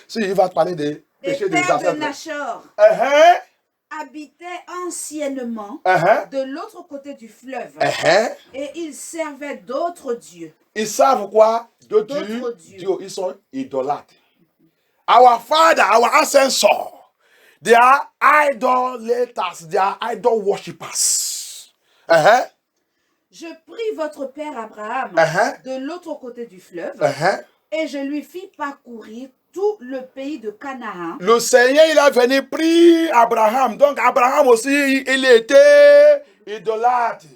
See, il va parler des péchés des ancêtres. De Nachor habitaient anciennement de l'autre côté du fleuve. Et ils servaient d'autres dieux. Ils servent quoi? D'autres dieux. Ils sont idolâtres. Our father, our ancestors, they are idolaters, they are idol worshippers. Je pris votre père Abraham de l'autre côté du fleuve et je lui fis parcourir tout le pays de Canaan. Le Seigneur, il a venu pris Abraham. Donc Abraham aussi, il était idolâtre.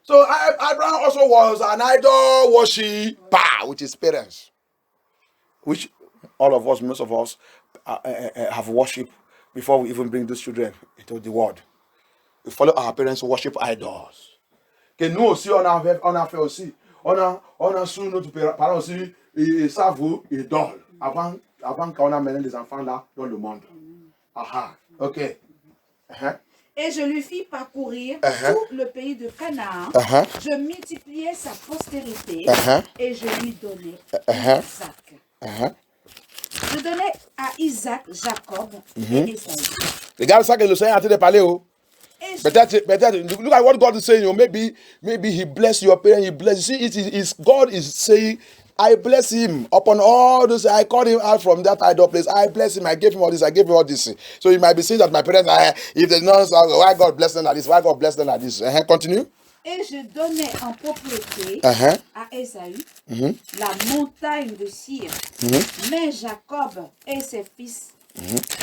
So Abraham also was an idol worshiper with his parents. Which all of us, most of us, have worshipped before we even bring those children into the world. We follow our parents worship idols. Que nous aussi, on a fait aussi. On a sous notre parents aussi, ils savent idoles. Avant qu'on amène les enfants là dans le monde. Ok. Et je lui fis parcourir tout le pays de Canaan. Je multipliai sa postérité et je lui donnai Isaac. Je donnais à Isaac, Jacob et Esaü. Regarde ça que le Seigneur est en train de parler. Peut-être, look at what God is saying. Maybe He bless your parents. He bless. You see, God is saying, I bless him upon all this. I called him out from that idol place. I bless him. I gave him all this. I gave him all this. So you might be saying that my parents, if they know why God bless them like this, why God bless them like this. Continue. Et je donnai en propriété à Esaü la montagne de Sir. Mais Jacob et ses fils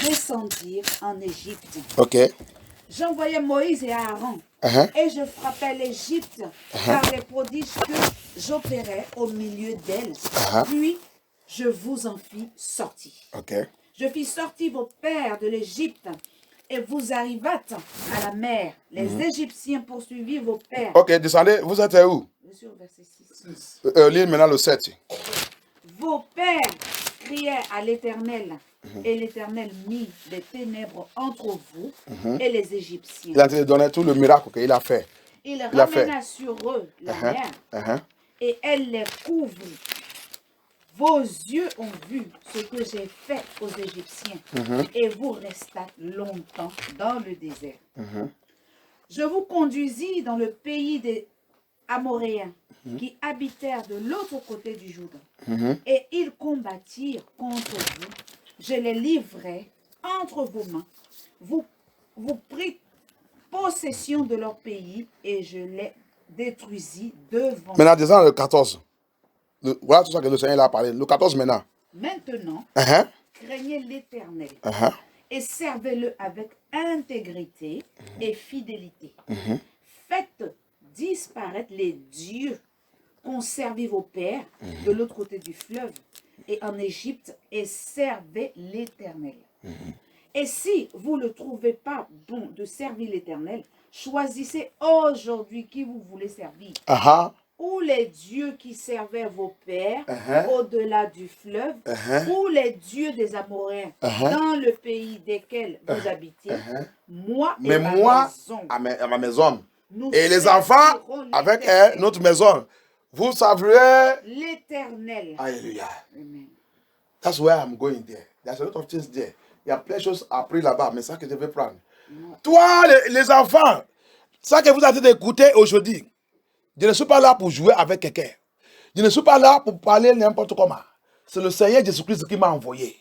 descendirent en Égypte. J'envoyai Moïse et Aaron et je frappais l'Égypte par les prodiges que j'opérais au milieu d'elle. Puis je vous en fis sortir. Je fis sortir vos pères de l'Égypte et vous arrivâtes à la mer. Les Égyptiens poursuivirent vos pères. Descendez, vous êtes où? Je suis au verset 6. Lis maintenant le 7. Vos pères criaient à l'Éternel, et l'Éternel mit des ténèbres entre vous et les Égyptiens. Il a donné tout le miracle qu'il a fait. Il ramena sur eux la mer, et elle les couvrit. Vos yeux ont vu ce que j'ai fait aux Égyptiens, et vous restâtes longtemps dans le désert. Je vous conduisis dans le pays des Amoréens, qui habitèrent de l'autre côté du Jourdain, et ils combattirent contre vous. Je les livrai entre vos mains. Vous prîtes possession de leur pays, et je les détruisis devant vous. Maintenant, descends le 14. Voilà tout ça que le Seigneur a parlé. Le 14 maintenant. Maintenant, craignez l'Éternel et servez-le avec intégrité et fidélité. Faites disparaître les dieux qu'ont servi vos pères de l'autre côté du fleuve et en Égypte, et servez l'Éternel. Et si vous ne trouvez pas bon de servir l'Éternel, choisissez aujourd'hui qui vous voulez servir. Ou les dieux qui servaient vos pères au-delà du fleuve, ou les dieux des Amoréens dans le pays desquels vous habitiez. Moi et ma maison, et les enfants avec notre maison, vous savrez l'Éternel. Alléluia. That's where I'm going there. There's a lot of things there. Il y a plein de choses appris là-bas, mais ça que je vais prendre. Toi, les enfants, ça que vous avez d'écouter aujourd'hui, je ne suis pas là pour jouer avec quelqu'un. Je ne suis pas là pour parler n'importe comment. C'est le Seigneur Jésus-Christ qui m'a envoyé.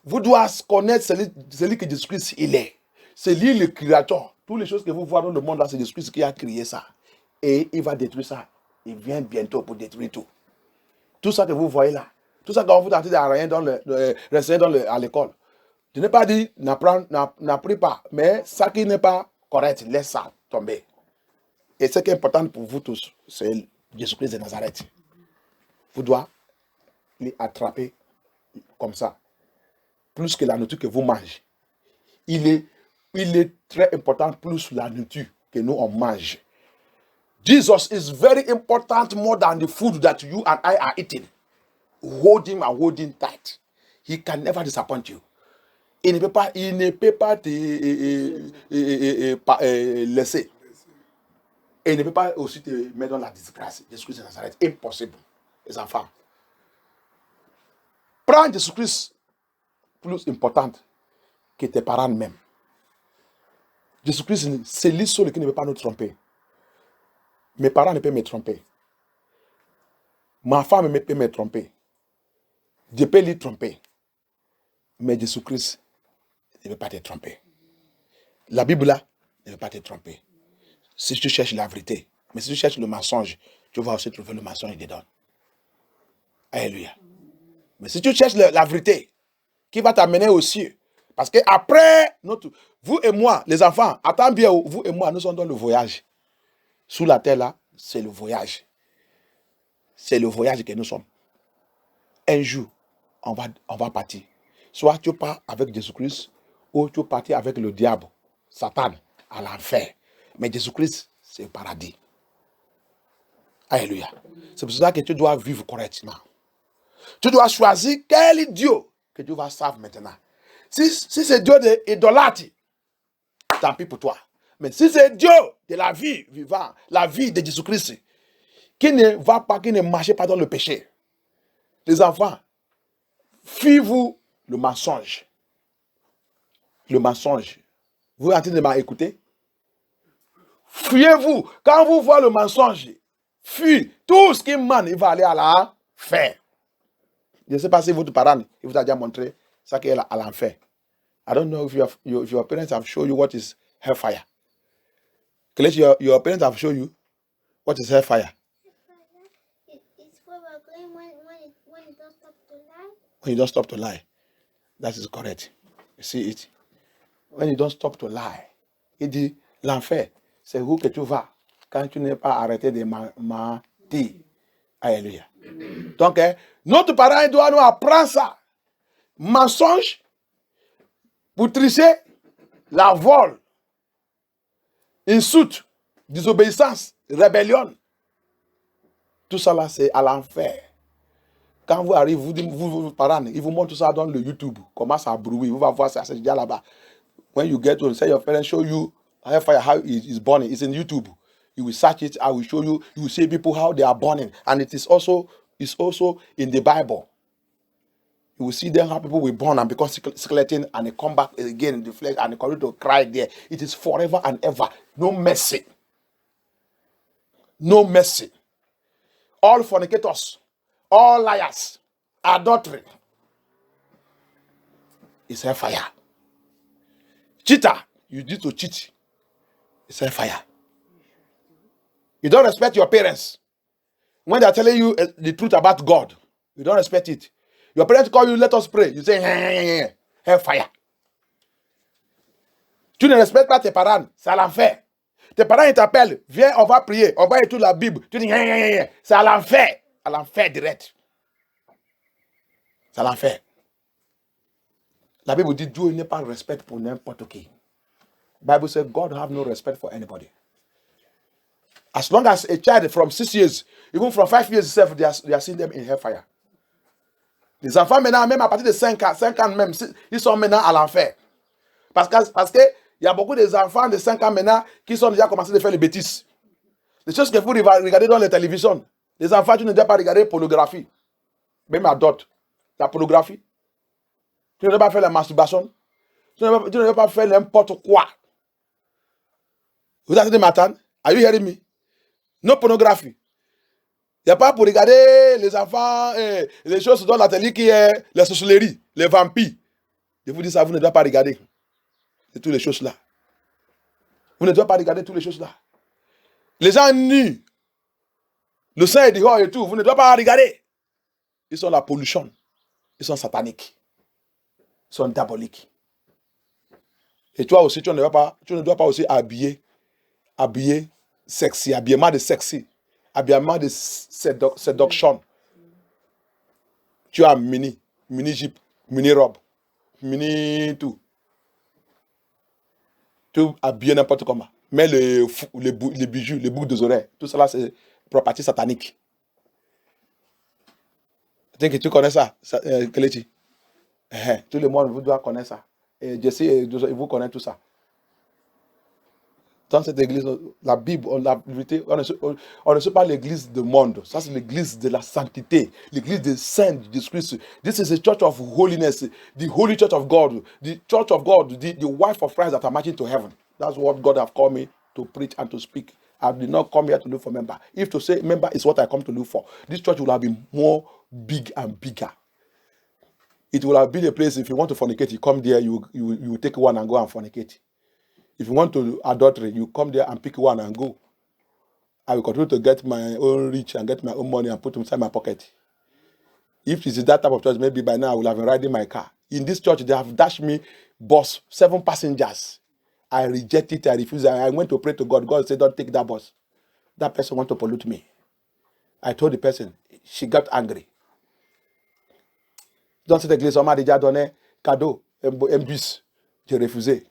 Vous devez connaître celui que Jésus-Christ il est. C'est lui le créateur. Toutes les choses que vous voyez dans le monde là, c'est Jésus-Christ qui a créé ça. Et il va détruire ça. Il vient bientôt pour détruire tout. Tout ça que vous voyez là, tout ça que vous avez renseigné à l'école. Je n'ai pas dit n'apprenez pas, mais ça qui n'est pas correct, laisse ça tomber. Et ce qui est important pour vous tous, c'est Jésus-Christ de Nazareth. Vous devez l'attraper comme ça. Plus que la nourriture que vous mangez. Il est très important plus la nourriture que nous on mange. Jesus is very important more than the food that you and I are eating. Hold him and hold him tight. He can never disappoint you. Il ne peut pas te laisser. Et il ne peut pas aussi te mettre dans la disgrâce. Jésus-Christ de Nazareth. Impossible. Les enfants. Prends Jésus-Christ plus important que tes parents même. Jésus-Christ, c'est lui seul qui ne peut pas nous tromper. Mes parents ne peuvent me tromper. Ma femme peut me tromper. Dieu peut lui tromper. Mais Jésus-Christ ne peut pas te tromper. La Bible là ne peut pas te tromper. Si tu cherches la vérité, mais si tu cherches le mensonge, tu vas aussi trouver le mensonge dedans. Alléluia. Mais si tu cherches la vérité, qui va t'amener aux cieux, parce que après, vous et moi, les enfants, attends bien, vous et moi, nous sommes dans le voyage. Sous la terre là, c'est le voyage. C'est le voyage que nous sommes. Un jour, on va partir. Soit tu pars avec Jésus-Christ, ou tu partis avec le diable, Satan, à l'enfer. Mais Jésus-Christ, c'est le paradis. Alléluia. C'est pour ça que tu dois vivre correctement. Tu dois choisir quel Dieu que tu vas servir maintenant. Si c'est Dieu de l'idolâtre, tant pis pour toi. Mais si c'est Dieu de la vie vivante, la vie de Jésus-Christ, qui ne marche pas dans le péché, les enfants, fuyez-vous le mensonge. Le mensonge. Vous êtes en train de m'écouter? Fuyez-vous. Quand vous voyez le mensonge, fuyez. Tout ce qui mène, il va aller à la fin. Je ne sais pas si votre parent il vous a déjà montré ça qu'elle a à l'enfer. I don't know if your parents have shown you what is hellfire. Your parents have shown you what is hellfire. It's where we're going when you don't stop to lie. When you don't stop to lie. That is correct. You see it? When you don't stop to lie. Il dit, l'enfer, c'est où que tu vas quand tu n'es pas arrêté de mentir. Alléluia. Donc, notre parent il doit nous apprendre ça. Mensonge, pour tricher, la vol, insulte, désobéissance, rébellion. Tout ça là, c'est à l'enfer. Quand vous arrivez, vous parents, ils vous montrent ça dans le YouTube. Comment ça brouille. Vous allez voir ça, c'est déjà là-bas. When you get to say your parents show you hellfire, how it is burning, it's in YouTube. You will search it, I will show you. You will see people how they are burning. And it is also in the Bible. You will see them how people will burn and become skeleton and they come back again in the flesh and they continue to cry there. It is forever and ever. No mercy. No mercy. All fornicators, all liars, adultery is hellfire. Cheater, you need to cheat. It's hellfire. You don't respect your parents. When they are telling you the truth about God, you don't respect it. Your parents call you, let us pray. You say, hellfire. Tu ne respectes pas tes parents, c'est à l'enfer. Tes parents ils t'appellent, viens, on va prier, on va étudier la Bible. Tu dis, c'est à l'enfer direct. C'est à l'enfer. La Bible dit, Dieu n'est pas respect pour n'importe qui. The Bible says, God have no respect for anybody. As long as a child from 6 years, even from 5 years itself, they are seeing them in hellfire. Les enfants maintenant, même à partir de 5 ans même, ils sont maintenant à l'enfer. Parce que il y a beaucoup d'enfants de 5 ans maintenant qui sont déjà commencés à faire les bêtises. Les choses que vous regardez dans la télévision. Les enfants, tu ne dois pas regarder la pornographie. Même adultes. La pornographie. Tu ne dois pas faire la masturbation. Tu ne dois pas faire n'importe quoi. Vous êtes de m'attendre? Are you hearing me? No pornographie. Il n'y a pas pour regarder les enfants, les choses dans la télé qui est la sorcellerie, les vampires. Je vous dis ça, vous ne devez pas regarder toutes les choses là. Vous ne devez pas regarder toutes les choses là. Les gens nus, le sang est dehors et tout, vous ne devez pas regarder. Ils sont la pollution. Ils sont sataniques. Ils sont diaboliques. Et toi aussi, tu ne dois pas aussi habiller sexy, habillement de sexy, habillement de séduction. Tu as mini jupe, mini robe, mini tout. Tu habilles n'importe comment. Mais les bijoux, les boucles des oreilles, tout cela c'est propriété satanique. Tu connais ça, Kelechi? Tout le monde vous doit connaître ça. Et Jesse, vous connaissez tout ça. Dans cette église, la Bible, on ne sait pas l'église du monde. Ça, c'est l'église de la sainteté. L'église des saints de Jésus-Christ. This is a church of holiness. The holy church of God. The church of God. The wife of Christ that are marching to heaven. That's what God have called me to preach and to speak. I did not come here to look for member. If to say member is what I come to look for, this church will have been more big and bigger. It will have been a place, if you want to fornicate, you come there, you take one and go and fornicate. If you want to adultery, you come there and pick one and go. I will continue to get my own rich and get my own money and put it inside my pocket. If it is that type of church, maybe by now I will have been riding my car. In this church, they have dashed me bus, 7 passengers. I reject it, I refuse. I went to pray to God. God said, don't take that bus. That person want to pollute me. I told the person. She got angry. Dans cette église, on m'a déjà donné cadeau, un bus. J'ai refusé.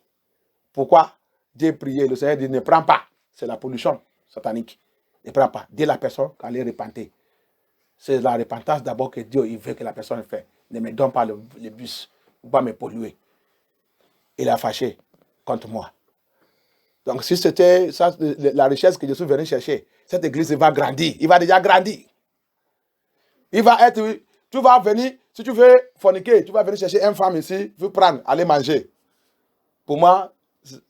Pourquoi? J'ai prié, le Seigneur dit ne prends pas. C'est la pollution satanique. Ne prends pas. Dis la personne qu'elle est repentée. C'est la repentance d'abord que Dieu il veut que la personne fasse. Ne me donne pas le bus. Ou pas me polluer. Il a fâché contre moi. Donc si c'était ça, la richesse que je suis venu chercher, cette église va grandir. Il va déjà grandir. Il va être, tu vas venir, Si tu veux forniquer, tu vas venir chercher une femme ici, vous prendre, aller manger. Pour moi,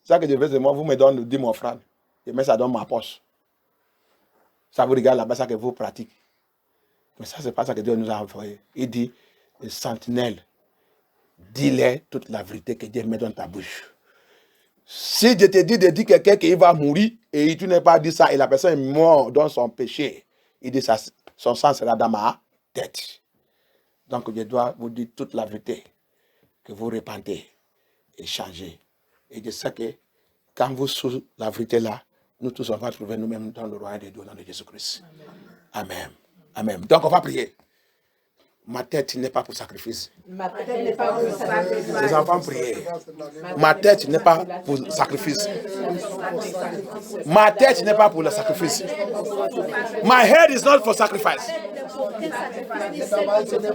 ça que je veux, c'est moi, vous me donnez 10 000 francs. Et mais ça donne ma poche. Ça vous regarde là-bas, ça que vous pratiquez. Mais ça, c'est pas ça que Dieu nous a envoyé. Il dit, les sentinelles, dis-leur toute la vérité que Dieu met dans ta bouche. Si je te dis de dire quelqu'un qu'il va mourir et tu n'as pas dit ça et la personne est morte dans son péché, il dit ça, son sang sera dans ma tête. Donc je dois vous dire toute la vérité, que vous repentez et changez. Et je sais que quand vous sous la vérité là, nous tous on va trouver nous-mêmes dans le royaume de Dieu, dans le Jésus-Christ. Amen. Amen. Donc on va prier. Ma tête n'est pas pour sacrifice. Ma tête n'est pas pour sacrifice. Les enfants prient. Ma tête n'est pas pour sacrifice. Ma tête n'est pas pour le sacrifice. My head is not for sacrifice.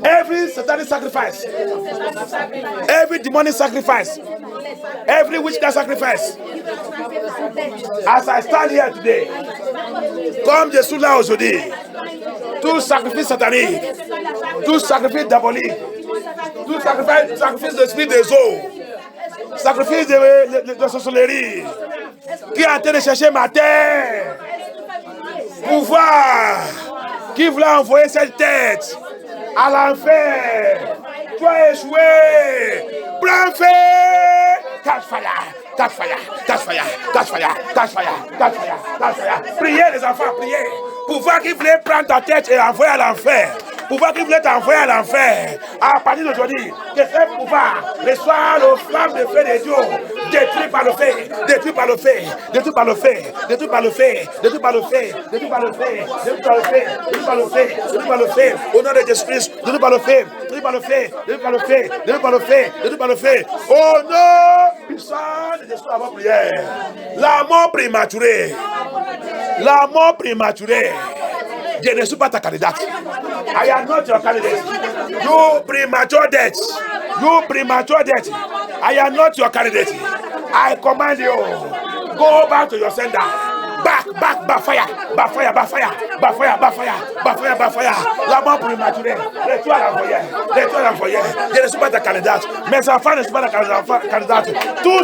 Every satanic sacrifice, every demonic sacrifice, every witchcraft sacrifice, as I stand here today, comme je suis là aujourd'hui, tout sacrifice satanique, tout sacrifice diabolique, tout sacrifice de l'esprit des eaux, sacrifice de sorcellerie, qui est en train de chercher ma terre, pouvoir, qui voulait envoyer cette tête à l'enfer, tu as échoué, prends feu, catch fire. Catch fire, catch fire, catch fire, catch fire, catch fire, catch fire. Priez les enfants, priez. Pouvoir qui voulait prendre ta tête et l'envoyer à l'enfer. Pouvoir qui voulait t'envoyer à l'enfer. À partir d'aujourd'hui, que ce pouvoir reçoit le flamme de feu de Dieu. Détruit par le feu, détruit par le feu, détruit par le feu, détruit par le feu, détruit par le feu, détruit par le feu, détruit par le feu, détruit par le feu, détruit par le feu. Au nom de Jésus-Christ, détruit par le feu, détruit par le feu, détruit par le feu, détruit par le feu, détruit par le feu. Au nom puissant de Jésus avant prière. La mort prématurée. La mort prématurée. Je ne suis pas ta candidate. I am not your candidate. You premature death. You premature death. I am not your candidate. I command you. Go back to your sender. Back, fire. Backfire. La mort prématurée. Retourne à l'envoyer. Je ne suis pas ta candidate. Mes enfants ne sont pas ta candidate. Tous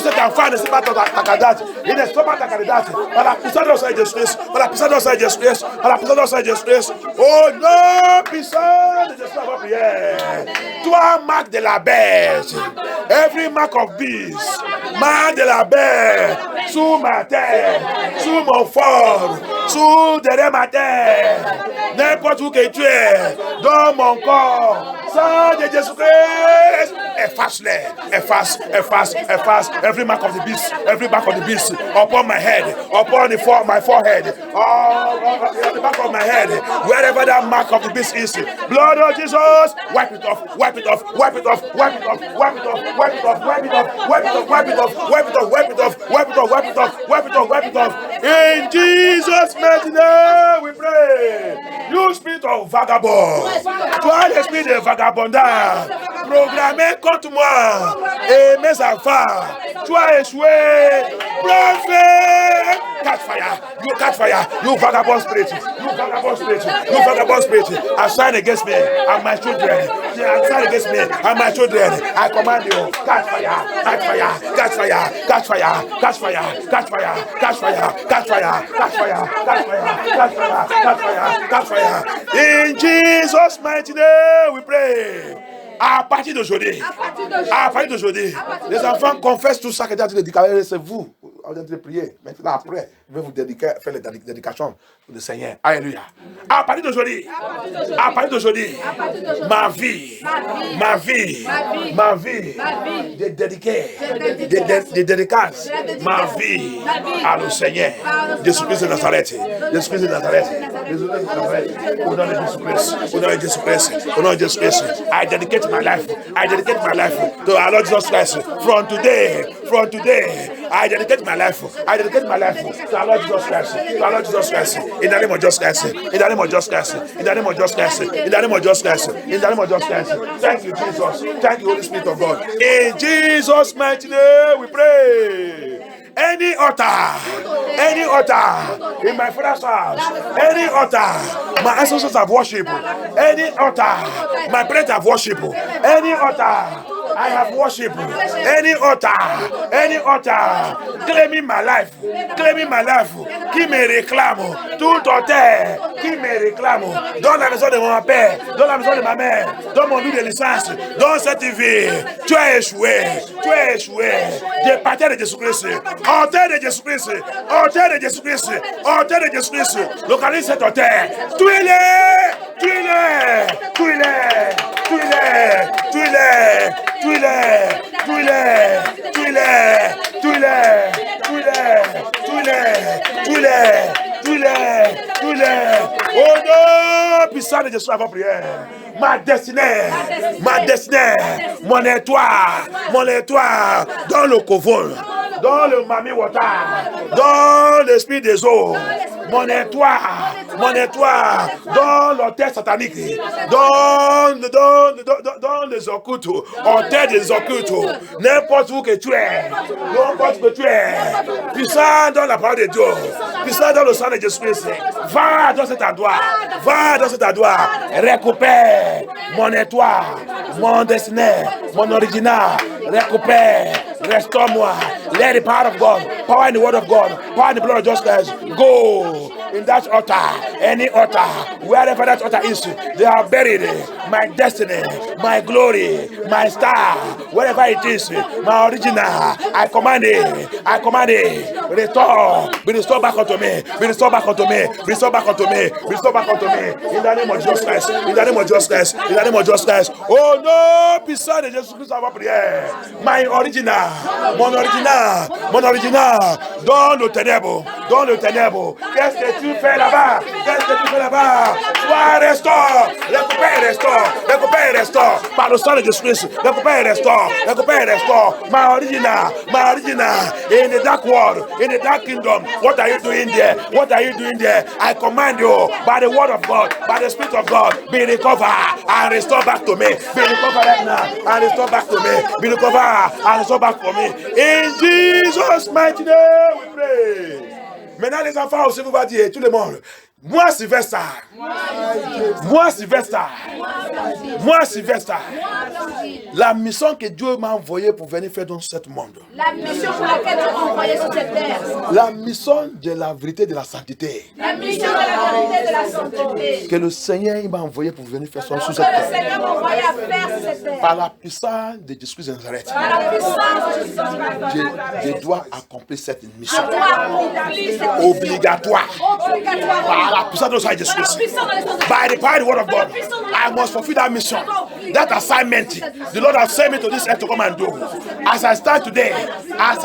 cet enfant ne sont pas ta candidate. Ils ne sont pas ta candidate. Par la puissance de notre Seigneur Jésus-Christ. Par la puissance de notre Seigneur Jésus-Christ. Par la puissance de notre Seigneur Jésus-Christ. Oh non, puissance de Jésus avant prière. Toi, marque de la bête. Every mark of beast. Marque de la bête. Sous ma terre, sous mon fort, sous derrière ma terre, n'importe où que tu es, dans mon corps, sang de Jésus-Christ, efface-les, efface, every mark of the beast, upon my head, upon my forehead, the back of my head, wherever that mark of the beast is, blood of Jesus, wipe it off. In Jesus' mighty name we pray. You spirit of vagabond, toi l'esprit de vagabondage, programmé contre moi et mes enfants, tu as échoué. Prophet, catch fire, you vagabond spirit, assign against me and my children, assign against me and my children. I command you, catch fire. In Jesus' mighty name we pray. À partir d'aujourd'hui, les enfants confessent tout ça que Dieu a dit. C'est vous. On est de prier. Maintenant, après, je vais vous faire les dédications pour le Seigneur. Alléluia. À partir d'aujourd'hui, ma vie, de dédicaces, ma vie à le Seigneur. Jésus-Christ de Nazareth. Au nom de Jésus-Christ. I dedicate my life to our Lord Jesus Christ. From today, I dedicate my life to our Lord Jesus Christ. In the name of Jesus Christ. Thank you, Jesus. Thank you, Holy Spirit of God. In Jesus' mighty name we pray. Any altar in my father's house, any altar my ancestors have worshipped, any altar my parents have worshipped, any altar I have worshipped, any altar claiming my life, qui me réclame, tout auteur qui me réclame, dans la maison de mon père, dans la maison de ma mère, dans mon lieu de licence, dans cette vie, tu as échoué, de partir de Jésus-Christ, auteur de Jésus-Christ, localise cet auteur, tuez-les, oh non, puissant de Jésus avant prière. Ma destinée, mon étoile, dans le covol, dans le mami water, dans l'esprit des eaux, mon étoile, dans l'autel satanique, dans les occultes, hôtel des occultes, n'importe où que tu es, puissant dans la parole de Dieu, puissant dans le sang de Jésus-Christ, va dans cet endroit, récupère mon étoile, mon destiné, mon original, récupère, restore-moi, let the power of God, power in the word of God, power in the blood of justice, go in that altar, any altar, wherever that altar is, they are buried, my destiny, my glory, my star, wherever it is, my original, I command it, restore, be restored back unto me, in the name of Jesus Christ, oh no, puissant de Jésus-Christ, avant prière, my original, mon original, dans le ténèbre, qu'est-ce que tu fais là-bas, sois restaure, récupère et restaure, par le sang de Jésus-Christ, récupère et restaure, my original, in the dark world, in the dark kingdom, what are you doing there, I command you, by the word of God, by the Spirit of God, be recovered and restore back to me, be recovered right now, and restore back to me, be recovered and restore back to me, in Jesus' mighty name we pray. Maintenant les enfants aussi, vous va dire, tout le monde, moi Sylvestre, la mission que Dieu m'a envoyée pour venir faire dans ce monde. La mission pour laquelle Dieu m'a envoyé sur cette terre. La mission de la vérité de la sainteté. La mission de la vérité de la sainteté. Que le Seigneur m'a envoyé pour venir faire sur cette terre. terre. Que le Seigneur m'a envoyé à faire sur cette terre. Par la puissance de Jésus de Nazareth. Par la puissance de Jésus de Nazareth. Je dois accomplir cette mission. Je dois accomplir cette mission. Obligatoire. Par la puissance de Jésus Christ. By the power of the word of God. I must fulfill that mission. That assignment. The Lord has sent me to this earth to come and do. As I stand today, I,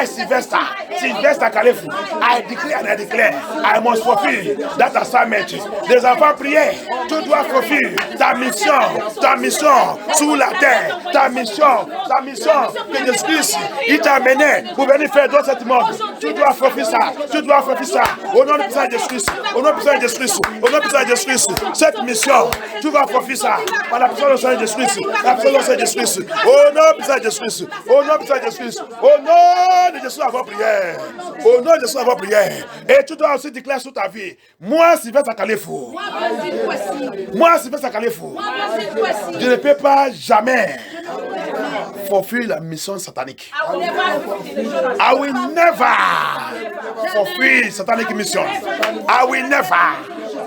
Sylvester Kalefu, I declare, I must fulfill that assignment. Les enfants priez, tu dois fulfill ta mission sur la terre, ta mission que Jésus-Christ, il t'a amené pour venir faire dans cette monde. Tu dois fulfill ça, au nom de Jésus-Christ, cette mission, tu vas fulfill ça, par la puissance de Jésus-Christ, au nom de Jésus-Christ, au nom de Jésus, avant prière, et tu dois aussi déclarer sur ta vie, moi Sylvestre Kalefu, je ne peux pas jamais fulfill la mission satanique. I will never fulfill satanic mission. I will never.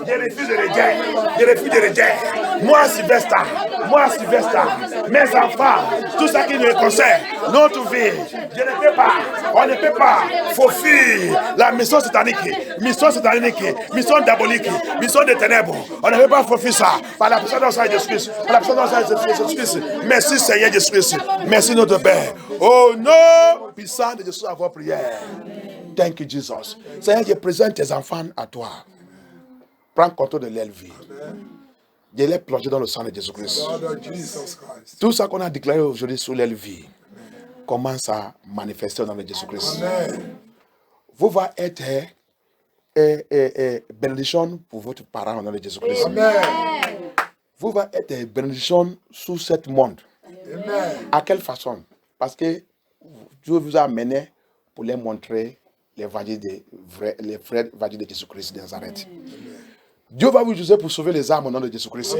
Je refuse de rejet. Moi Sylvestre, mes enfants, tout ça qui me concerne, notre vie, on ne peut pas fulfill la mission satanique, mission diabolique, mission des ténèbres. On ne peut pas fulfill ça par la puissance de Jésus-Christ, Merci Seigneur Jésus-Christ, merci notre Père. Oh non, puissant de Jésus à vos prières. Thank you Jesus. Seigneur, je présente tes enfants à toi. Prends contrôle de leur vie. Je les plonger dans le sang de Jésus-Christ. Tout ça qu'on a déclaré aujourd'hui sur leur vie commence à manifester dans le Jésus-Christ. Vous va être bénédiction pour votre parent dans le Jésus-Christ. Vous va être bénédiction sur ce monde. À quelle façon? Parce que Dieu vous a amené pour leur montrer les vrais évangile de Jésus-Christ de Nazareth. Dieu va vous utiliser pour sauver les âmes au nom de Jésus-Christ.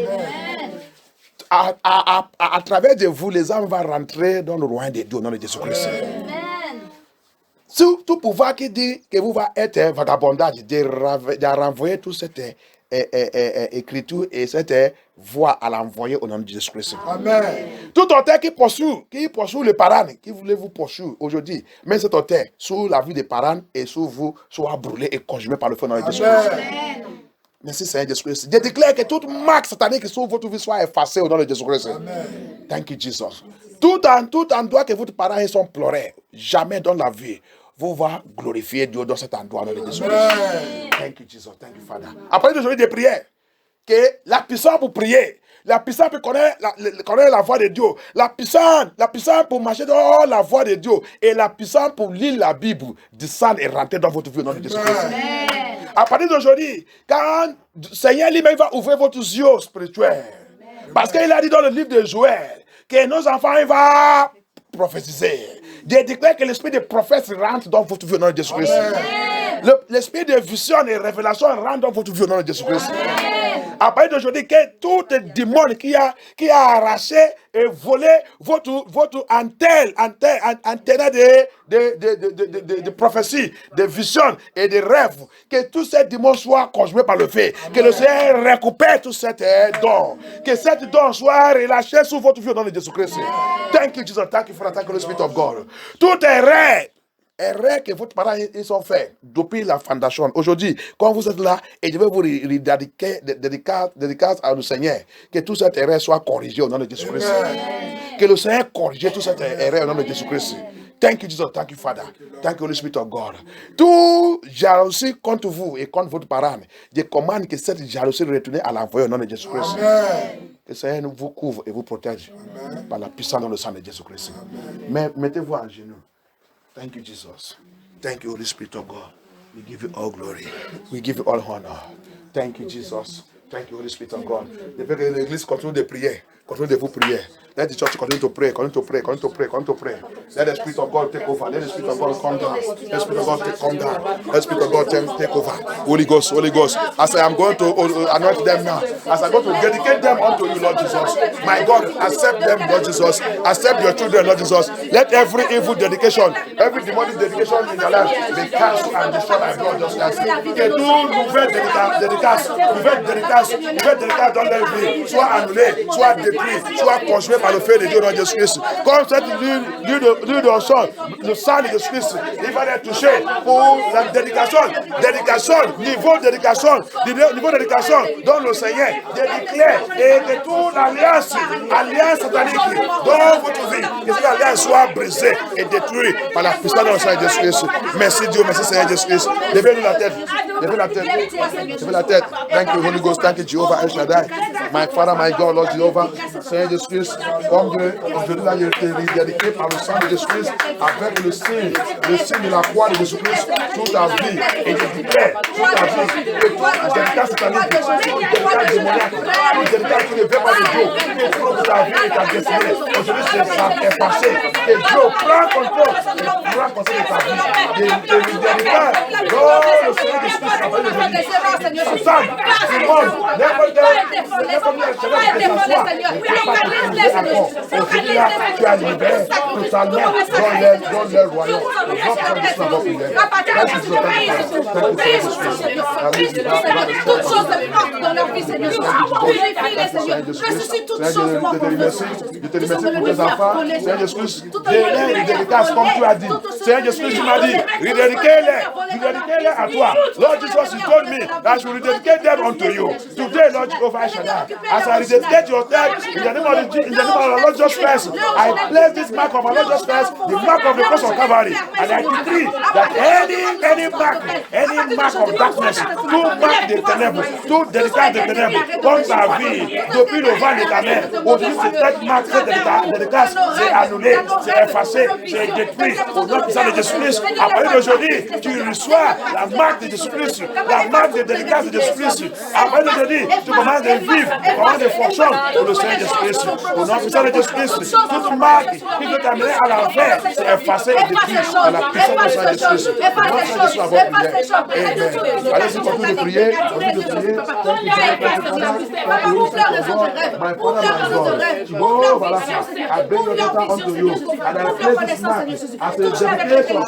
À travers de vous, les âmes vont rentrer dans le royaume de Dieu au nom de Jésus-Christ. Tout pouvoir qui dit que vous va être vagabondage, de renvoyer toute cette écriture et cette voix à l'envoyer au nom de Jésus-Christ. Amen. Tout auteur qui poursuit les parents, qui voulait vous poursuivre aujourd'hui, mais cet auteur, sous la vie des parents et sous vous, soit brûlé et consumé par le feu au nom de Jésus-Christ. Merci Seigneur Jésus-Christ. Je déclare que toute marque satanique sur votre vie soit effacée au nom de Jésus-Christ. Thank you, Jesus. Tout endroit que votre parents sont pleurés, jamais dans la vie, vous va glorifier Dieu dans cet endroit au nom de Jésus-Christ. Thank you, Jesus. Thank you, Father. Après aujourd'hui des prières, que la puissance pour prier, la puissance pour connaître la voix de Dieu, la puissance pour marcher dans la voix de Dieu et la puissance pour lire la Bible, descendre et rentrer dans votre vie au nom de Jésus-Christ. À partir d'aujourd'hui, quand le Seigneur lui-même va ouvrir votre yeux spirituels, parce qu'il a dit dans le livre de Joël que nos enfants ils vont prophétiser. Je déclare que l'esprit de prophète rentre dans votre vie au nom de Jésus-Christ. L'esprit de vision et révélation rentre dans votre vie au nom de Jésus-Christ. À partir d'aujourd'hui, que tout démon qui a arraché et volé votre antenne de prophétie, de vision et de rêve, que tous ces démons soient consumés par le feu, que le Seigneur récupère tous ces dons, que cette don soit relâché sur votre vie au nom de Jésus-Christ. Thank you, Jesus. Thank you for the Spirit of God. Tout est rêve que votre parents ils ont fait depuis la fondation. Aujourd'hui, quand vous êtes là, et je vais vous dédicace à le Seigneur, que tout cet erreur soit corrigé au nom de Jésus-Christ. Que le Seigneur corrige tout cette erreur au nom de Jésus-Christ. Thank you, Jesus. Thank you, Father. Thank you, Holy Spirit of God. Tout jalousie contre vous et contre votre parent, je commande que cette jalousie retourne à l'envoyé au nom de Jésus-Christ. Que le Seigneur vous couvre et vous protège par la puissance dans le sang de Jésus-Christ. Mais mettez-vous à genoux. Thank you, Jesus. Thank you, Holy Spirit of God. We give you all glory. We give you all honor. Thank you, Jesus. Thank you, Holy Spirit of God. Depuis que l'église continue de prier, continue de vous prier. Let the church continue to pray, continue to pray, continue to pray, continue to pray. Let the Spirit of God take over. Let the Spirit of God come down. Let the Spirit of God come down. Let the Spirit of God take over. Holy Ghost, Holy Ghost. As I am going to anoint them now, as I go to dedicate them unto you, Lord Jesus. My God, accept them, Lord Jesus. Accept your children, Lord Jesus. Let every evil dedication, every demonic dedication in their life be cancelled and destroyed by blood justice. Que tout nouvelle dédicace dans leur vie soit annulé, soit détruit, soit consommé par le feu de Dieu dans Jésus-Christ. Comme cette l'huile de sang, le sang de Jésus-Christ, il va les toucher pour la dédication, niveau dédication dans le Seigneur, déclare et que toute alliance satanique dans votre vie, que cette alliance soit brisée et détruite par la puissance dans le sang de Jésus-Christ. Merci Dieu, merci Seigneur Jésus-Christ. Levez-nous la tête. Levez la tête. Thank you, Holy Ghost. Thank you, Jehovah El Shaddai. My Father, my God, Lord Jehovah, Seigneur Jésus-Christ. Comme Dieu, aujourd'hui là, il est dédié par le sang de Jésus-Christ, avec le signe de la croix de Jésus-Christ, toute ta vie. Et je déclare toute ta vie, que toute dédicace satanique, toute dédicace démoniaque, toute dédicace qui ne veut pas de Dieu, que toute ta vie et ta destinée, aujourd'hui c'est effacé. Que Dieu prend contrôle de ta vie. Que le dédicace, oh, le Seigneur Jésus-Christ, Satan, Simone, n'importe quel aujourd'hui là, tu as libéré totalement dans leur royaume. Toutes choses mortes dans leur vie, Seigneur. Purifie-les, Seigneur. Ressuscite toutes choses mortes. Je te remercie pour tes enfants. Seigneur Jésus-Christ, dédicace comme tu as dit. Seigneur Jésus-Christ, tu m'as dit, redédiquez-les à toi. Lord Jesus, you told me that you rededicate them unto you. Today, Lord Jehovah Shaddai, as I rededicate your death in the name of the Lord Jesus Christ, I place this mark of our Lord Jesus Christ, the mark of the cross of Calvary, and I decree that any mark of darkness, tout marque de ténèbres, tout dédicace de ténèbres, comme ta vie, depuis le vent de ta mère, aujourd'hui cette marque, cette dédicace, c'est annulé, c'est effacé, c'est détruit. Au nom puissant de Jésus-Christ, à partir d'aujourd'hui, tu reçois la marque de Jésus-Christ, la marque de dédicace de Jésus-Christ. À partir d'aujourd'hui, tu commences à vivre, tu commences à fonctionner pour le Seigneur Jésus-Christ. Au nom puissant de Jésus-Christ, toute marque qui veut t'amener à l'enfer, c'est effacé et détruit à la puissance de Jésus-Christ. Allez-y, continue de prier, continue de prier. Oh, voilà. I bring your daughter unto you, and I place this mark as a dedication.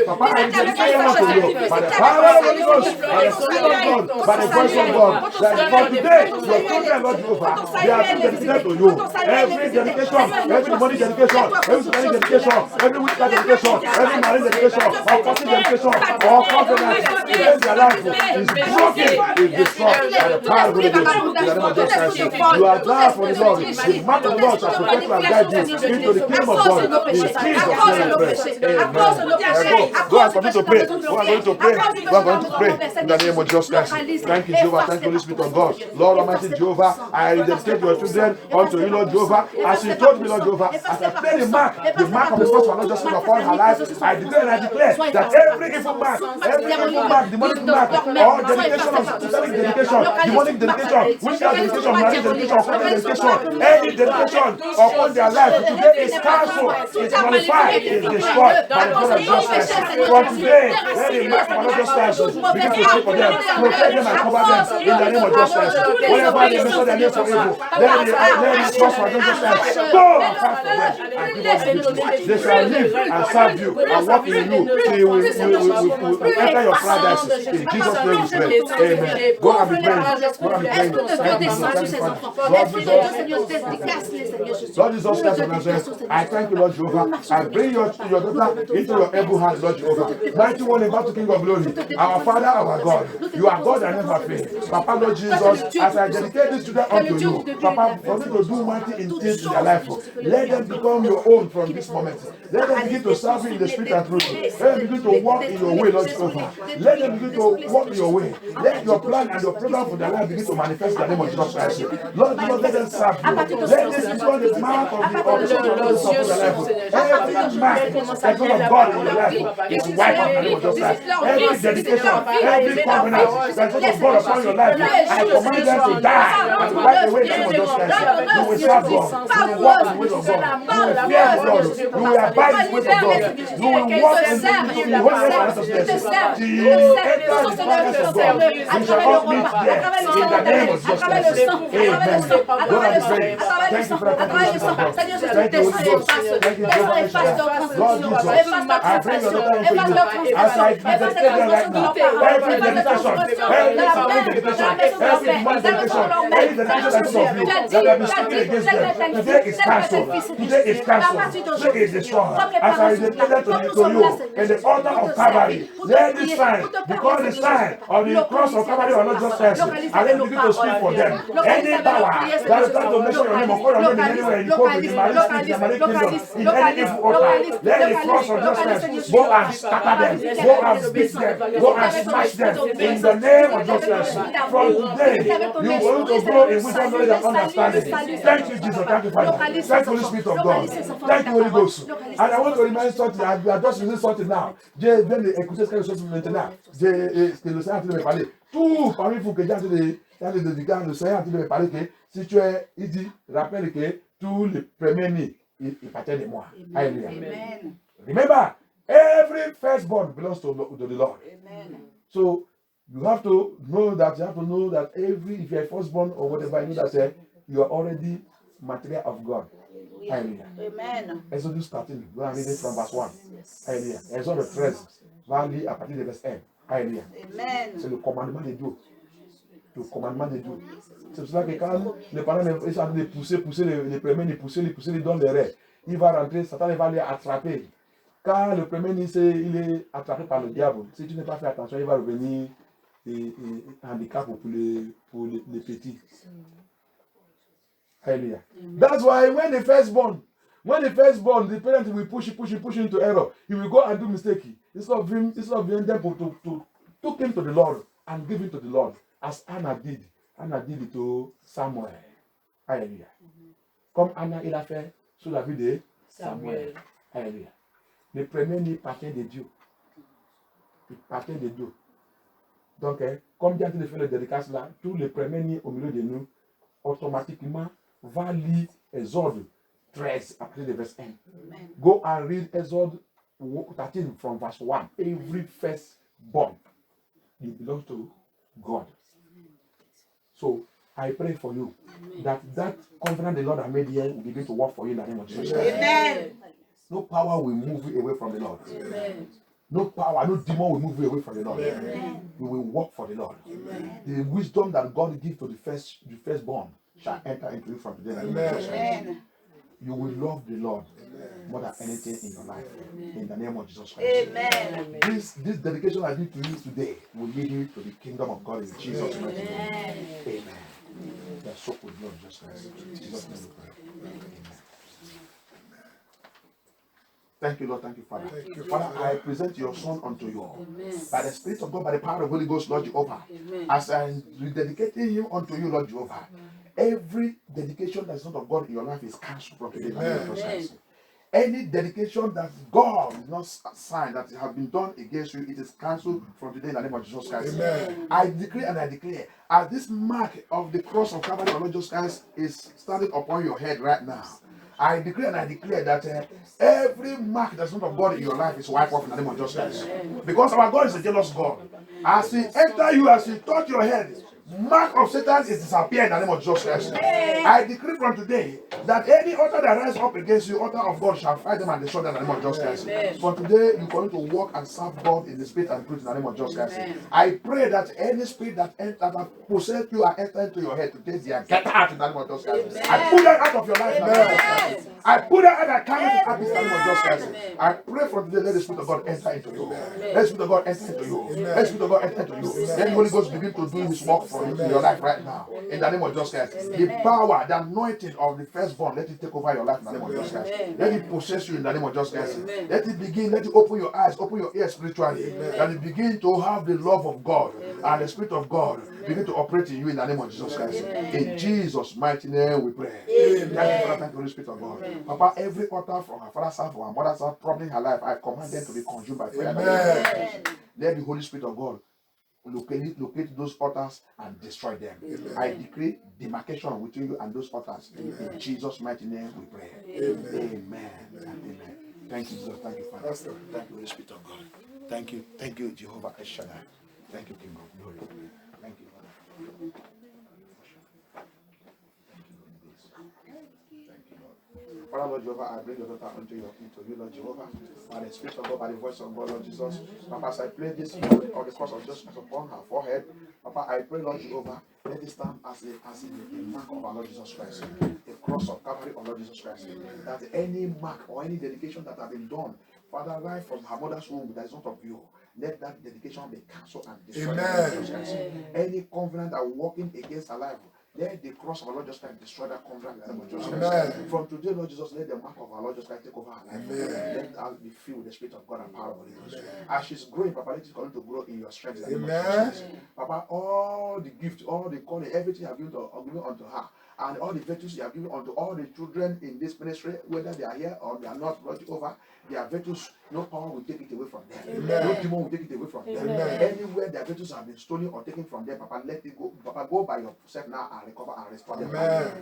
Papa, I dedicate unto you by the power of the Holy Ghost, by the Spirit of God, by the voice of God. That for today, your children, Lord Jehovah, they are dedicated to you. Every dedication, every demonic dedication, every satanic dedication, every witchcraft dedication, every marine dedication, or cosmic dedication, or covenant against their life is broken, is destroyed by the power of the Holy Ghost. In the name of Jesus Christ, you are there for the Lord. The mark of the Lord shall protect you and guide you into the kingdom of God. In Jesus' name we pray. Amen. Go and continue to pray. Go and continue to pray. Go and continue to pray. In the name of Jesus Christ. Thank you, Jehovah. Thank you, Holy Spirit of God. Lord Almighty Jehovah, I dedicate your children unto you, Lord Jehovah. As you told me, Lord Jehovah, as I play the mark of the first one, not just upon her life, I declare and I declare that every evil mark, demonic mark, or dedication of satanic dedication, demonic dedication, witchcraft dedication, marriage dedication, covenant dedication, any dedication upon their life today is cancelled, is nullified, is destroyed by the blood of Jesus Christ. From today, let the mark of Jesus Christ begin to speak for them, protect them and cover them in the name of Jesus Christ. Whenever they mention their name for evil, let the cross for Jesus Christ go and fight for them and give us victory. They shall live and serve you and walk in you till you will enter your paradise. In Jesus' name we pray. Amen. Go and be praying. Go and be praying. Thank you, Lord Jesus Christ of Nazareth, I thank you, Lord Jehovah. I bring your daughter into your able hand, Lord Jehovah. Mighty one and battle King of glory, our Father, our God. You are God and never fail. Papa, Lord Jesus, as I dedicate this children unto you, Papa, for me to do mighty things in their life, let them become your own from this moment. Let them begin to serve you in the spirit and truth. Let them begin to walk in your way, Lord Jehovah. Let them begin to walk in your way. Let your plan and your program for their life begin to manifest in the name of Jesus Christ. Lord, let them serve you. Let this become the mark of the life. Every mark that's not of God in your life is wiped out in the name of Jesus Christ. Every dedication, every covenant that's not of God upon your life, I command them to die and to wipe away in the name of Jesus Christ. You will serve God. You will walk in the ways of God. You will fear God. You will abide in the ways of God. You will walk in the holiness and righteousness. You enter the presence of God. You shall not meet there in the name of Jesus Christ. Amen. God has prayed. Thank you for that. Thank you, Holy Ghost. Thank you, Jesus. Lord Jesus, I bring your daughter unto you as I dedicate them right now. Every dedication, every dedication, every demonic dedication, any dedication that is of you that have been speaking against them, today is cancelled. Today is cancelled. Today is destroyed. As I dedicate them to you in the altar of Calvary, let this sign become the sign of the cross of Calvary or not just Christ, and let me begin to speak for them. Any power that is trying to mention your name or call your name anywhere you go to the marine spirit, the marine kingdom, in any evil altar, let the cross of just Christ go and scatter them, go and beat them, go and smash them in the name of Jesus Christ. From today, you are going to grow in wisdom, knowledge, and understanding. Thank you, Jesus. Thank you, Father. Thank you, Holy Spirit of God. Thank you, Holy Ghost. And I want to remind something, and we are just using something now. J'ai bien écouté ce que je suis maintenant. Ce que le Seigneur a parlé. Tout parmi vous que j'ai dédicat, le Seigneur a parlé que si tu es, il dit, rappelle que tous les premiers-nés, ils partaient de moi. Alléluia. Remember, every firstborn belongs to the Lord. Amen. So you have to know that every, if you are firstborn or whatever, you know that you are already material of God. Alléluia. Amen. Exodus 13, go and read it from verse 1. Alléluia. Exodus 13, va lire à partir de verset 1. Alléluia. Amen. C'est le commandement de Dieu. Le commandement de Dieu. C'est pour ça que quand les parents sont en train de pousser les premiers, de pousser, les dons les rêves, il va rentrer, Satan va les attraper. Quand le premier il est attrapé par le diable, si tu n'as pas fait attention, il va revenir handicap pour les petits. Hallelujah. That's why when the firstborn, the parent will push into error. He will go and do mistake. Instead of being them to took him to the Lord and give him to the Lord, as Anna did. Anna did it to Samuel. Alléluia. Comme Anna, il a fait sous la vie de Samuel. Alléluia. Le premier-né partait de Dieu. Il partait de Dieu. Donc, comme Dieu a dit de faire le dédicace là, tous les premiers-nés au milieu de nous, automatiquement, va lire Exode 13 après le verset 1. Amen. Go and read Exode 13 from verse 1. Every firstborn, it belongs to God. So, I pray for you that covenant the Lord has made here will begin to work for you in the name of Jesus. Amen. No power will move you away from the Lord. Amen. No power, no demon will move you away from the Lord. Amen. You will work for the Lord. Amen. The wisdom that God gives to the firstborn shall enter into you from today. Amen. You will love the Lord more than anything in your life. In the name of Jesus Christ. Amen. This dedication I did to you today will lead you to the kingdom of God in Jesus' name. Amen. You are so good, Lord Jesus Christ. In Jesus' name we pray. Amen. Thank you, Lord. Thank you, Father. Thank you, Father, I present your son unto you. By the Spirit of God, by the power of the Holy Ghost, Lord Jehovah. As I am rededicating him unto you, Lord Jehovah. Every dedication that is not of God in your life is cancelled from today. Amen. Any dedication that God did not sign, that has been done against you, it is cancelled from today in the name of Jesus Christ. Amen. I decree and I declare, as this mark of the cross of Calvary of Lord Jesus Christ is standing upon your head right now, I decree and I declare that every mark that's not of God in your life is wiped off in the name of Jesus Christ. Because our God is a jealous God. As he enter you, as he touch your head, mark of Satan is disappearing in the name of Jesus Christ. I decree from today that any altar that rises up against you, altar of God shall fight them and destroy them in the name of Jesus Christ. From today, you're going to walk and serve God in the spirit and truth in the name of Jesus Christ. I pray that any spirit that possess you and enter into your head today, they are get out in the name of Jesus Christ. I put that out of your life in the name of Jesus Christ. I put that out, I come into happiness in the name of Jesus Christ. I pray from today, let the spirit of God enter into you. Let the spirit of God enter into you. Let the spirit of God enter into you. Let the Holy Ghost begin to do his work for you in your life right now. In the name of Jesus Christ. The power, the anointing of the firstborn, let it take over your life in the name of Jesus Christ. Let it possess you in the name of Jesus Christ. Let it begin, let it open your eyes, open your ears spiritually. That it begin to have the love of God and the Spirit of God begin to operate in you in the name of Jesus Christ. In Jesus' mighty name we pray. Thank you, Father. Thank you, Holy Spirit of God. Papa, every altar from her father's side, from her mother's side, troubling her life, I command them to be consumed by fire. Let the Holy Spirit of God locate those altars and destroy them. I decree demarcation between you and those altars. In Jesus' mighty name we pray. Amen. Amen. Thank you, Jesus. Thank you, Father. Thank you, Holy Spirit of God. Thank you. Thank you, Jehovah Shaddai. Thank you, King of Glory. Thank you, Father. Father, Lord Jehovah, I bring your daughter into you, Lord Jehovah, by the Spirit of God, by the voice of God, Lord Jesus. Papa, as I pray this morning on the cross of justice upon her forehead, Papa, I pray, Lord Jehovah, let it stand as a mark of our Lord Jesus Christ, a cross of Calvary of Lord Jesus Christ, that any mark or any dedication that has been done, Father, right from her mother's womb that is not of you, let that dedication be cancelled and destroyed. Any covenant that walking against her life, let the cross of our Lord Jesus Christ destroy that covenant in the name of Jesus Christ. From today, Lord Jesus, let the mark of our Lord Jesus Christ take over her life. Let us be filled with the Spirit of God and power of the Holy Ghost. As she's growing, Papa, let it continue to grow in your strength in the name of Jesus Christ. Papa, all the gifts, all the calling, everything you have given unto her, and all the virtues you have given unto all the children in this ministry, whether they are here or they are not, Lord Jehovah, their virtues, no power will take it away from them. No demon will take it away from them. Anywhere their virtues have been stolen or taken from them, Papa, let it go. Papa, go by yourself now and recover and restore them.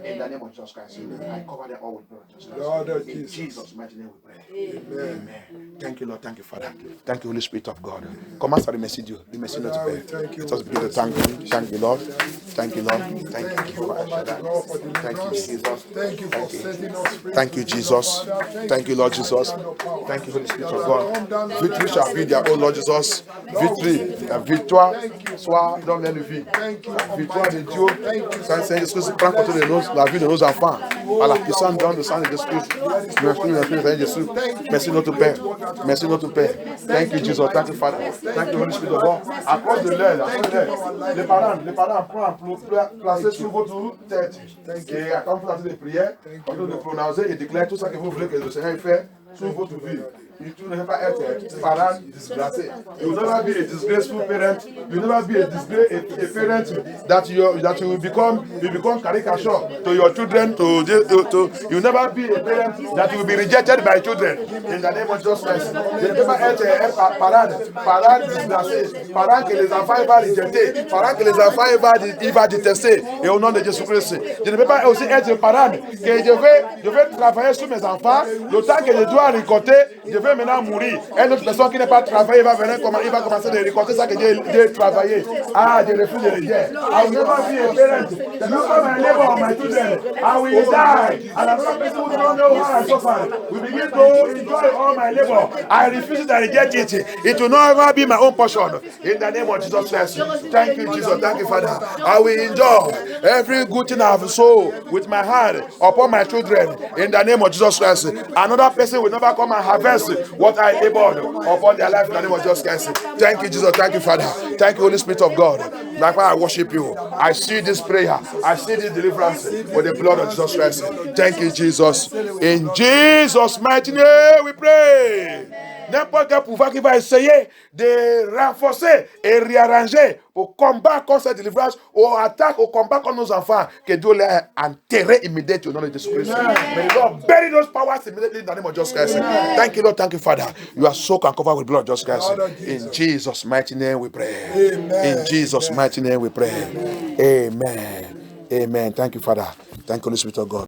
In the name of Jesus Christ. I cover them all with blood of Jesus Christ. In Jesus' mighty name we pray. Amen. Thank you, Lord. Thank you, Father. Thank you, Holy Spirit of God. Come after the message, the message not to pray. Let us begin to thank you. Thank you, Lord. Thank you, Lord. Thank you, Lord. Thank you, Jesus. Thank you for setting us free. Thank you, Jesus. Thank you, Lord Jesus. Thank you, Holy Spirit of God. Victory shall be their own, Lord Jesus. Victory, la victoire soit dans leur vie. La victoire de Dieu, quand Saint-Esprit se prend contre la vie de nos enfants, par la puissance dans le sang de Jésus. Merci notre Père. Merci notre Père. Thank you, Jesus. Thank you, Father. Thank you, Holy Spirit of God. À cause de l'aide, les parents prennent placer sur votre tête. Et quand vous faites des prières, on doit prononcer et déclarer tout ça que vous voulez que le Seigneur fasse sur votre vie. tu ne vas pas être parent disgracé. You will never be a disgraceful parent. You will never be a parent that you will become caricature to your children. You will never be a parent that will be rejected by children. In the name of Jesus Christ. Je ne peux pas être parent disgracé, parent que les enfants vont rejeter, parent que les enfants vont détester. Et au nom de Jésus-Christ. Je ne peux pas aussi être parent que je vais travailler sur mes enfants. Le temps que je dois récolter, je vais maintenant mourir. Une autre personne qui n'est pas travaillée va venir, il va commencer à récolter ça que j'ai travaillé. Ah, je refuse de le dire. I will never be a parent. The look of my neighbor or my children, I will die. And I'm not people who don't know how I suffer. We begin to enjoy all my labor. I refuse to reject it. It will not ever be my own portion. In the name of Jesus Christ. Thank you, Jesus. Thank you, Father. I will enjoy every good thing I have sown with my hand upon my children. In the name of Jesus Christ. Another person will never come and harvest what I labored upon their life in the name of Jesus Christ. Thank you, Jesus. Thank you, Father. Thank you, Holy Spirit of God. That's why I worship you. I see this prayer. I see this deliverance with the blood of Jesus Christ. Thank you, Jesus. In Jesus' mighty name we pray. N'importe quel pouvoir qui va essayer de renforcer et réarranger au combat contre cette délivrance, aux attaques, au combat contre nos enfants, que Dieu les a enterrés immédiatement au nom de Jésus Christ. May the Lord bury those powers immediately in the name of Jesus Christ. Thank you, Lord. Thank you, Father. You are soaked and covered with blood of Jesus Christ. In Jesus' mighty name we pray. In Jesus' mighty name we pray. Amen. Amen. Thank you, Father. Thank you, Holy Spirit of God.